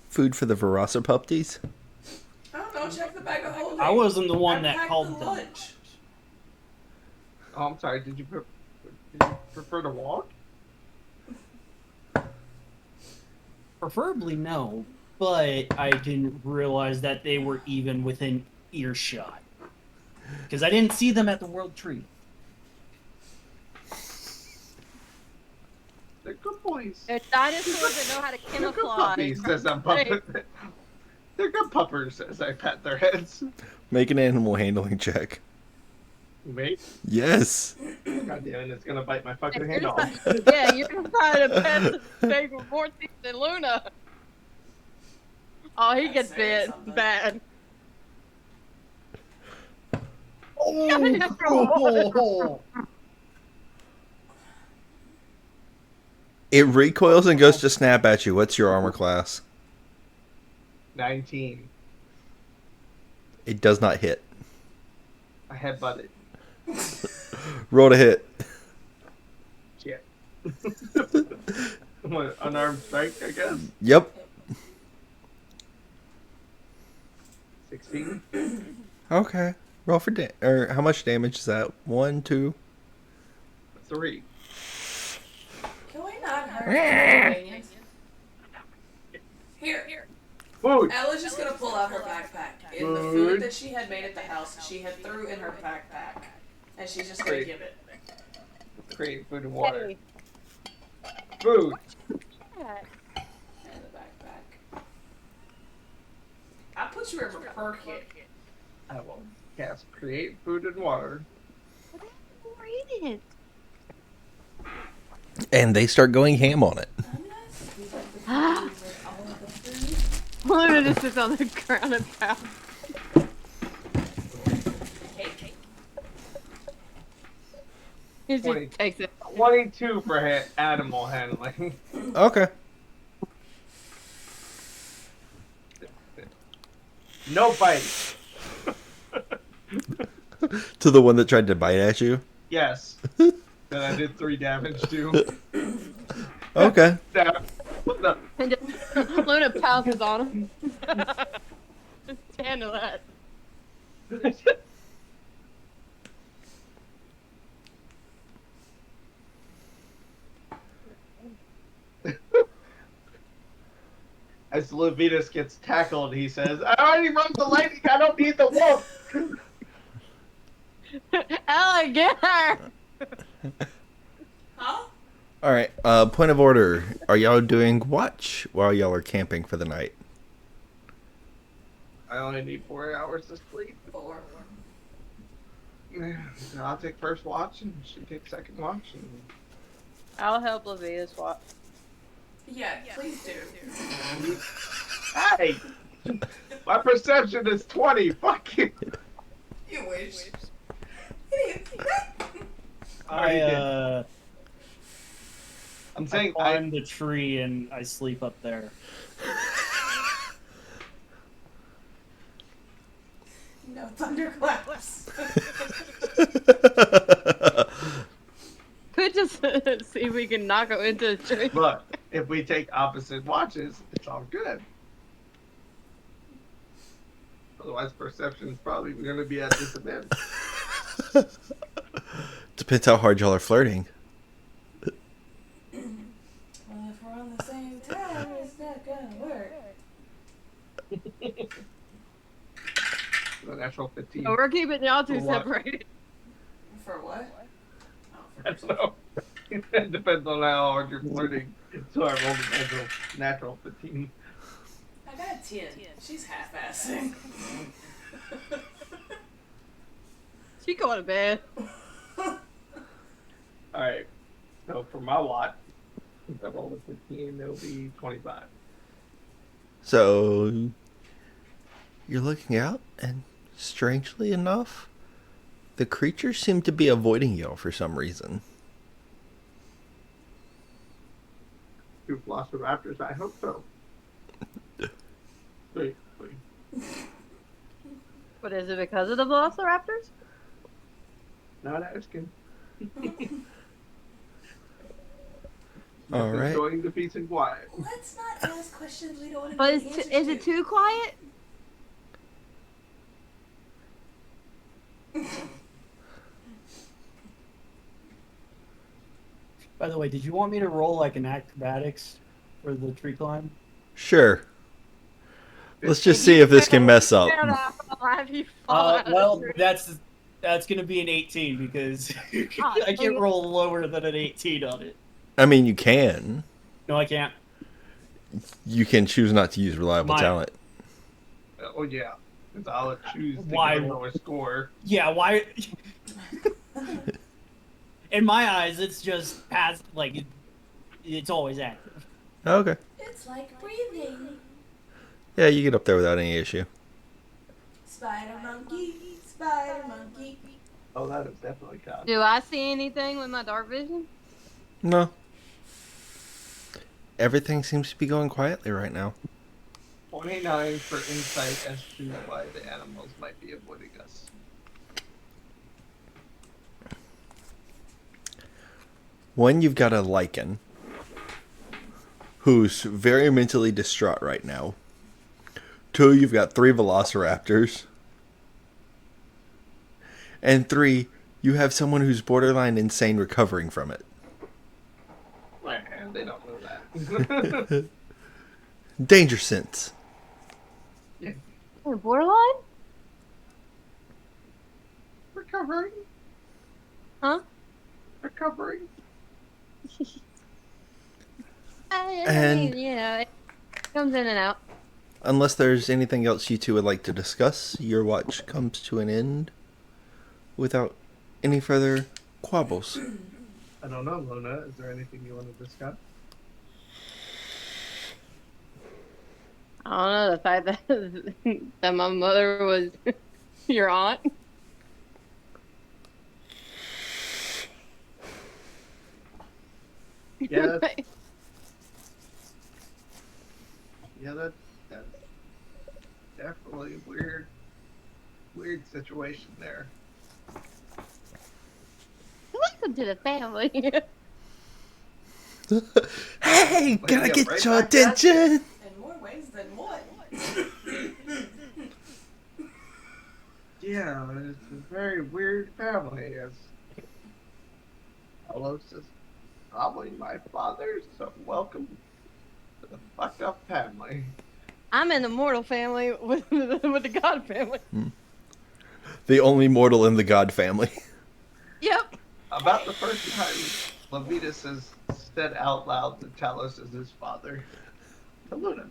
Food for the Velociraptors? I don't know. Check the bag of holding. I wasn't the one I that packed called the them. lunch. Oh, I'm sorry. Did you prefer to walk? Preferably no, but I didn't realize that they were even within earshot. Because I didn't see them at the World Tree. They're good boys. They're dinosaurs that know how to They're good camouflage. puppies, as I'm pupping. They're good puppers as I pat their heads. Make an animal handling check. Mate, Yes. God damn it, it's gonna bite my fucking You're hand off. yeah, you're trying to pet the big with more teeth than Luna. Oh, he That's gets saying bit something. bad. Oh, It recoils and goes to snap at you. What's your armor class? 19. It does not hit. I headbutted. Roll to hit. Shit. What, unarmed strike, I guess? Yep. 16. Okay. Roll for or how much damage is that? 1, 2. 3. Can we not hurt inconvenience? Here. Food! Ella's just gonna pull out her backpack. In the food that she had made at the house, she had threw in her backpack. And she's just gonna give it. Create food and water. Hey. Food! In the backpack. I put you in her kit. I will cast create food and water. Read it. And they start going ham on it. Luna just sits on the ground and pouts. He just 20. takes it. 22 for animal handling. Okay. No bite. To the one that tried to bite at you? Yes. Then I did 3 damage to. Okay. No. And just, Luna pounces on him. Just handle that. As Levitas gets tackled, he says, I already run the lightning, I don't need the wolf. Ella, get her! Huh? Alright, point of order. Are y'all doing watch while y'all are camping for the night? I only need 4 hours of sleep. 4. I'll take first watch and she takes second watch. And... I'll help Levitas watch. Yeah, please do. Hey! My perception is 20. Fuck you. You wish. I I'm I saying climb the tree and I sleep up there. No thunderclaps. Could just see if we can knock him into the tree. Look, if we take opposite watches, it's all good. Otherwise, perception is probably going to be at disadvantage. Depends how hard y'all are flirting. Well, if we're on the same time, it's not gonna work. The natural 15. So we're keeping y'all two For what? separated. For what? That's no. It depends on how hard you're flirting. So I rolled a natural 15. I got a 10. She's half-assing. She going to bed. Alright. So for my lot, since I rolled a 15, it'll be 25. So, you're looking out, and strangely enough, the creatures seem to be avoiding y'all for some reason. 2 velociraptors, I hope so. Wait. What is it, because of the velociraptors? Not asking. All Just right. enjoying the peace and quiet. Let's not ask questions we don't want to But know is, the answers is it to. too quiet? By the way, did you want me to roll like an acrobatics for the tree climb? Sure. Let's just see if this can mess up. I'll have you fall out of the Well, tree. that's gonna be an 18 because Ah, I dang can't it. roll lower than an 18 on it. I mean, you can. No, I can't. You can choose not to use reliable My- talent. Oh yeah, because I'll choose to Why- get a lower score. Yeah, why? In my eyes, it's just it's always active. Okay. It's like breathing. Yeah, you get up there without any issue. Spider monkey, spider monkey. Oh, that is definitely counts. Do I see anything with my dark vision? No. Everything seems to be going quietly right now. 29 for insight as to why the animals might be avoiding us. One, you've got a lichen who's very mentally distraught right now. Two, you've got 3 velociraptors. And 3, you have someone who's borderline insane recovering from it. Man, they don't know that. Danger sense. Oh, borderline? Recovering. Huh? Recovering. And- you know, it comes in and out. Unless there's anything else you two would like to discuss, your watch comes to an end without any further quabbles. I don't know, Luna. Is there anything you want to discuss? I don't know, the fact that that my mother was your aunt. Yeah. Yeah, that's definitely a weird situation there. Welcome to the family. Hey, can I Yeah, get right your back at attention? In more ways than one. Yeah, it's a very weird family. As Carlos is probably my father, so welcome to the fucked up family. I'm in the mortal family with the God family. The only mortal in the god family. Yep. About the first time Levitas has said out loud that Talos is his father to Luna.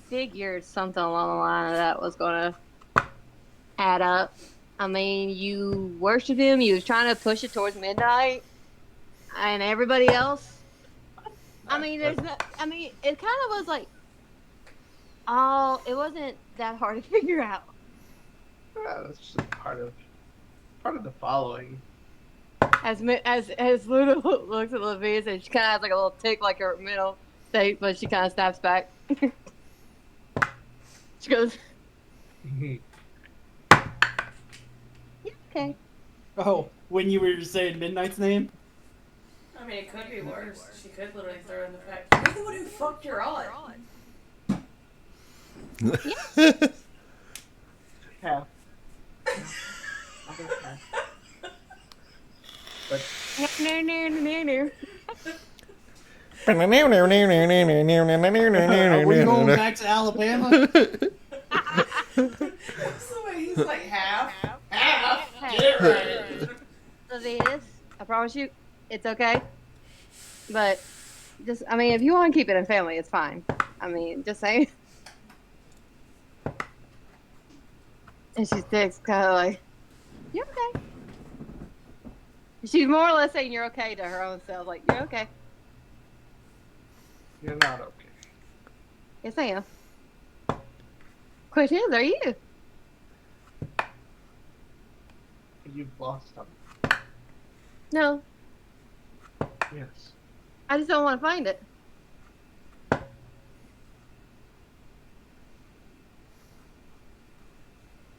Figured something along the line of that was gonna add up. I mean, you worship him. You was trying to push it towards midnight, and everybody else. I mean, there's no. I mean, it kind of was like, oh, it wasn't that hard to figure out. Yeah, that's just part of the following. As Luna looks at Levi's and she kind of has like a little tick, like her middle state, but she kind of snaps back. She goes, "Yeah, okay." Oh, when you were saying Midnight's name? I mean, it could be worse. She could literally throw in the fact, you're the one who fucked your aunt. Half. Other half. But No, no, no, no. Are we going back to Alabama? That's the way he's like, half. Get it right. Levi's, I promise you, it's okay. But just, I mean, if you want to keep it in family, it's fine. I mean, just saying. And she sticks kind of like, "You're okay." She's more or less saying you're okay to her own self, like, "You're okay." you're not okay. Yes, I am. Question is, are you? You've lost him. No, Yes. I just don't want to find it.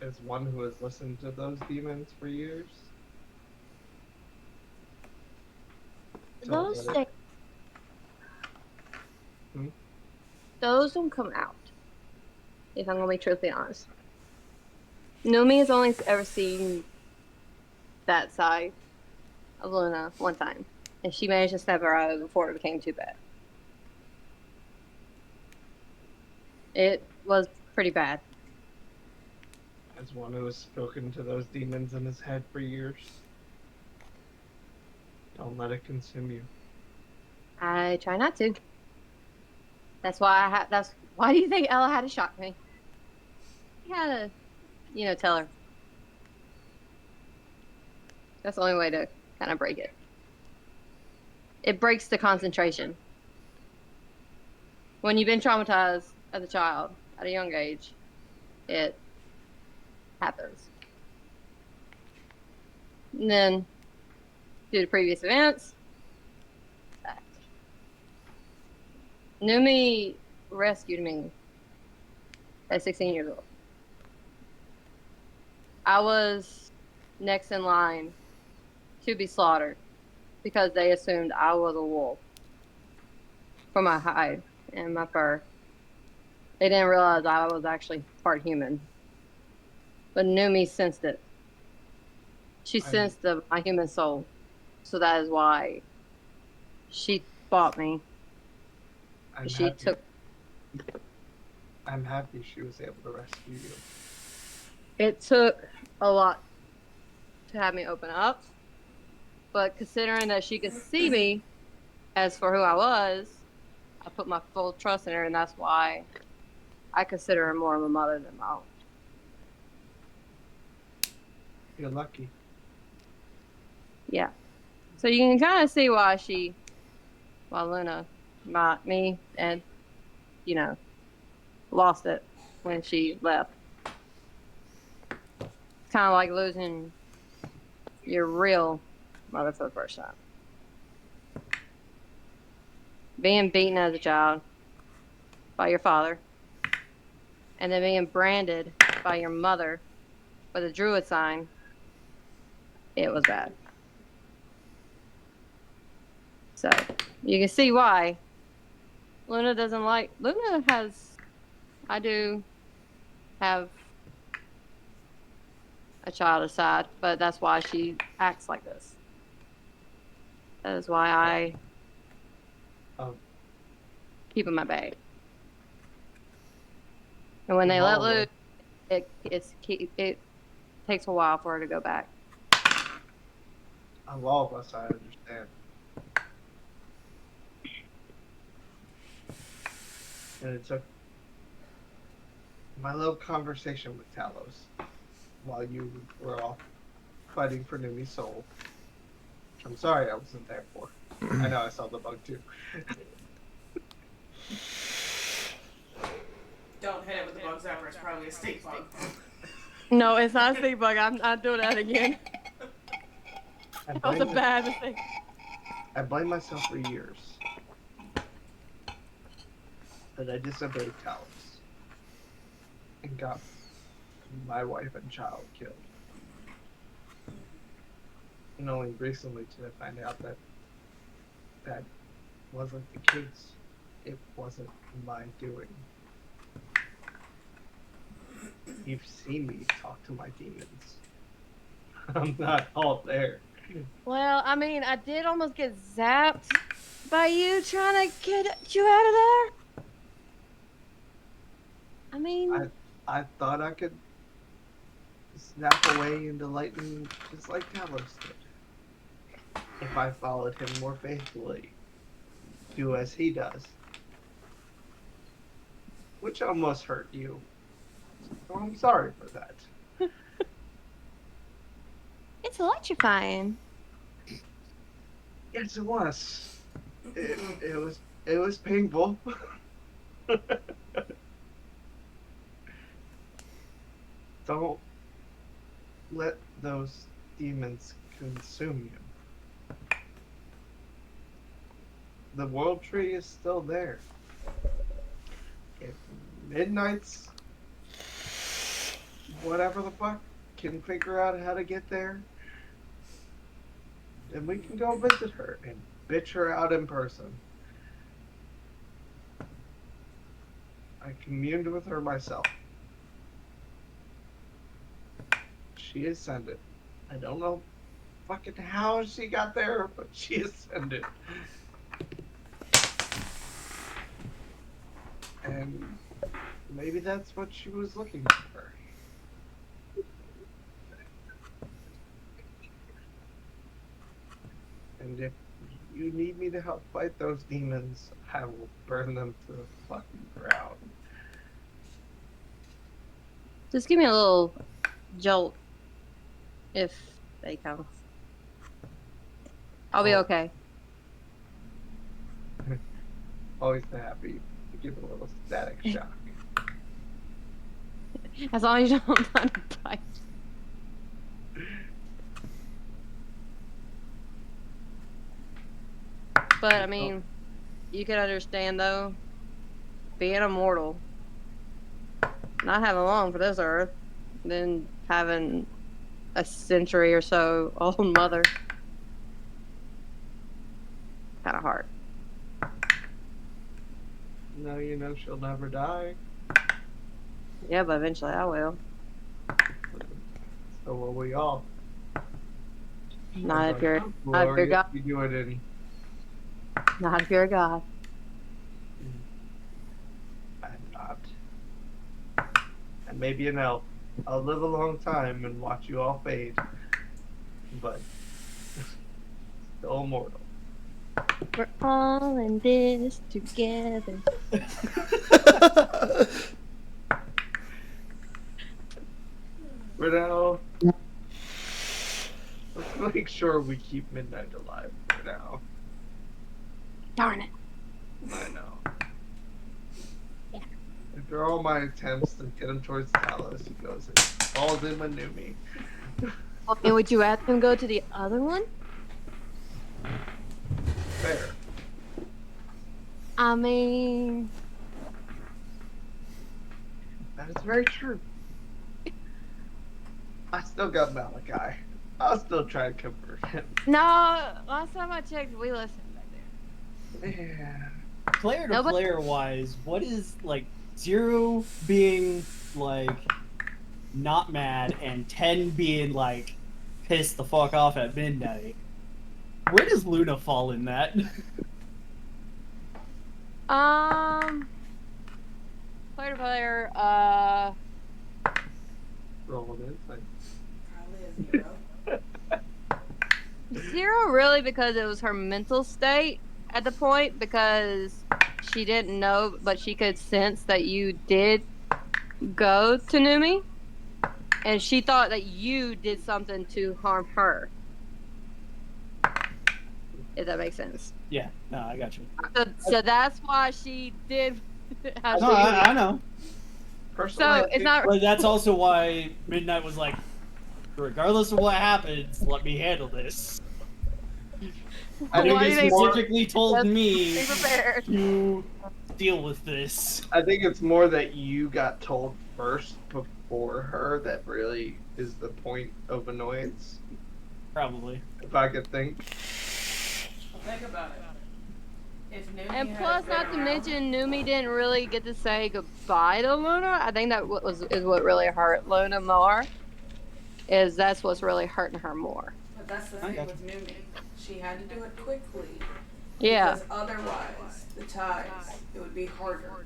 As one who has listened to those demons for years. Those Don't let things, Hmm? those don't come out. If I'm gonna be truthfully honest, Numi has only ever seen that side of Luna one time, and she managed to snap her out of it before it became too bad. It was pretty bad. As one who has spoken to those demons in his head for years. Don't let it consume you. I try not to. That's why that's why do you think Ella had to shock me? You had to, tell her. That's the only way to kind of break it. It breaks the concentration. When you've been traumatized as a child at a young age, it happens. And then, due to previous events, Numi rescued me at 16 years old. I was next in line to be slaughtered because they assumed I was a wolf for my hide and my fur. They didn't realize I was actually part human. But Numi sensed it. She I'm, sensed my human soul. So that is why she fought me. I'm She happy. took. I'm happy she was able to rescue you. It took a lot to have me open up. But considering that she could see me as for who I was, I put my full trust in her, and that's why I consider her more of a mother than my own. You're lucky. Yeah. So you can kind of see why Luna, me, and, you know, lost it when she left. It's kind of like losing your real mother for the first time. Being beaten as a child by your father, and then being branded by your mother with a druid sign, it was bad. So you can see why Luna doesn't like. Luna has. I do have a child aside, but that's why she acts like this. That is why Uh, I um, keep in my bag. And when they we've let all loose, looked. it takes a while for her to go back. Of all of us, I understand. And it took my little conversation with Talos while you were off fighting for Numi's soul. I'm sorry I wasn't there for. I know I saw the bug too. Don't hit it with the bug zapper. It's probably a stink bug. No, it's not a stink bug. I'm not doing that again. I That was a blame bad mistake. I blame myself for years that I disobeyed Talos and got my wife and child killed. And only recently did I find out that that wasn't the case. It wasn't my doing. You've seen me talk to my demons. I'm not all there. Well, I mean, I did almost get zapped by you trying to get you out of there. I I mean, I thought I could snap away into lightning just like Talos did. If I followed him more faithfully, do as he does, which almost hurt you. So I'm sorry for that. it's electrifying. Yes, it was. It was painful. Don't let those demons consume you. The world tree is still there. If Midnight's whatever the fuck can figure out how to get there, then we can go visit her and bitch her out in person. I communed with her myself. She ascended. I don't know fucking how she got there, but she ascended. And maybe that's what she was looking for. And if you need me to help fight those demons, I will burn them to the fucking ground. Just give me a little jolt if they come. I'll be Oh. okay. Always happy to give a little static shock. As long as you don't let them bite. But I mean, you can understand though, being immortal, not having long for this earth, then having a century or so old mother. Kind of hard. No, you know she'll never die. Yeah, but eventually I will. So will we all. Not if you're, not if you're Glory God. you do it in. Not if you're a God. I'm not. And maybe an elf. I'll live a long time and watch you all fade. But still immortal. We're all in this together. For now, let's make sure we keep Midnight alive for now. Darn it. I know. Yeah. After all my attempts to get him towards Talos, he goes and falls in with Numi. And would you rather him go to the other one? Fair. I mean, That is very true. I still got Malachi. I'll still try to convert him. no. Last time I checked, we listened back there. Yeah. Player to Nobody- player wise, what is like 0 being like not mad and 10 being like pissed the fuck off at midnight? Where does Luna fall in that? Player to player, Roll it in. Like, Probably a 0. 0 really because it was her mental state at the point because she didn't know, but she could sense that you did go to Numi, and she thought that you did something to harm her. If that makes sense. Yeah, no, I got you. So that's why she did how she No, I know. personally, So I it's think- not. But that's also why Midnight was like, regardless of what happens, let me handle this. I think Why do it's they- more. Specifically told me Be prepared. to deal with this. I think it's more that you got told first before her that really is the point of annoyance. Probably. If I could think. Well, think about it. If Numi And had plus, been not to around- mention, Numi didn't really get to say goodbye to Luna. I think that is what really hurt Luna more. That's what's really hurting her more. But that's the I thing got with Numi. She had to do it quickly. Yeah, Because otherwise, the ties, it would be harder.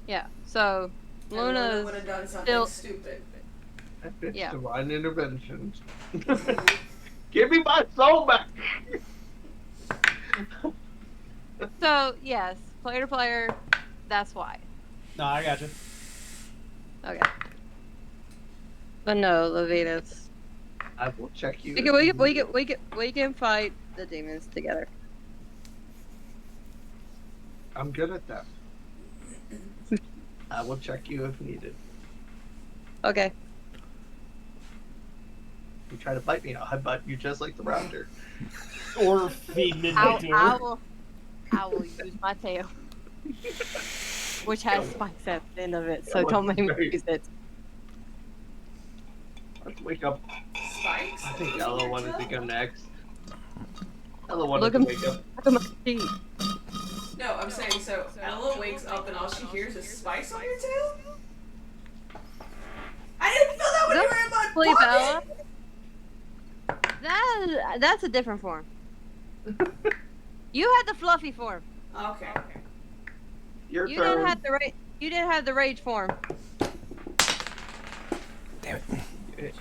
yeah. So And Luna Luna's would have done something still- stupid. That bitch Yeah. divine intervention. Give me my soul back. so yes, player to player. That's why. No, I got you. Okay. But no, Levitas. I will check you. We can fight the demons together. I'm good at that. I will check you if needed. Okay. You try to bite me, I'll bite you just like the raptor. Or feed Midnight to her. I will use my tail, which has spikes at the end of it. So don't make me use it. Let's wake up. Spikes? I think Using Ella your wanted to tail? go next. Ella wanted Look to at- wake up. Look at my feet. No, I'm saying so. Ella wakes up and all she hears is spikes on your tail? I didn't feel that when you were in my Sleep, pocket! Ella. That's a different form. You had the fluffy form. Okay. Your You turn. didn't have the You didn't have the rage form. Damn it.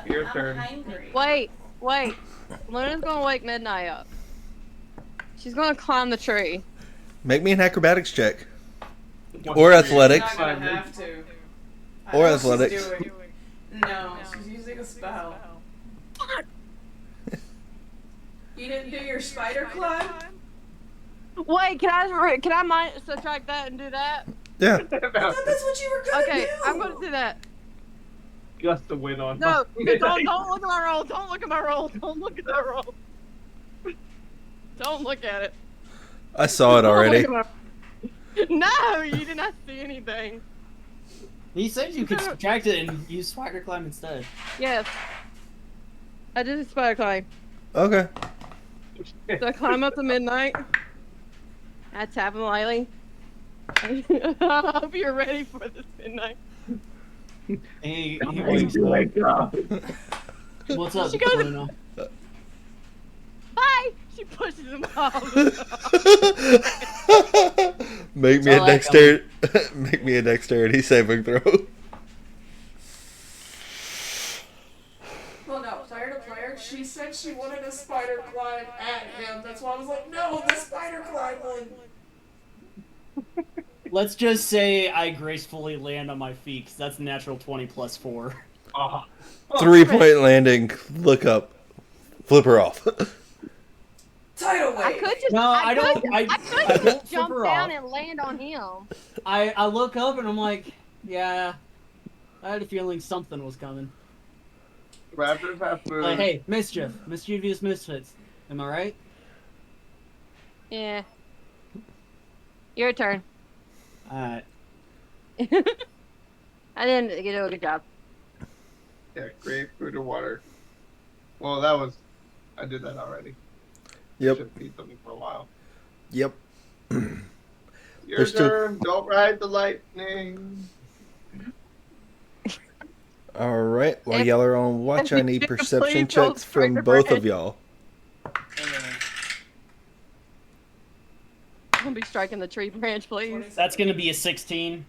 Your I'm turn. hungry. Wait, Wait. Luna's gonna wake Midnight up. She's gonna climb the tree. Make me an acrobatics check. One Or tree. athletics. She's not gonna Fine. have to. I Or know what she's athletics. doing. No, she's using a spell. You didn't do your spider climb? Wait, can I subtract that and do that? Yeah. I thought that's what you were gonna Okay, do. I'm gonna do that. Just to win on. No, my- don't look at my roll. Don't look at my roll. Don't look at that roll. Don't look at it. I saw it Don't look already. at my- No, you did not see anything. He said you could subtract it and use spider climb instead. Yes. I did a spider climb. Okay. So I climb up to Midnight. I tap him lightly. I hope you're ready for this, Midnight. He Oh wakes up. What's up, She goes- Luna? Hi! She pushes him off. Make me a Saw that dexterity. Make me a dexterity saving throw. Well, no, player to player, she said she wanted a spider climb at him. That's why I was like, no, the spider climb one. Let's just say I gracefully land on my feet, 'cause that's natural 20 plus 4. Oh. 3-point landing. Look up. Flip her off. Tidal I wave. could just. No, I don't- Could, I could don't just flip jump her down off. and land on him. I look up and I'm like, yeah, I had a feeling something was coming. Raptors have food. Like, hey, mischievous misfits. Am I right? Yeah. Your turn. Alright. I didn't do a good job. Yeah, create food and water. Well, that was. I did that already. Yep. Should feed something for a while. Yep. Your There's still- turn. Don't ride the lightning. All right. While If- y'all are on watch, if I need you perception please don't checks from trigger both it. of y'all. Don't be striking the tree branch, please. That's gonna be a 16.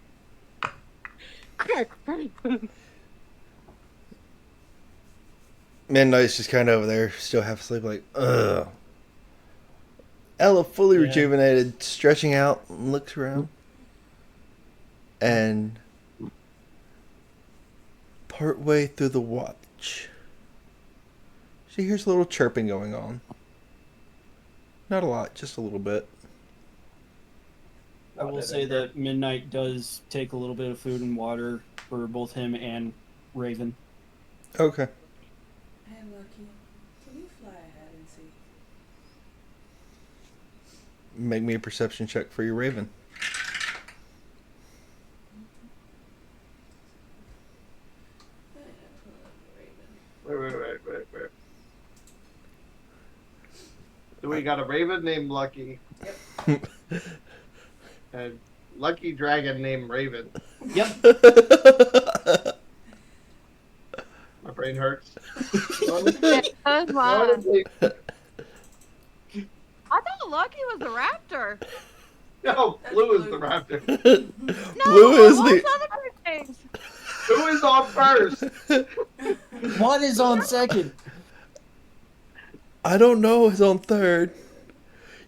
Midnight's just kind of over there, still half asleep, like, ugh. Ella, fully Yeah. rejuvenated, stretching out, looks around. And partway through the watch, she hears a little chirping going on. Not a lot, just a little bit. I will say that Midnight does take a little bit of food and water for both him and Raven. Okay. Hey, Lucky, can you fly ahead and see? Make me a perception check for your Raven. Wait. So we got a raven named Lucky. Yep. And Lucky Dragon named Raven. Yep. My brain hurts. That's mine. Honestly, I thought Lucky was the raptor. no, Blue is the raptor. No, Blue is all the. those other things. Who is on first? One is on second. I don't know. Is on third.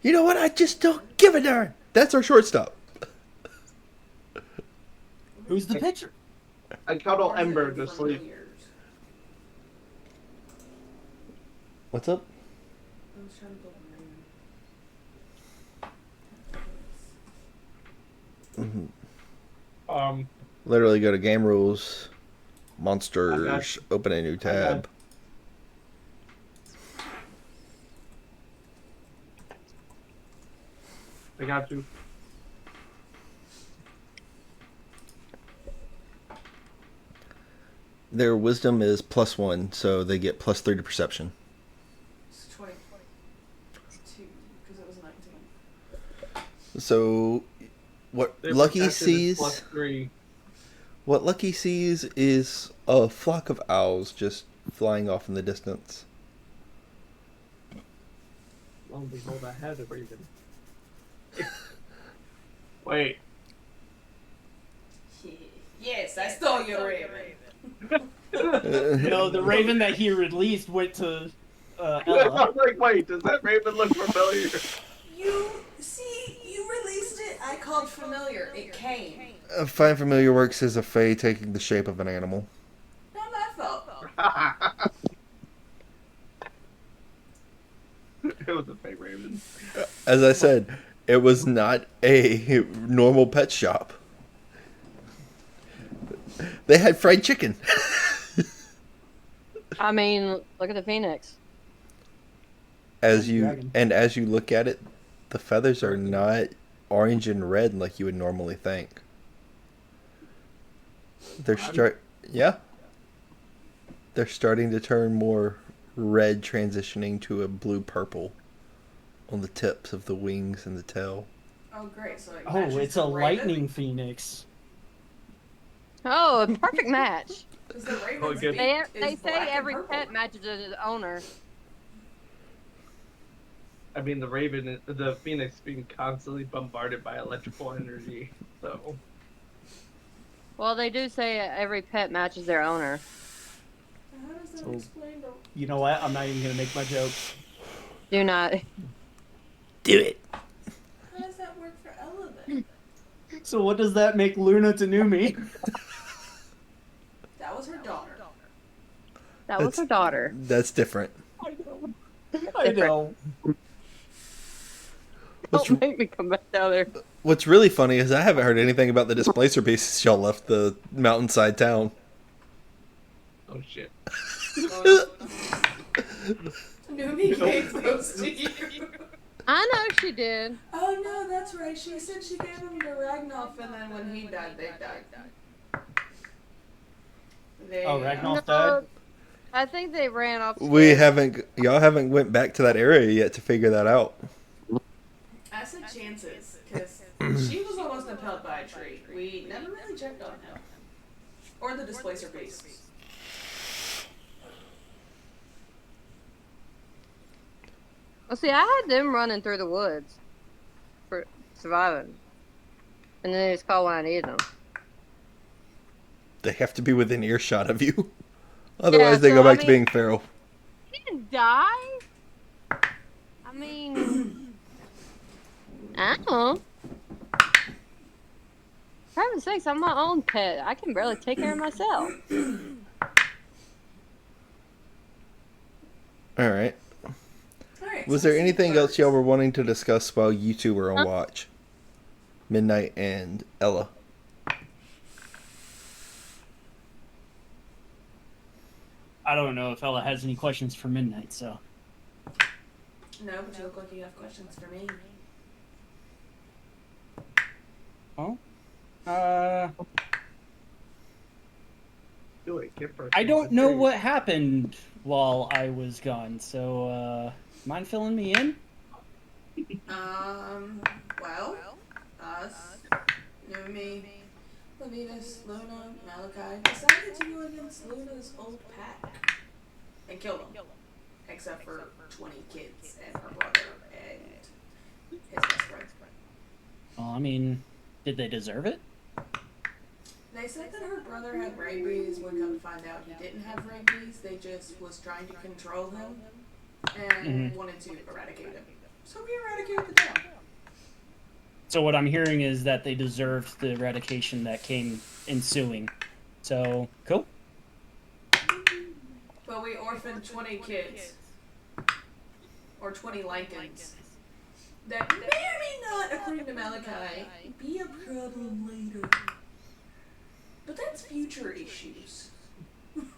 You know what? I just don't give a darn. That's our shortstop. Who's the pitcher? I cuddle Ember to sleep. What's up? I was trying to build a raven. Literally go to game rules, monsters, open a new tab. I got you. Their wisdom is +1, so they get +3 to perception. It's 22, because it was 19. So, what Their Lucky perception is sees, +3. what Lucky sees is a flock of owls just flying off in the distance. Lo and behold, I had a raven. Wait. Yes, I stole your raven. No, the raven that he released went to Ella. I'm like, wait, does that raven look familiar? You released it. I called familiar. It came. Find familiar works as a fae taking the shape of an animal. Not my fault. It was a fake raven. As I said, it was not a normal pet shop. They had fried chicken. I mean, look at the phoenix. As Dragon. you look at it, the feathers are not orange and red like you would normally think. Yeah. They're starting to turn more red, transitioning to a blue purple on the tips of the wings and the tail. Oh, great. So Oh, it's a lightning phoenix. Oh, a perfect match. Because the Oh, raven's good. beak They is say black every and pet purple. matches its owner. I mean, the phoenix being constantly bombarded by electrical energy. So Well, they do say every pet matches their owner. How does that So- explain the... You know what? I'm not even gonna make my joke. Do not. Do it. How does that work for Ella then? So what does that make Luna to Numi? That was her daughter. That was her daughter. That's different. I know. What's, Don't make me come back down there. what's really funny is I haven't heard anything about the displacer pieces y'all left the mountainside town. oh shit. Numi gave those to you. I know she did. Oh no, that's right. She said she gave them to Ragnoff, and then when he died, they died. Oh, Ragnoff No, died? I think they ran off. Y'all haven't went back to that area yet to figure that out. I said chances, because she was almost impaled by a tree. We never really checked on him. Or the displacer piece. Well, see, I had them running through the woods for surviving, and then they just called when I needed them. They have to be within earshot of you. Otherwise, they so, go back I to mean- being feral. He didn't die. I mean, I don't know. For heaven's sakes, I'm my own pet. I can barely take care of myself. All right. Alright, Was so there let's see anything birds. else y'all were wanting to discuss while you two were on watch? Midnight and Ella. I don't know if Ella has any questions for Midnight, so. No, but you look like you have questions for me. Oh? Do it, get first. I don't know what happened while I was gone, so, mind filling me in? Well, us, Numi, Levitas, Luna, Malachi decided to go against Luna's old pack and kill them. Except for 20 kids and her brother and his best friend. Well, I mean, did they deserve it? They said that her brother had rabies. When come to find out he didn't have rabies, they just was trying to control him and wanted to eradicate him. So we eradicated the town. So what I'm hearing is that they deserved the eradication that came ensuing. So, cool. But we orphaned 20 kids. Or 20 Lycans. That may or may not, according to Malachi, be a problem later. But that's future issues.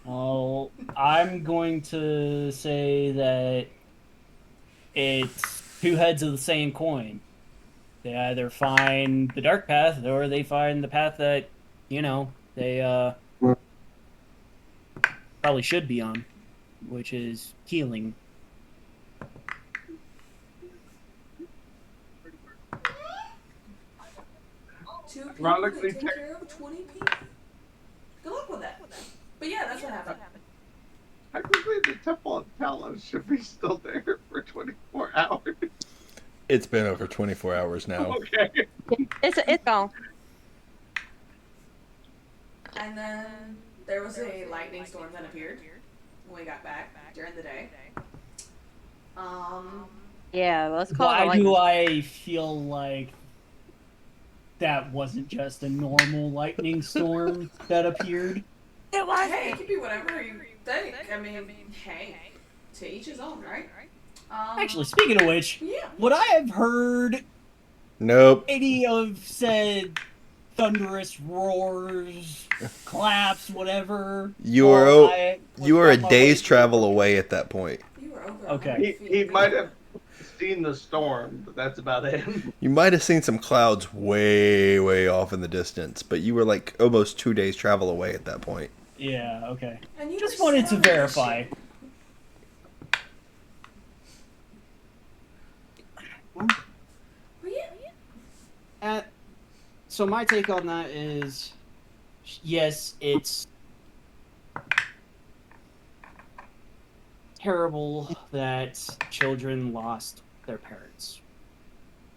Well, I'm going to say that it's two heads of the same coin. They either find the dark path or they find the path that, you know, they probably should be on, which is healing. Two people Ironically, that take care of 20 people. Good luck with that. But yeah, that's what happened. Technically, the Temple of Talos should be still there for 24 hours. It's been over 24 hours now. Okay. It's gone. And then there was a lightning storm that appeared when we got back during the day. Yeah, let's call it a Why lightning. do I feel like that wasn't just a normal lightning storm that appeared? It was Hey, it could be whatever you think. I mean, hey, to each his own, right? Actually, speaking of which, Yeah. would I have heard Nope. any of said thunderous roars, claps, whatever? You while were I was you were a on my way day's to travel work? away at that point. You were over Okay. 100 feet. He might have seen the storm, but that's about it. You might have seen some clouds way, way off in the distance, but you were like almost 2 days travel away at that point. Yeah, okay. And you Just were wanted to sailing the verify. ship. Well, yeah. So my take on that is, yes, it's terrible that children lost their parents.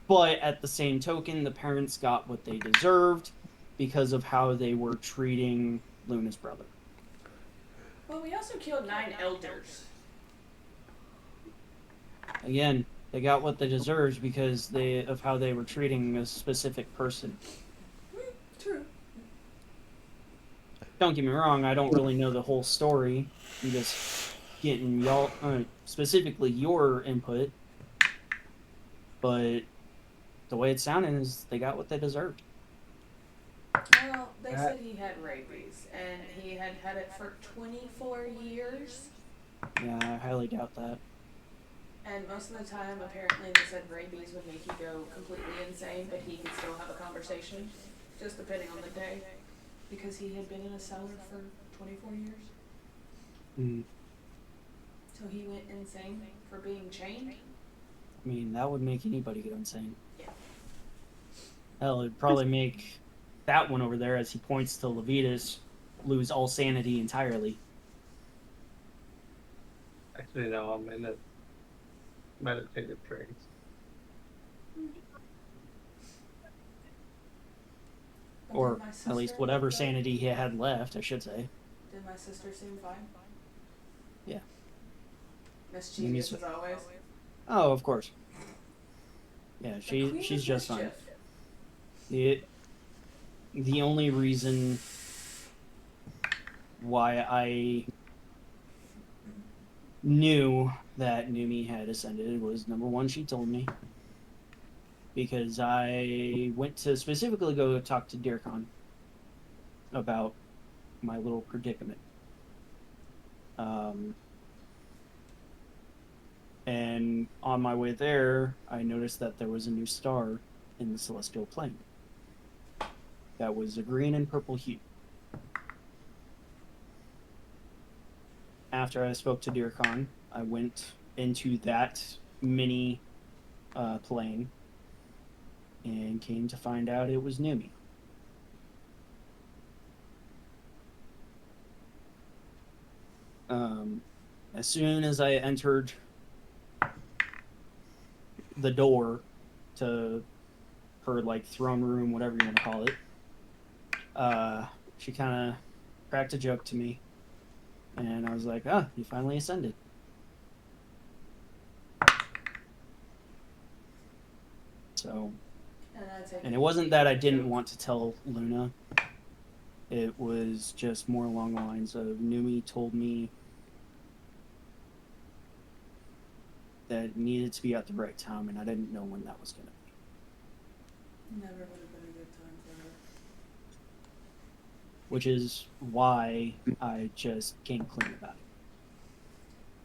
But at the same token, the parents got what they deserved because of how they were treating Luna's brother. Well, we also killed 9 elders. Again, they got what they deserved because of how they were treating a specific person. True. Don't get me wrong, I don't really know the whole story. I'm just getting y'all, specifically your input. But the way it's sounding is they got what they deserved. Well, they said he had rabies, and he had had it for 24 years. Yeah, I highly doubt that. And most of the time, apparently, they said rabies would make you go completely insane, but he could still have a conversation, just depending on the day, because he had been in a cellar for 24 years. Mm. So he went insane for being chained. I mean, that would make anybody go insane. Yeah. Hell, it'd probably make that one over there, as he points to Levitas, lose all sanity entirely. Actually, no, I'm in a meditative trance. But Or did my at sister least whatever look good? sanity he had left, I should say. Did my sister seem fine? Yeah. Mischievous as always. Oh, of course. Yeah, The queen she's of just fine. mischief. The only reason why I knew that Numi had ascended was, number one, she told me. Because I went to specifically go talk to Deercon about my little predicament. And on my way there, I noticed that there was a new star in the celestial plane that was a green and purple hue. After I spoke to Deercon, I went into that mini plane and came to find out it was Numi. As soon as I entered the door to her like throne room, whatever you want to call it, she kind of cracked a joke to me, and I was like, "Ah, you finally ascended." So, and it wasn't that I didn't want to tell Luna. It was just more along the lines of Numi told me that it needed to be at the right time, and I didn't know when that was going to be. Never would have been a good time for her. Which is why I just came clean about it.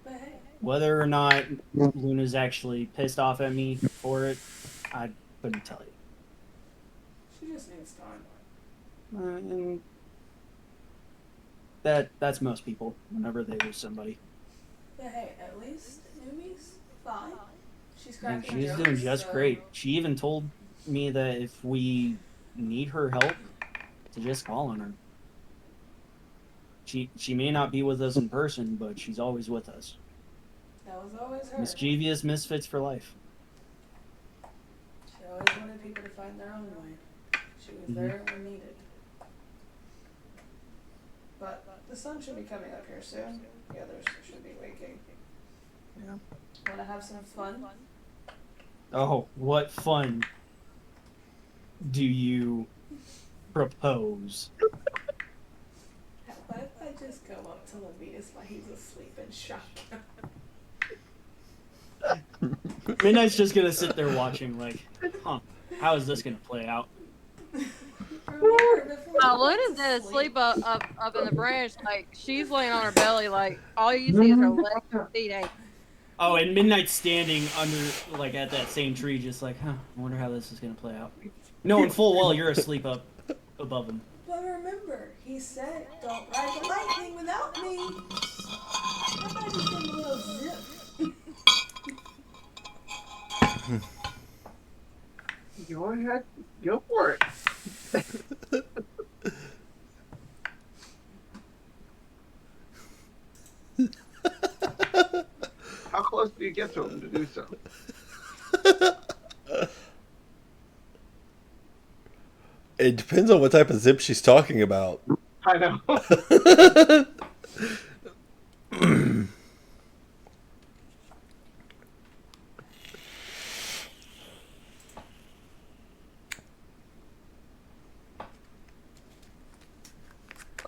But hey. Whether or not Luna's actually pissed off at me for it, I couldn't tell you. She just needs time. And that's most people whenever they lose somebody. But hey, at least Numi's fine. She's And cracking she's jokes, doing just so... great. She even told me that if we need her help, to just call on her. She may not be with us in person, but she's always with us. That was always her. Mischievous misfits for life. She always wanted people to find their own way. She was there when needed. But the sun should be coming up here soon. The others should be waking. Want to have some fun? Oh, what fun do you propose? What if I just go up to Levitas while he's asleep and shock him? Midnight's just gonna sit there watching, like, huh, how is this gonna play out? Remember, before Oh, he went Luna's to dead sleep, asleep up in the branch. Like, she's laying on her belly. Like, all you see is her legs and feet. Ain't. Oh, and Midnight's standing under, like, at that same tree, just like, huh, I wonder how this is gonna play out. Knowing full well you're asleep up above him. but remember, he said, "Don't ride the lightning without me." How about I just give him a little zip? Go ahead. Go for it. How close do you get to him to do so? It depends on what type of zip she's talking about. I know.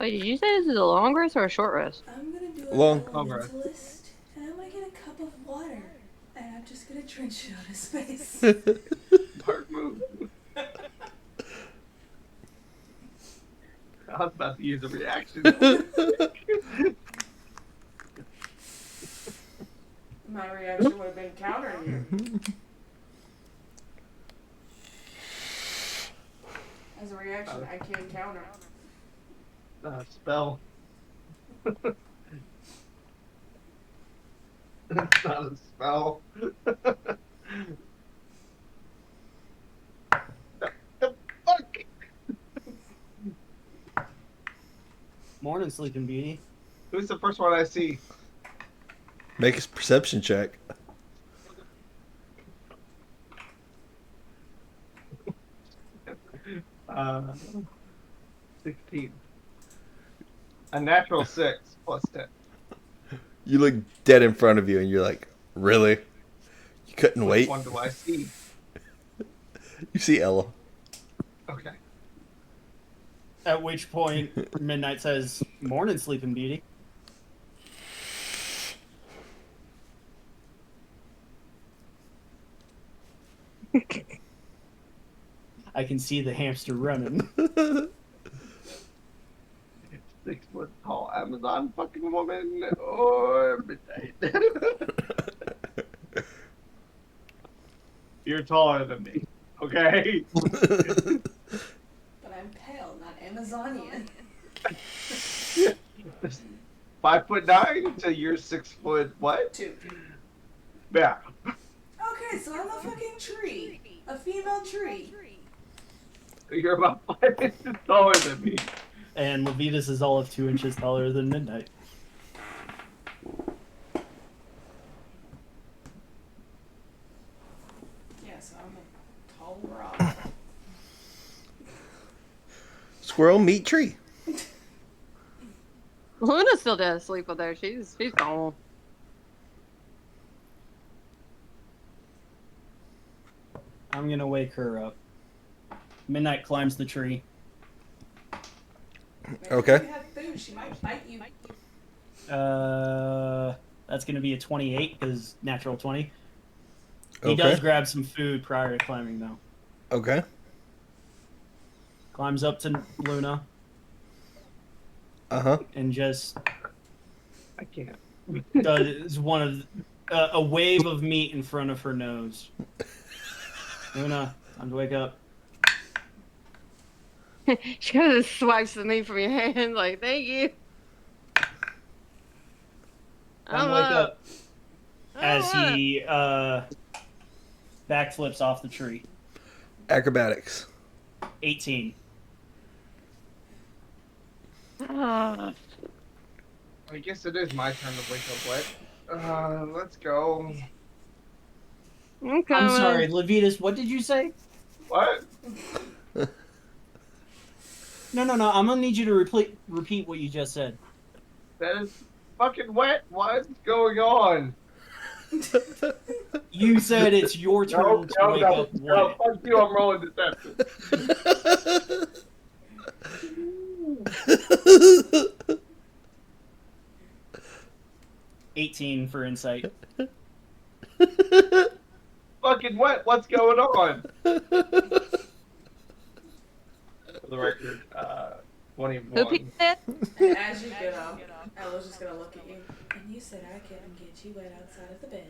Wait, did you say this is a long rest or a short rest? I'm gonna do Long. an Long elementalist, and I'm gonna get a cup of water, and I'm just gonna drench it on his face. Hard move. I was about to use a reaction. My reaction would have been countering you. As a reaction, I can't counter. Spell. It's not a spell. The fuck? Morning, Sleeping Beauty. Who's the first one I see? Make a perception check. Uh, 16. A natural 6 plus 10. You look dead in front of you, and you're like, really? You couldn't Which wait? one do I see? You see Ella. Okay. At which point, Midnight says, morning, Sleeping Beauty. I can see the hamster running. 6 foot tall Amazon fucking woman or midnight. You're taller than me. Okay. But I'm pale, not Amazonian. 5'9" to you're 6 foot what? 2. Yeah. Okay, so I'm a fucking tree. A female tree. You're about 5 inches taller than me. And Levitas is all of 2 inches taller than Midnight. Yes, I'm a tall rock. Squirrel meat tree. Luna's still dead asleep up there. She's gone. I'm gonna wake her up. Midnight climbs the tree. Maybe Okay. if you have food, she might bite you. That's gonna be a 28 because natural 20. He Okay. does grab some food prior to climbing though. Okay. Climbs up to Luna Uh-huh. and just I can't. does one of a wave of meat in front of her nose. Luna, time to wake up. She kind of swipes the meat from your hand, like, thank you. Time to wake up. Oh, As he backflips off the tree. Acrobatics. 18. Ah. I guess it is my turn to wake up wet. Let's go. Okay. I'm sorry, Levitas, what did you say? What? No. I'm gonna need you to repeat what you just said. That is fucking wet. What's going on? You said it's your turn to wake up no, what? fuck you, I'm rolling deception. 18 for insight. Fucking what? What's going on? For the record, Who 21. picked it? And as you get up, Ella's just gonna look at you. And you said I couldn't get you wet outside of the bed.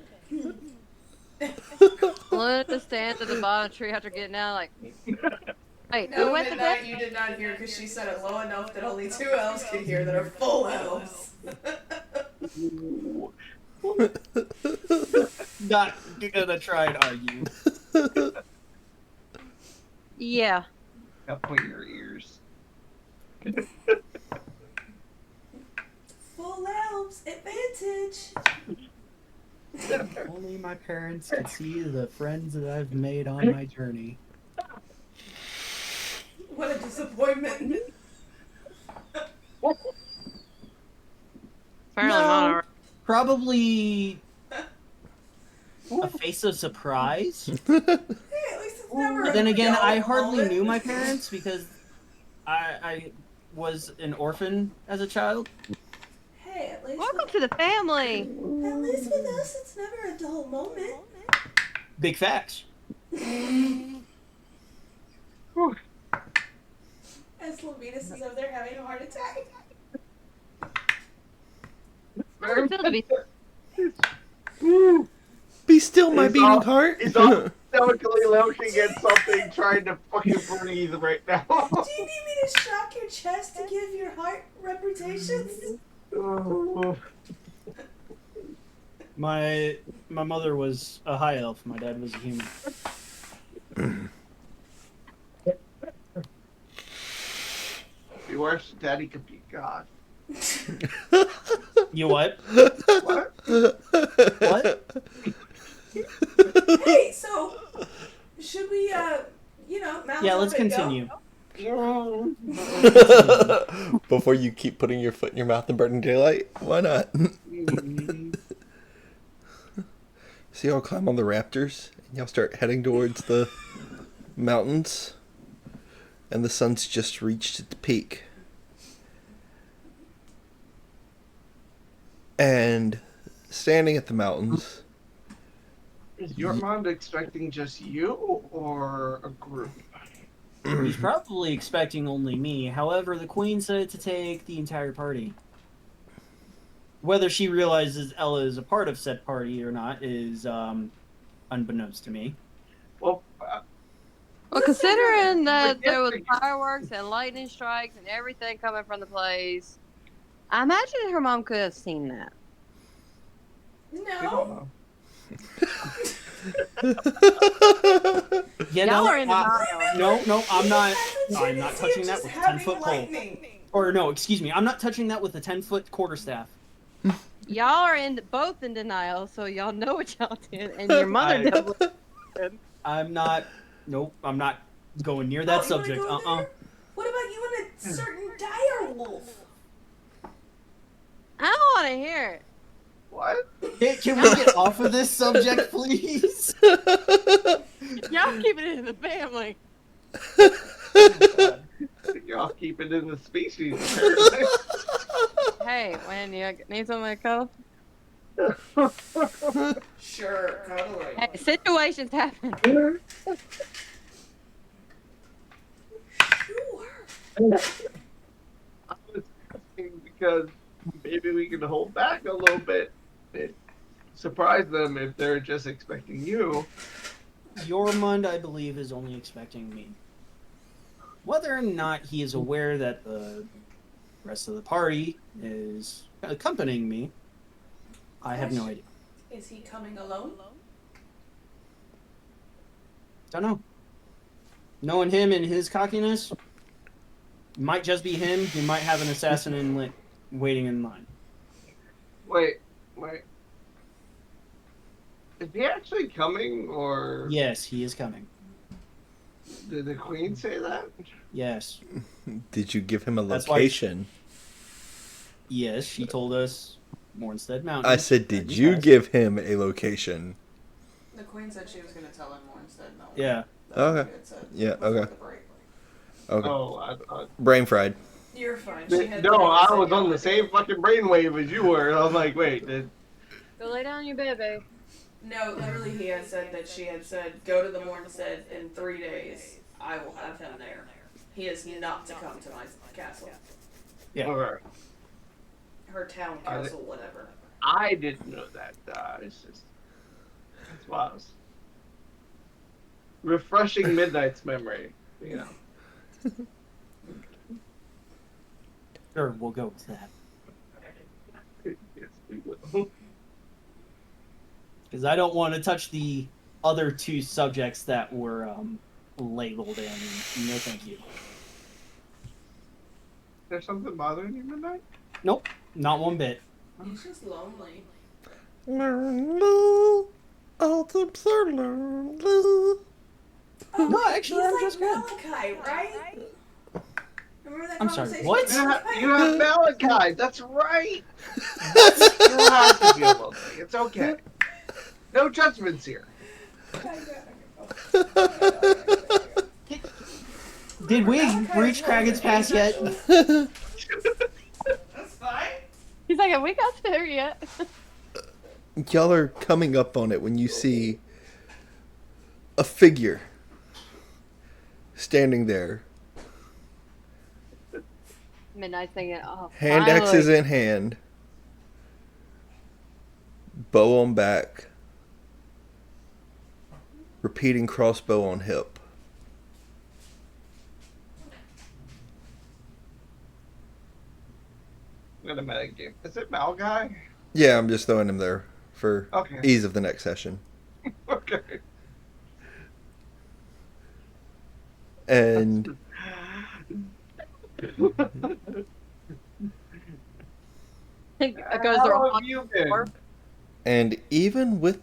Luna just stands at the bottom of the tree after getting out, like, wait, who No, went to bed? Midnight, you did not hear because she said it low enough that only 2 elves could hear that are full elves. Not gonna try and argue. Yeah. Now point your ears. Full elves, advantage. Only my parents can see the friends that I've made on my journey. What a disappointment. Apparently mine are. Probably a face of surprise. Hey, at least it's never But then a again, dull I hardly moment. knew my parents because I was an orphan as a child. Hey, at least Welcome to the family. At least with us, it's never a dull moment. Big facts. As Lavinus is over there having a heart attack. We're still to be. Be still, my He's beating all- heart. He's all stoically looking at something, trying to fucking breathe right now. Do you need me to shock your chest to give your heart reputations? My mother was a high elf. My dad was a human. Be worse, Daddy could be God. You what? What? What? Hey, so should we, mount Yeah, up let's and go? continue. Before you keep putting your foot in your mouth and burning daylight, why not? So y'all climb on the raptors, and y'all start heading towards the mountains, and the sun's just reached its peak. And standing at the mountains, Is your mom expecting just you or a group? He's probably expecting only me. However, the queen said to take the entire party. Whether she realizes Ella is a part of said party or not is unbeknownst to me. Well, Well, considering that Forget there was the- fireworks and lightning strikes and everything coming from the place, I imagine her mom could have seen that. we don't No. know. Yeah, Y'all no, are in denial. no, I'm not. Hasn't I'm she not been touching that just with a having 10-foot pole. lightning? Or no, excuse me, I'm not touching that with a 10-foot quarterstaff. Y'all are both in denial, so y'all know what y'all did, and your mother I- definitely. I'm not. Nope, I'm not going near that Oh, you wanna subject. go there? What about you and a certain dire wolf? I don't want to hear it. What? Can we get off of this subject, please? Y'all keep it in the family. Y'all keep it in the species, apparently. Hey, when you need something to cuddle? Sure, cuddling. Hey, situations happen. Sure. I was asking because maybe we can hold back a little bit. Surprise them if they're just expecting you. Yormund, I believe, is only expecting me. Whether or not he is aware that the rest of the party is accompanying me, I have no idea. Is he coming alone? Don't know. Knowing him and his cockiness, might just be him. He might have an assassin waiting in line. Wait. Is he actually coming, or Yes, he is coming. did the queen say that? Yes. Did you give him a That's why- location? Yes, she told us Mornstead Mountain. I said, did you Fast. give him a location? The queen said she was going to tell him more instead. No. Yeah. That's what Okay. she had said Yeah, before okay. the break. Okay. Oh, I thought. Brain fried. You're fine. She had No, literally I said was on y'all the had same to- fucking brainwave as you were. I was like, wait, did Go lay down your baby. No, literally, he had said that she had said, go to the Mornstead in 3 days. I will have him there. He is not to come to my castle. Yeah. okay. Her town castle, whatever. I didn't know that. It's just that's wild. Refreshing Midnight's memory. You know. Sure, we'll go with that. Yes, we will. Because I don't want to touch the other two subjects that were labeled in. No, thank you. There's something bothering you, Midnight? Nope, not one bit. He's just lonely. No, actually, I'm He's just like good. Malachi, right? Remember that I'm sorry, conversation? what? with You Malachi? have Malachi. That's right. You don't have to feel lonely. It's okay. No judgments here. Did we reach Kraken's Pass yet? That's fine. He's like, have we got there yet? Y'all are coming up on it when you see a figure standing there, Midnight thinking, oh, hand finally. axes in hand, bow on back, repeating crossbow on hip. I'm gonna meta game. Is it Malachi? Yeah, I'm just throwing him there for Okay. ease of the next session. Okay. And It goes How there. have you been? and even with,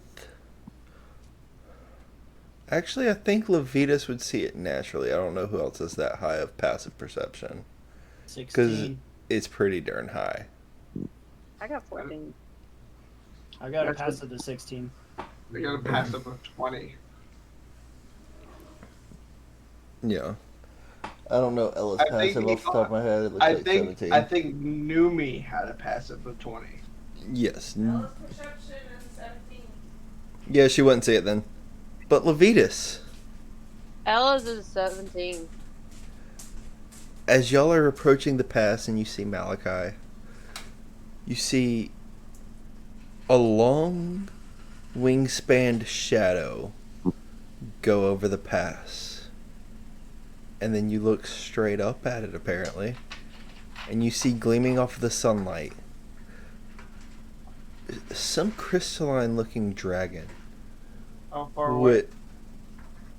actually, I think Levitas would see it naturally. I don't know who else is that high of passive perception. 16. It's pretty darn high. I got 14. I got a That's pass of the 16. We got a passive of 20. Yeah. I don't know Ella's I think passive he- off the top of my head. It looks I like think 17. I think Numi had a passive of 20. Yes. Ella's perception is 17. Yeah, she wouldn't see it then. But Levitas, Ella's is 17. as y'all are approaching the pass and you see Malachi, you see a long wingspanned shadow go over the pass. And then you look straight up at it, apparently, and you see gleaming off the sunlight some crystalline looking dragon How far away? with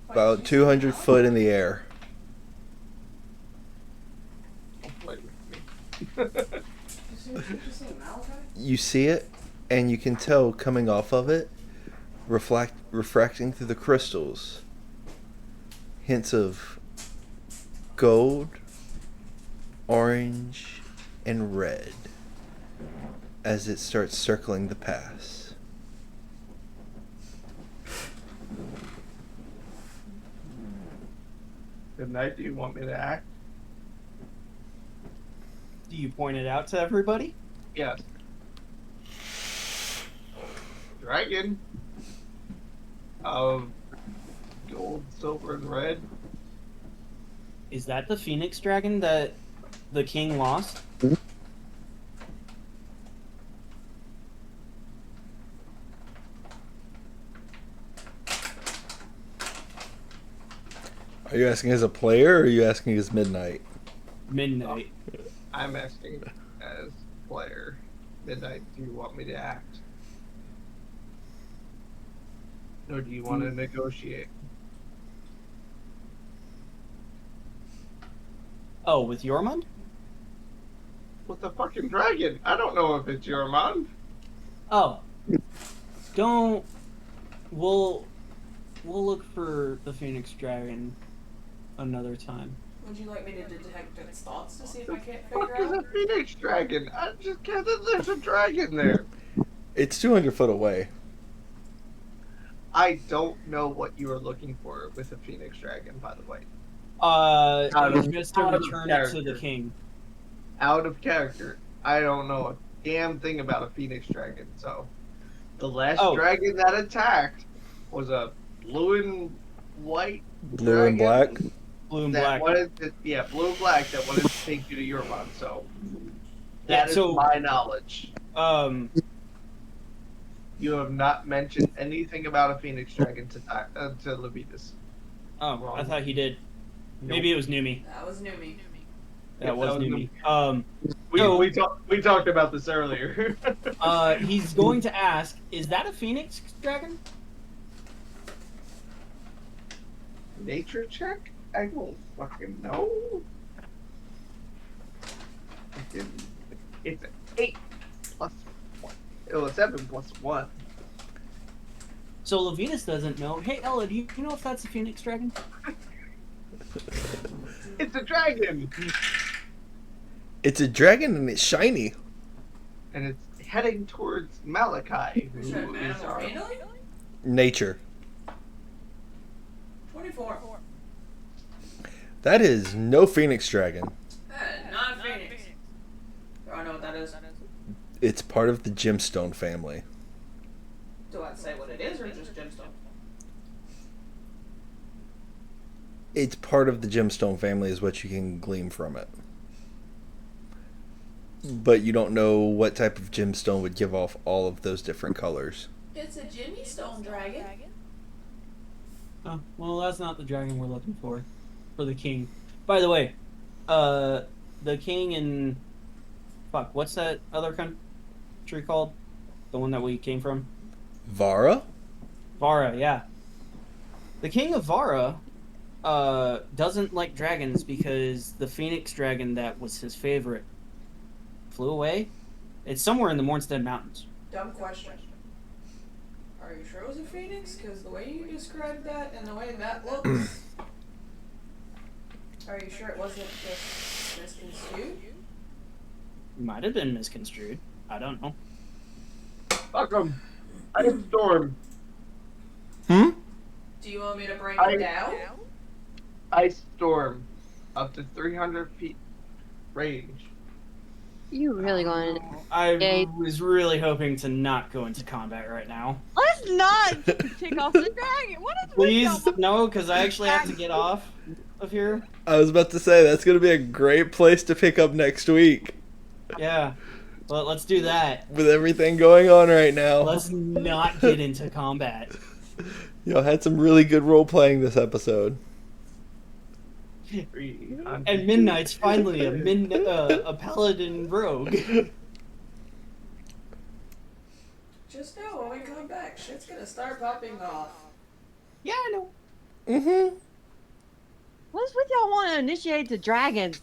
about 200 foot in the air. Don't play with me. Did you say Malachi? You see it, and you can tell coming off of it, refracting through the crystals, hints of gold, orange, and red as it starts circling the pass. Good night. Do you want me to act? Do you point it out to everybody? Yes. Dragon of gold, silver, and red. Is that the Phoenix Dragon that the king lost? Are you asking as a player, or are you asking as Midnight? Midnight. I'm asking as player. Midnight, do you want me to act? Or do you want to negotiate? Oh, with Yormund? With the fucking dragon? I don't know if it's your mom. Oh. Don't. We'll look for the Phoenix Dragon another time. Would you like me to detect its thoughts to see if I can't What figure is out? a phoenix dragon? I just can't. There's a dragon there. It's 200 foot away. I don't know what you are looking for with a phoenix dragon, by the way. Just to out of return it to the character. king. Out of character. I don't know a damn thing about a phoenix dragon. So, the last Oh. dragon that attacked was a blue and white Blue and dragon black. Blue and that black. wanted to, blue and black that wanted to take you to Eurobond. So, Yeah, that is so- my knowledge. Um, You have not mentioned anything about a phoenix dragon to Levitas. oh, Wrong. I thought he did. Maybe it was Numi. That was new me. That was that was Numi. We, So- we talked about this earlier. He's going to ask, is that a phoenix dragon? Nature check? I don't fucking know. It's an 8 plus 1. Oh, a 7 plus 1. So Levitas doesn't know. Hey, Ella, do you know if that's a phoenix dragon? It's a dragon! It's a dragon and it's shiny. And it's heading towards Malachi, Is that who is animal our... handling? Nature. 24. That is no phoenix dragon. Not a phoenix. Do I know what that is? It's part of the gemstone family. Do I say what it is or just gemstone? It's part of the gemstone family is what you can glean from it. But you don't know what type of gemstone would give off all of those different colors. It's a Jimmy Stone dragon. Oh, well, that's not the dragon we're looking for the king. By the way, the king in... Fuck, what's that other country called? The one that we came from? Vara? Vara, yeah. The king of Vara doesn't like dragons because the phoenix dragon that was his favorite flew away. It's somewhere in the Mornstead Mountains. Dumb question. Are you sure it was a phoenix? Because the way you described that and the way that looks... Are you sure it wasn't just misconstrued? Might have been misconstrued. I don't know. Fuck 'em. Ice Storm. Hmm? Do you want me to bring I- it down? Ice Storm. Up to 300 feet range. You really going to... I Yay. was really hoping to not go into combat right now. Let's not take off the dragon. What is Please, no, because I actually have to get off of here. I was about to say, that's going to be a great place to pick up next week. Yeah. Well, let's do that. With everything going on right now. Let's not get into combat. Y'all had some really good role playing this episode. And Midnight's finally a paladin rogue. Just know when we come back, shit's gonna start popping off. Yeah, I know. Mm-hmm. What's with y'all want to initiate the dragons?